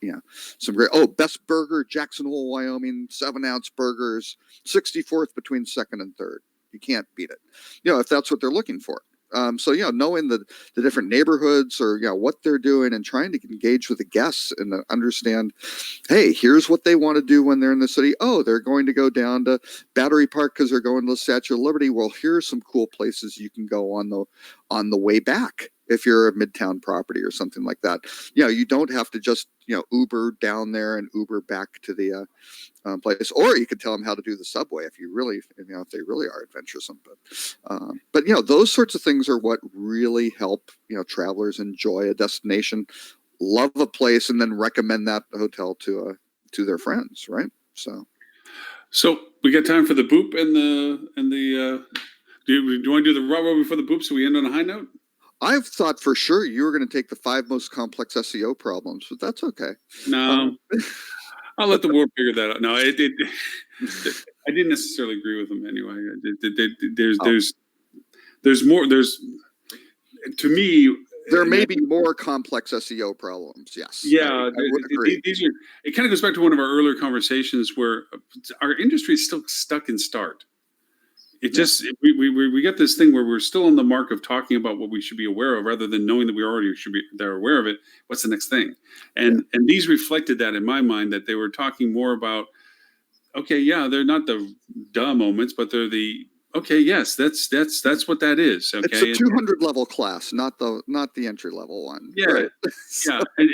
best burger, Jackson Hole, Wyoming, 7-ounce burgers, 64th between 2nd and 3rd. You can't beat it, if that's what they're looking for. Knowing the different neighborhoods or what they're doing and trying to engage with the guests and understand, hey, here's what they want to do when they're in the city. Oh, they're going to go down to Battery Park because they're going to the Statue of Liberty. Well, here's some cool places you can go on the way back if you're a Midtown property or something like that. You don't have to just Uber down there and Uber back to the place, or you could tell them how to do the subway if you really, if they really are adventuresome. But those sorts of things are what really help travelers enjoy a destination, love a place, and then recommend that hotel to their friends, right? So we got time for the boop and the. Do you want to do the raw before the boop so we end on a high note? I've thought for sure you were going to take the 5 most complex SEO problems, but that's okay. No, I'll let the world figure that out. No, I didn't necessarily agree with them anyway. There's more. To me, there may be more complex SEO problems. Yes. Yeah, I would agree. It kind of goes back to one of our earlier conversations where our industry is still stuck in start. It just we get this thing where we're still on the mark of talking about what we should be aware of rather than knowing that we already should be they're aware of it. What's the next thing? And these reflected that in my mind, that they were talking more about, okay, yeah, they're not the duh moments, but they're the okay, yes, that's what that is. Okay, it's a 200 level class, not the entry level one. Yeah, right? Yeah, and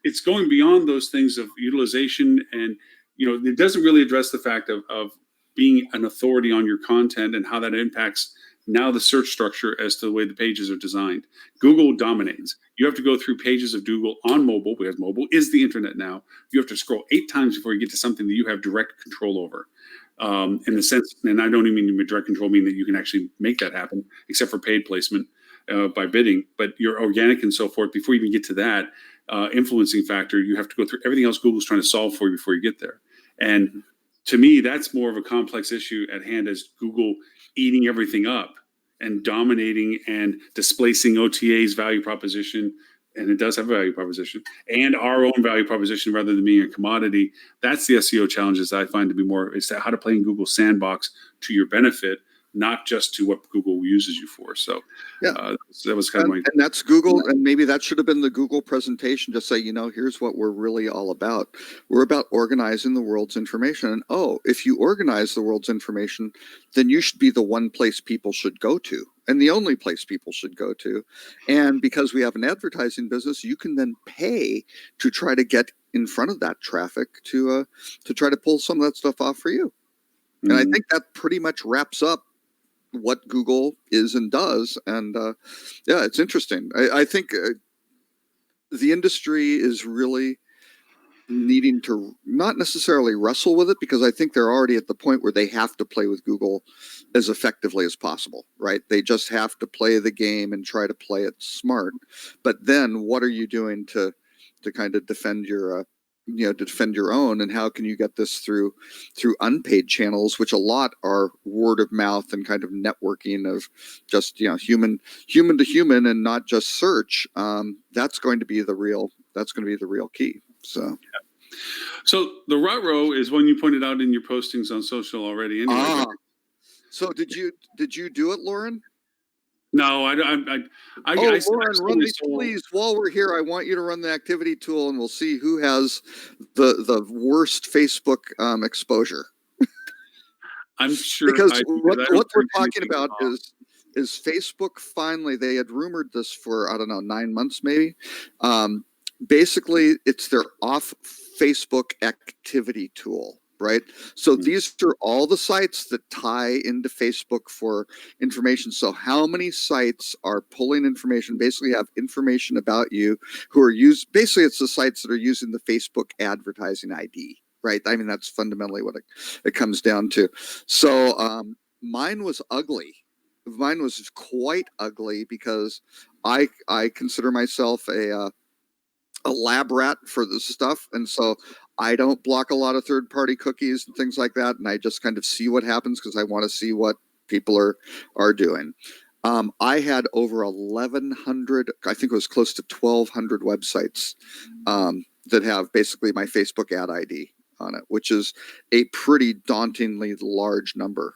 it's going beyond those things of utilization, and it doesn't really address the fact of being an authority on your content and how that impacts now the search structure as to the way the pages are designed. Google dominates. You have to go through pages of Google on mobile, because mobile is the internet now. You have to scroll 8 times before you get to something that you have direct control over. In the sense, and I don't even mean direct control, mean that you can actually make that happen, except for paid placement by bidding. But your organic and so forth, before you even get to that influencing factor, you have to go through everything else Google's trying to solve for you before you get there. And to me, that's more of a complex issue at hand, as Google eating everything up and dominating and displacing OTA's value proposition. And it does have a value proposition, and our own value proposition rather than being a commodity. That's the SEO challenges I find to be more, is how to play in Google's sandbox to your benefit, not just to what Google uses you for. So Yeah. that was kind of my... And that's Google. And maybe that should have been the Google presentation. Just say, here's what we're really all about. We're about organizing the world's information. And if you organize the world's information, then you should be the one place people should go to, and the only place people should go to. And because we have an advertising business, you can then pay to try to get in front of that traffic to try to pull some of that stuff off for you. And I think that pretty much wraps up what Google is and does. And it's interesting. I think the industry is really needing to not necessarily wrestle with it, because I think they're already at the point where they have to play with Google as effectively as possible, right? They just have to play the game and try to play it smart. But then what are you doing to kind of defend your to defend your own? And how can you get this through unpaid channels, which a lot are word of mouth and kind of networking of just human to human and not just search. That's going to be the real key. So the Ruh-Roh is one you pointed out in your postings on social already. Anyway, so did you do it, Lauren? No, I Lauren, run me, please. While we're here, I want you to run the activity tool, and we'll see who has the worst Facebook exposure. I'm sure, because what we're talking about is Facebook finally. They had rumored this for 9 months maybe. Basically, it's their off Facebook activity tool. Right. So these are all the sites that tie into Facebook for information. So how many sites are pulling information, basically have information about you, who are basically it's the sites that are using the Facebook advertising ID. Right. I mean, that's fundamentally what it comes down to. So mine was ugly. Mine was quite ugly because I consider myself a lab rat for this stuff. And so I don't block a lot of third-party cookies and things like that. And I just kind of see what happens because I want to see what people are doing. I had over 1,100, I think it was close to 1,200 websites that have basically my Facebook ad ID on it, which is a pretty dauntingly large number.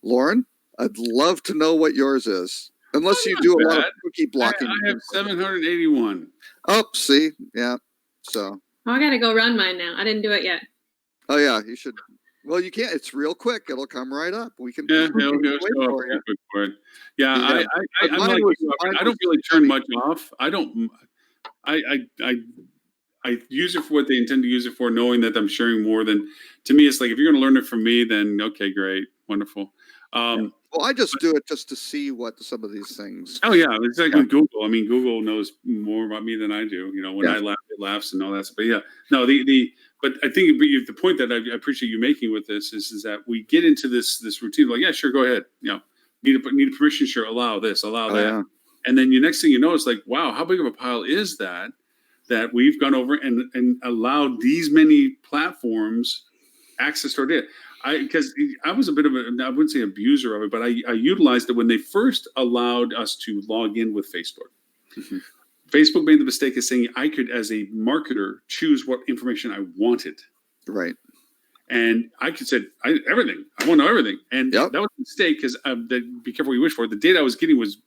Lauren, I'd love to know what yours is. Unless you do a lot of cookie blocking. I have 781. Oh, see? Yeah. So. I got to go run mine now. I didn't do it yet. Oh, yeah. You should. Well, you can't. It's real quick. It'll come right up. We can. Yeah, it'll go for it. Yeah, yeah. I'm like you. I don't really turn much off. I don't. I use it for what they intend to use it for, knowing that I'm sharing more than. To me, it's like, if you're going to learn it from me, then okay, great, wonderful. Well, I just do it just to see what some of these things. Oh yeah, it's like with Google. I mean, Google knows more about me than I do. When I laugh, it laughs and all that. But yeah, no, but I think the point that I appreciate you making with this is that we get into this routine. Like, yeah, sure, go ahead. Need a permission? Sure, allow this, allow that. Yeah. And then the next thing you know, it's like, wow, how big of a pile is that we've gone over and allowed these many platforms access to our data. Because I was a bit of I wouldn't say abuser of it, but I utilized it when they first allowed us to log in with Facebook. Mm-hmm. Facebook made the mistake of saying I could, as a marketer, choose what information I wanted. Right. And I could say everything. I want to know everything. And that was a mistake because be careful what you wish for. The data I was getting was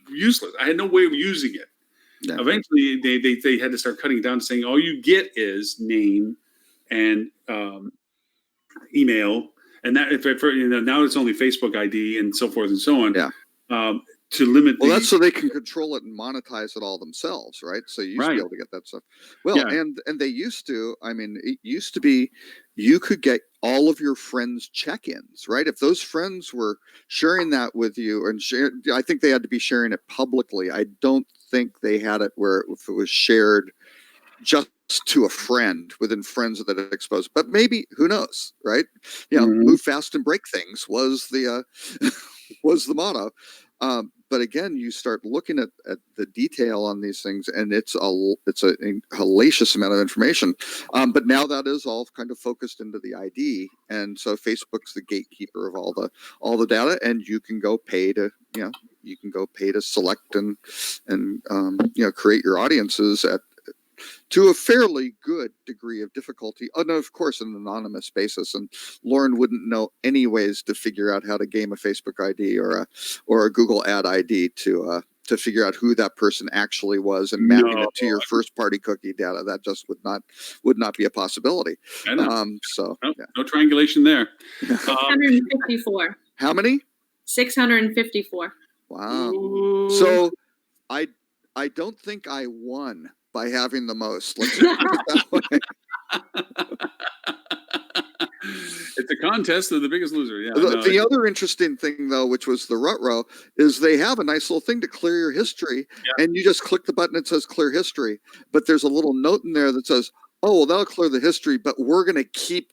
useless. I had no way of using it. Yeah. Eventually, they had to start cutting it down to saying all you get is name and email, and that now it's only Facebook ID and so forth and so on. Yeah. to limit Well, the that's so they can control it and monetize it all themselves, right? So you used to right. be able to get that stuff. Well, Yeah. and they used to. I mean, it used to be you could get all of your friends' check-ins, right? If those friends were sharing that with you, and I think they had to be sharing it publicly. I don't think they had it where if it was shared just to a friend within friends that it exposed. But maybe who knows, right? Move fast and break things was the was the motto. But again, you start looking at the detail on these things, and it's a hellacious amount of information. But now that is all kind of focused into the ID, and so Facebook's the gatekeeper of all the data, and you can go pay to select and create your audiences to a fairly good degree of difficulty, and of course an anonymous basis. And Lauren wouldn't know any ways to figure out how to game a Facebook ID or a Google Ad ID to figure out who that person actually was and mapping it to your first party cookie data. That just would not be a possibility. No triangulation there. 654. How many? 654. Wow. Ooh. So I don't think I won by having the most. Let's put it that way. It's a contest of the biggest loser. Yeah. The other interesting thing, though, which was the Rutrow, is they have a nice little thing to clear your history, and you just click the button that says clear history. But there's a little note in there that says, "Oh, well, that'll clear the history, but we're going to keep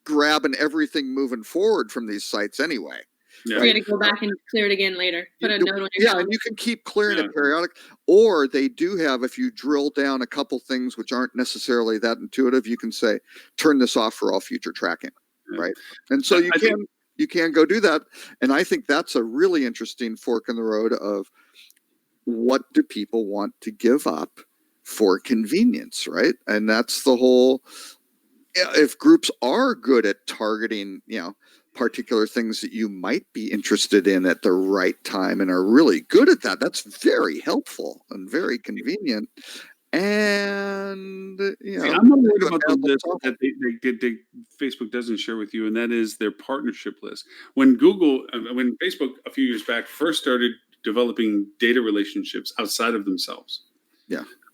grabbing everything moving forward from these sites anyway." Yeah. We're going to go back and clear it again later. Put a note on your phone. And you can keep clearing it periodic. Or they do have, if you drill down a couple things which aren't necessarily that intuitive, you can say, turn this off for all future tracking, right? And so you can go do that. And I think that's a really interesting fork in the road of what do people want to give up for convenience, right? And that's the whole, if groups are good at targeting, particular things that you might be interested in at the right time and are really good at that, that's very helpful and very convenient. And I'm not worried about the list that Facebook doesn't share with you, and that is their partnership list. When Facebook a few years back first started developing data relationships outside of themselves,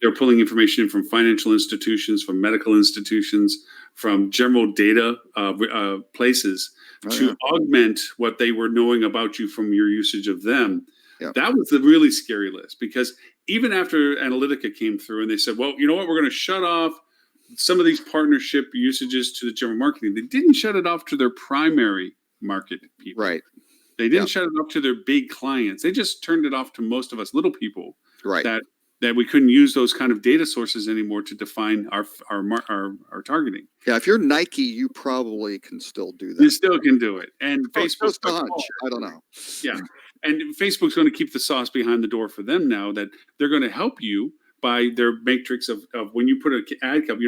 they're pulling information in from financial institutions, from medical institutions, from general data places to augment what they were knowing about you from your usage of them. That was the really scary list, because even after Analytica came through and they said, well, you know what, we're going to shut off some of these partnership usages to the general marketing. They didn't shut it off to their primary market people. Right. They didn't shut it off to their big clients. They just turned it off to most of us little people. Right. That we couldn't use those kind of data sources anymore to define our targeting. Yeah, if you're Nike, you probably can still do that. You still can do it. And Facebook, I don't know. Yeah. And Facebook's going to keep the sauce behind the door for them now, that they're going to help you by their matrix of when you put an ad count,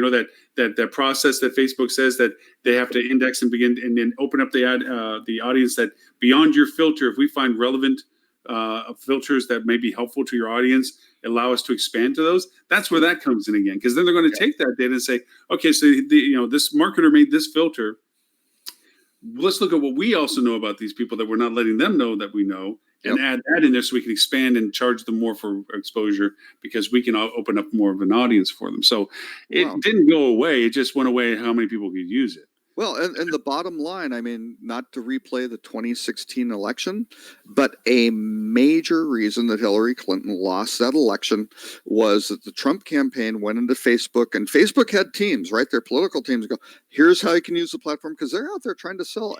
that process that Facebook says that they have to index and begin and then open up the audience, that beyond your filter, if we find relevant filters that may be helpful to your audience, allow us to expand to those. That's where that comes in again, because then they're going to take that data and say, okay, so this marketer made this filter. Let's look at what we also know about these people that we're not letting them know that we know, and add that in there so we can expand and charge them more for exposure, because we can open up more of an audience for them. So it didn't go away. It just went away how many people could use it. Well, and the bottom line, I mean, not to replay the 2016 election, but a major reason that Hillary Clinton lost that election was that the Trump campaign went into Facebook, and Facebook had teams, right? Their political teams go, here's how you can use the platform, because they're out there trying to sell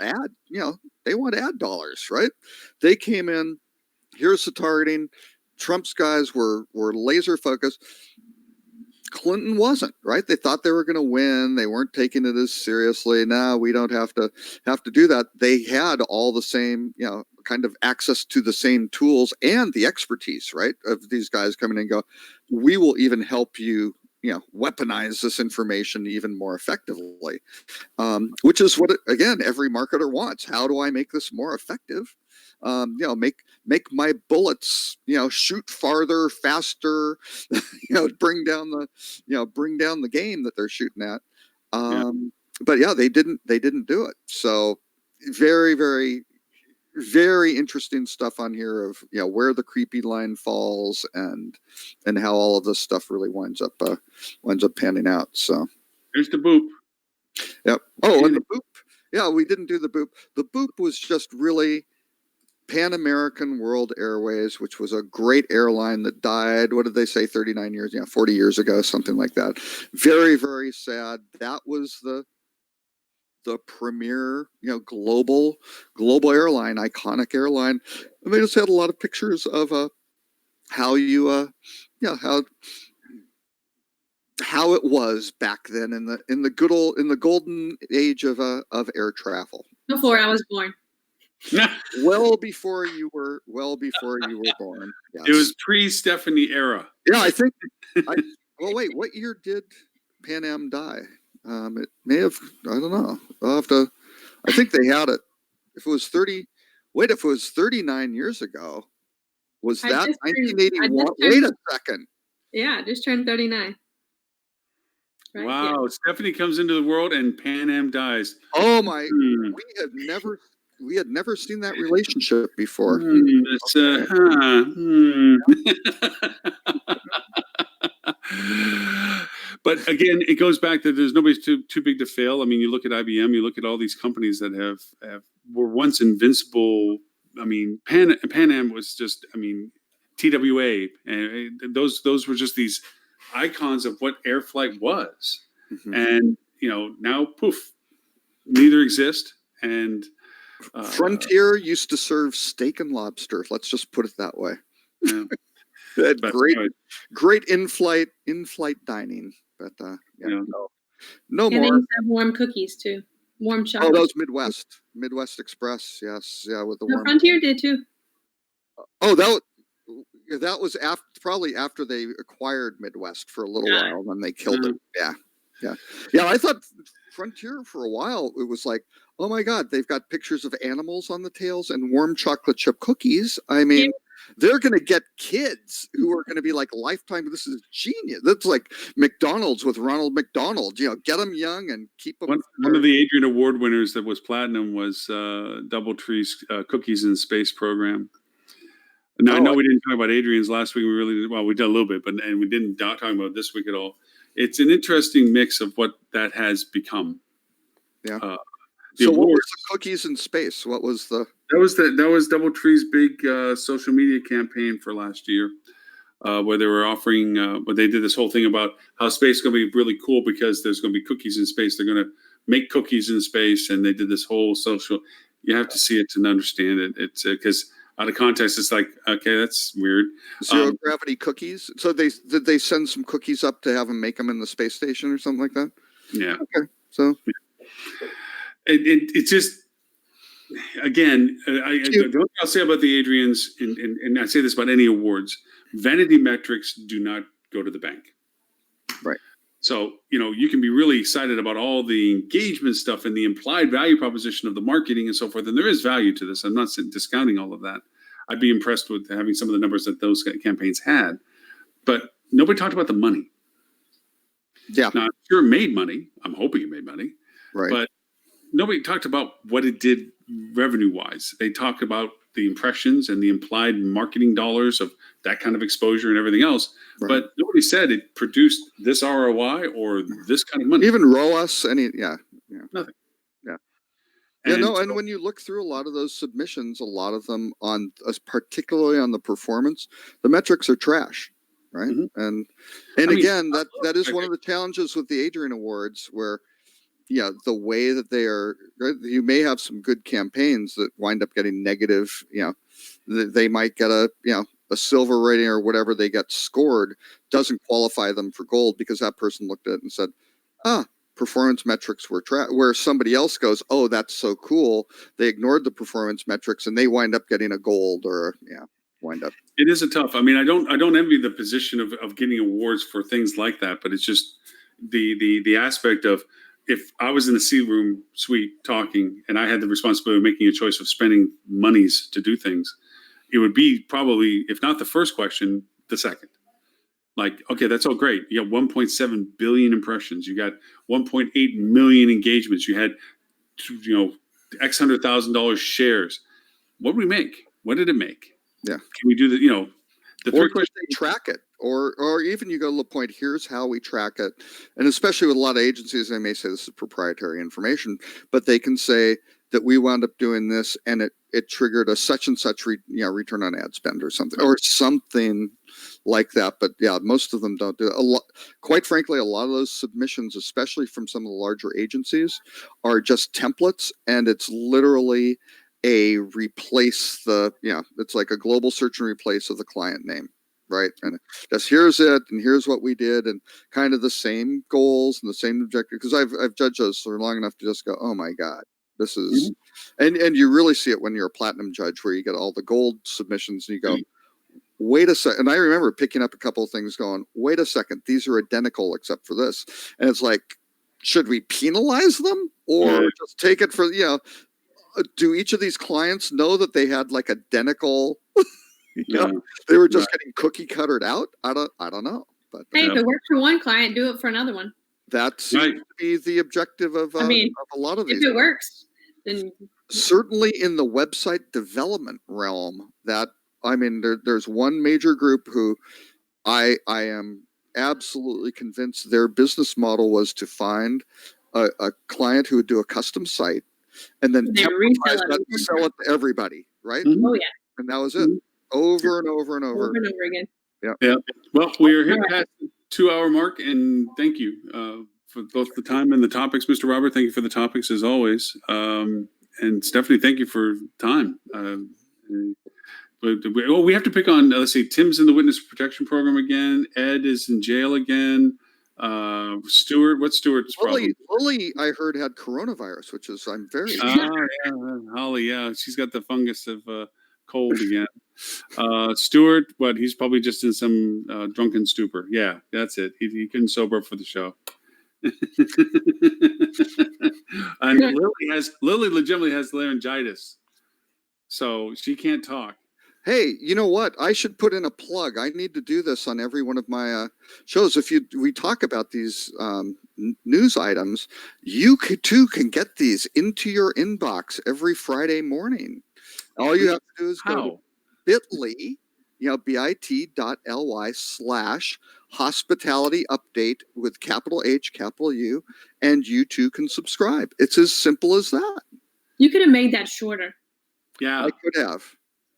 they want ad dollars, right? They came in, here's the targeting. Trump's guys were laser focused. Clinton wasn't, right? They thought they were going to win. They weren't taking it as seriously. No, we don't have to do that. They had all the same, kind of access to the same tools and the expertise, right? Of these guys coming in and go, we will even help you, weaponize this information even more effectively, which is what, again, every marketer wants. How do I make this more effective? Make my bullets, shoot farther, faster, bring down the game that they're shooting at. But they didn't do it. So very, very, very interesting stuff on here of where the creepy line falls and how all of this stuff really winds up panning out. So There's the boop. yep. Oh, and the boop. Yeah, we didn't do the boop. The boop was just really Pan American World Airways, which was a great airline that died. What did they say? 39 years? 40 years ago, something like that. Very, very sad. That was the premier, global airline, iconic airline. And they just had a lot of pictures of how you how it was back then in the golden age of air travel. Before I was born. well before you were born. Yes. It was pre-Stephanie era. Yeah, I think. Well, wait. What year did Pan Am die? It may have. I don't know. I'll have to. I think they had it. If it was 30. Wait, if it was 39 years ago, was that 1981? Wait a second. Yeah, just turned 39. Right? Wow, yeah. Stephanie comes into the world and Pan Am dies. Oh my! We had never seen that relationship before. But again, it goes back that there's nobody's too big to fail. I mean, you look at IBM, you look at all these companies that were once invincible. I mean, Pan Am was just, I mean, TWA, and those were just these icons of what air flight was. Mm-hmm. And now poof, neither exist. And Frontier used to serve steak and lobster. Let's just put it that way. Yeah. great in-flight dining, but no and more. They used to have warm cookies too, warm chocolate. Oh, that was Midwest Express. Yes, yeah, with the warm. Frontier did too. Oh, that was probably after they acquired Midwest for a little while, and then they killed it. Yeah. I thought Frontier for a while it was like, oh my God, they've got pictures of animals on the tails and warm chocolate chip cookies. I mean, they're going to get kids who are going to be like lifetime. This is genius. That's like McDonald's with Ronald McDonald. Get them young and keep them. One of the Adrian Award winners that was platinum was DoubleTree's Cookies in Space program. Now, I know we didn't talk about Adrian's last week. We did a little bit, and we didn't talk about this week at all. It's an interesting mix of what that has become. Yeah. So what was the Cookies in Space? What was the? That was DoubleTree's big social media campaign for last year, where they were offering. But they did this whole thing about how space is going to be really cool because there's going to be cookies in space. They're going to make cookies in space, and they did this whole social. You have to see it to understand it. It's because out of context, it's like, okay, that's weird. Zero gravity cookies. So did they send some cookies up to have them make them in the space station or something like that? Yeah. Okay. So. It just, again, I'll say about the Adrians, and I say this about any awards, vanity metrics do not go to the bank. Right. So, you can be really excited about all the engagement stuff and the implied value proposition of the marketing and so forth. And there is value to this. I'm not discounting all of that. I'd be impressed with having some of the numbers that those campaigns had. But nobody talked about the money. Yeah. Now, I'm sure it made money. I'm hoping it made money. Right. But nobody talked about what it did revenue-wise. They talked about the impressions and the implied marketing dollars of that kind of exposure and everything else. Right. But nobody said it produced this ROI or this kind of money. Even ROAS, nothing. Yeah. And when you look through a lot of those submissions, a lot of them particularly on the performance, the metrics are trash. Right. Mm-hmm. And again, that is one of the challenges with the Adrian Awards where, the way that they are, you may have some good campaigns that wind up getting negative. They might get a silver rating or whatever they get scored doesn't qualify them for gold because that person looked at it and said, performance metrics were where somebody else goes, oh, that's so cool. They ignored the performance metrics and they wind up getting a gold or wind up. It is a tough. I mean, I don't envy the position of getting awards for things like that, but it's just the aspect of, if I was in the C-room suite talking and I had the responsibility of making a choice of spending monies to do things, it would be probably, if not the first question, the second. Like, okay, that's all great. You got 1.7 billion impressions. You got 1.8 million engagements. You had, X $100,000 shares. what did we make? What did it make? Yeah. Can we do the, the Or three just questions? they track it, or even you go to the point. Here's how we track it, and especially with a lot of agencies, they may say this is proprietary information, but they can say that we wound up doing this, and it triggered a such and such return on ad spend or something like that. But yeah, most of them don't do it. Quite frankly, a lot of those submissions, especially from some of the larger agencies, are just templates, and it's literally a replace the it's like a global search and replace of the client name, right? And just here's it, and here's what we did, and kind of the same goals and the same objective. Because I've judged those for long enough to just go, oh my god, this is, and you really see it when you're a platinum judge, where you get all the gold submissions, and you go, wait a second. And I remember picking up a couple of things, going, wait a second, these are identical except for this, and it's like, should we penalize them or just take it for do each of these clients know that they had like identical? They were just getting cookie cuttered out. I don't know. But hey, if it works for one client, do it for another one. That seems to be the objective of a lot of these. If it works, then certainly in the website development realm, there's one major group who I am absolutely convinced their business model was to find a client who would do a custom site and then sell it to everybody, right? Oh yeah. And that was it, over and over and over again. Yeah. Well, we're hitting past the 2-hour mark, and thank you for both the time and the topics, Mr. Robert. Thank you for the topics as always, and Stephanie, thank you for time. But we have to pick on. Let's see, Tim's in the witness protection program again. Ed is in jail again. Stuart, what's Stuart's problem? Lily, I heard, had coronavirus, which is I'm very. Holly, she's got the fungus of cold again. Stuart, he's probably just in some drunken stupor. Yeah, that's it. He couldn't sober up for the show. And Lily legitimately has laryngitis, so she can't talk. Hey, you know what? I should put in a plug. I need to do this on every one of my shows. We talk about these news items, you too can get these into your inbox every Friday morning. All you have to do is go to bit.ly, bit.ly/hospitality update with capital H, capital U, and you too can subscribe. It's as simple as that. You could have made that shorter. Yeah, I could have.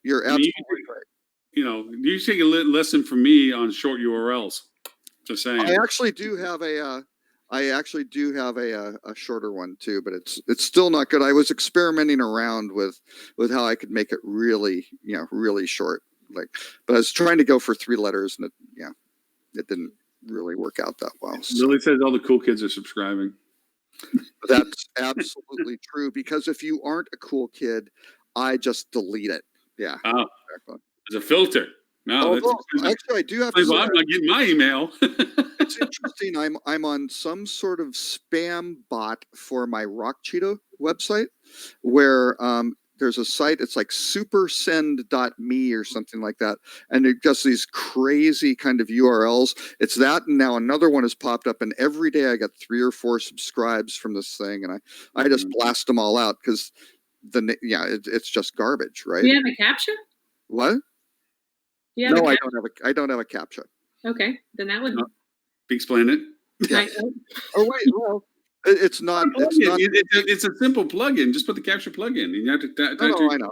You're absolutely right. You take a lesson from me on short URLs. Just saying. I actually do have a shorter one too, but it's still not good. I was experimenting around with how I could make it really, really short. But I was trying to go for 3 letters, and it didn't really work out that well. So. Lily says all the cool kids are subscribing. That's absolutely true, because if you aren't a cool kid, I just delete it. Yeah. Oh, exactly. There's a filter. No, actually, I do have to say, I'm not getting my email. It's interesting. I'm on some sort of spam bot for my Rock Cheetah website, where there's a site. It's like supersend.me or something like that, and it does these crazy kind of URLs. It's that, and now another one has popped up, and every day I get 3 or 4 subscribes from this thing, and I just blast them all out because it's just garbage, right? Do you have a CAPTCHA? What? No, I don't have a CAPTCHA. Okay, then that would explain it. Yeah. Oh wait, well, it's not. It's a simple plugin. Just put the CAPTCHA plugin. You have to. I know.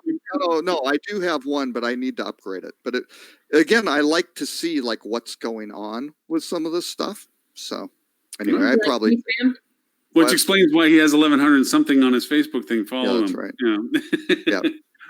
No, I do have one, but I need to upgrade it. But again, I like to see like what's going on with some of this stuff. So anyway, I probably. Which explains why he has 1,100 something on his Facebook thing following him. Right. Yeah.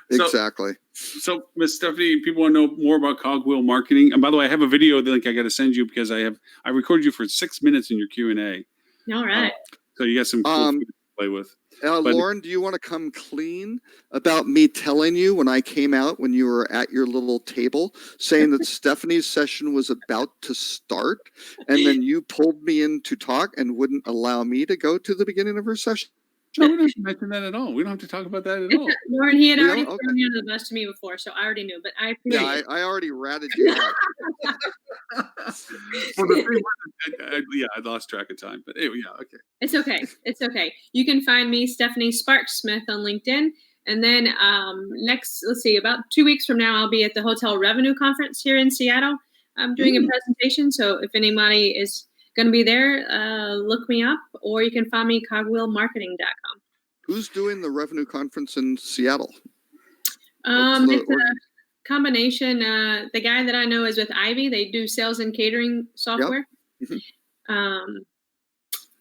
Exactly. So, Miss Stephanie, people want to know more about Cogwheel Marketing. And by the way, I have a video link I got to send you because I recorded you for 6 minutes in your Q&A. All right. So you got some cool to play with. Lauren, do you want to come clean about me telling you when I came out when you were at your little table saying that Stephanie's session was about to start, and then you pulled me in to talk and wouldn't allow me to go to the beginning of her session? No, we don't have to mention that at all. We don't have to talk about that at all. Lauren, he had already thrown you under the bus to me before, so I already knew. But I appreciate it. I already ratted you out. I lost track of time. But anyway, okay. It's okay. You can find me, Stephanie Sparks Smith, on LinkedIn. And then let's see, about 2 weeks from now, I'll be at the Hotel Revenue Conference here in Seattle. I'm doing a presentation. So if anybody is going to be there, look me up, or you can find me cogwheelmarketing.com. Who's doing the revenue conference in Seattle? What's the It's a combination. The guy that I know is with Ivy. They do sales and catering software. Mhm.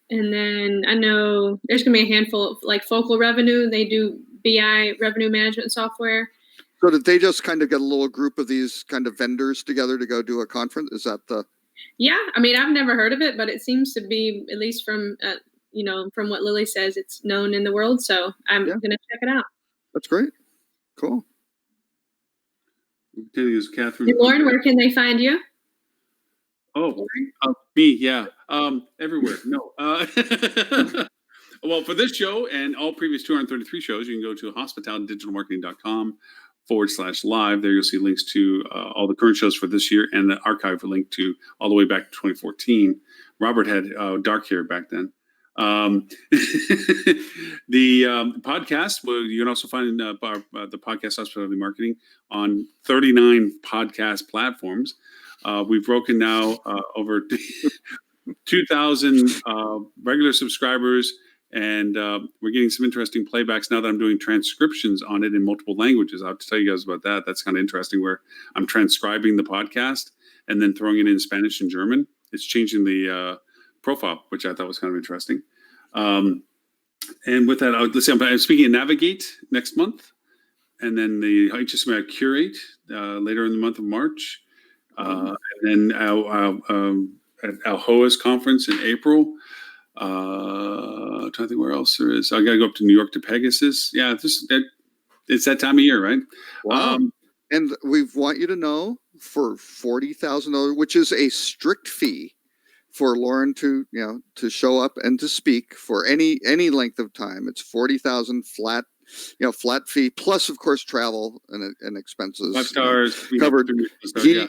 And then I know there's going to be a handful of like Focal Revenue. They do BI revenue management software. So did they just kind of get a little group of these kind of vendors together to go do a conference? Is that the? Yeah, I mean, I've never heard of it, but it seems to be, at least from from what Lily says, it's known in the world. So I'm going to check it out. That's great. Cool. Continues, Catherine. Hey, Lauren, where can they find you? Oh, me, yeah. Everywhere. No. Well, for this show and all previous 233 shows, you can go to hospitalitydigitalmarketing.com/live. There you'll see links to all the current shows for this year and the archive link to all the way back to 2014. Robert had dark hair back then. The podcast, well, you can also find the podcast Hospitality Marketing on 39 podcast platforms. We've broken now over 2,000 regular subscribers, and we're getting some interesting playbacks now that I'm doing transcriptions on it in multiple languages. I'll have to tell you guys about that. That's kind of interesting, where I'm transcribing the podcast and then throwing it in Spanish and German. It's changing the profile, which I thought was kind of interesting. And with that, let's see, I'm speaking at Navigate next month, and then the HSMI Curate later in the month of March. And then at Alhoa's conference in April. I'm trying to think where else there is. I got to go up to New York to Pegasus. Yeah, it's that time of year, right? Wow. And we want you to know, for $40,000, which is a strict fee for Lauren to show up and to speak for any length of time. It's $40,000 flat. Flat fee plus, of course, travel and expenses. 5 stars covered.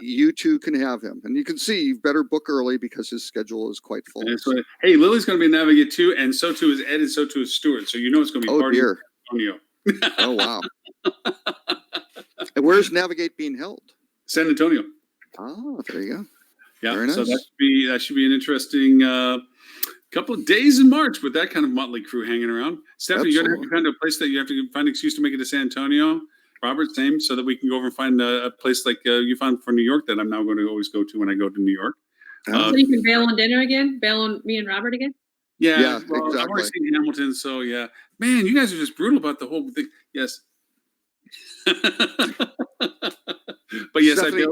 You too can have him, and you can see you better book early because his schedule is quite full. Hey, Lily's going to be Navigate too, and so too is Ed, and so too is Stuart. So it's going to be party in San Antonio. Oh wow! And where's Navigate being held? San Antonio. Oh, there you go. Yeah, very nice. So that should be an interesting couple of days in March with that kind of motley crew hanging around. Stephanie, you're going to have to find a place that you have to find an excuse to make it to San Antonio. Robert, same, so that we can go over and find a place like you found for New York that I'm now going to always go to when I go to New York. So you can bail on dinner again? Bail on me and Robert again? Yeah, exactly. I've already seen Hamilton, so yeah. Man, you guys are just brutal about the whole thing. Yes. But yes, Stephanie, I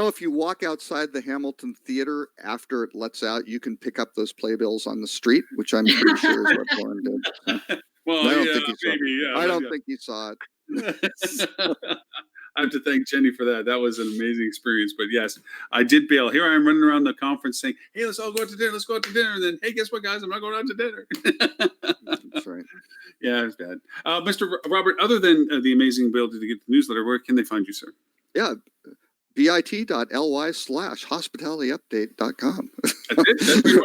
if you walk outside the Hamilton Theater after it lets out, you can pick up those playbills on the street, which I'm pretty sure is what Lauren did. So. Well, I don't think he saw it. Yeah, I don't think he saw it. I have to thank Jenny for that. That was an amazing experience. But yes, I did bail. Here I am running around the conference saying, "Hey, let's all go out to dinner. Let's go out to dinner." And then, "Hey, guess what, guys? I'm not going out to dinner." That's right. Yeah, it's bad. Mr. Robert, other than the amazing ability to get the newsletter, where can they find you, sir? Yeah. bit.ly/hospitalityupdate.com.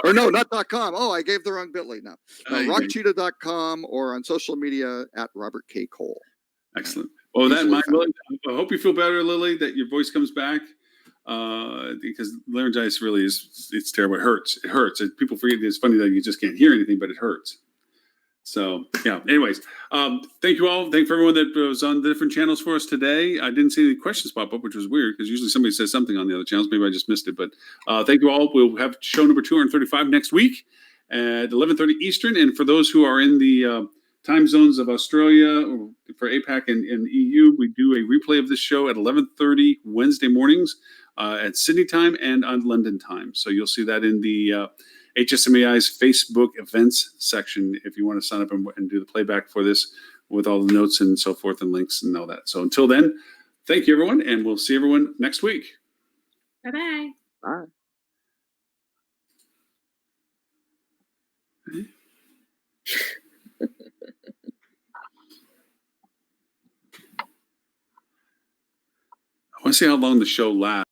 Or no, not .com. Oh, I gave the wrong bit.ly now. Rockcheetah.com or on social media at Robert K. Cole. Excellent. Well, I hope you feel better, Lily, that your voice comes back. Because laryngitis really it's terrible. It hurts. It hurts. People forget it's funny that you just can't hear anything, but it hurts. So, yeah. Anyways, thank you all. Thank you for everyone that was on the different channels for us today. I didn't see any questions pop up, which was weird because usually somebody says something on the other channels. Maybe I just missed it. But thank you all. We'll have show number 235 next week at 11:30 Eastern. And for those who are in the time zones of Australia or for APAC and EU, we do a replay of this show at 11:30 Wednesday mornings at Sydney time and on London time. So you'll see that in the HSMAI's Facebook events section if you want to sign up and do the playback for this with all the notes and so forth and links and all that. So until then, thank you, everyone, and we'll see everyone next week. Bye-bye. Bye. I want to see how long the show lasts.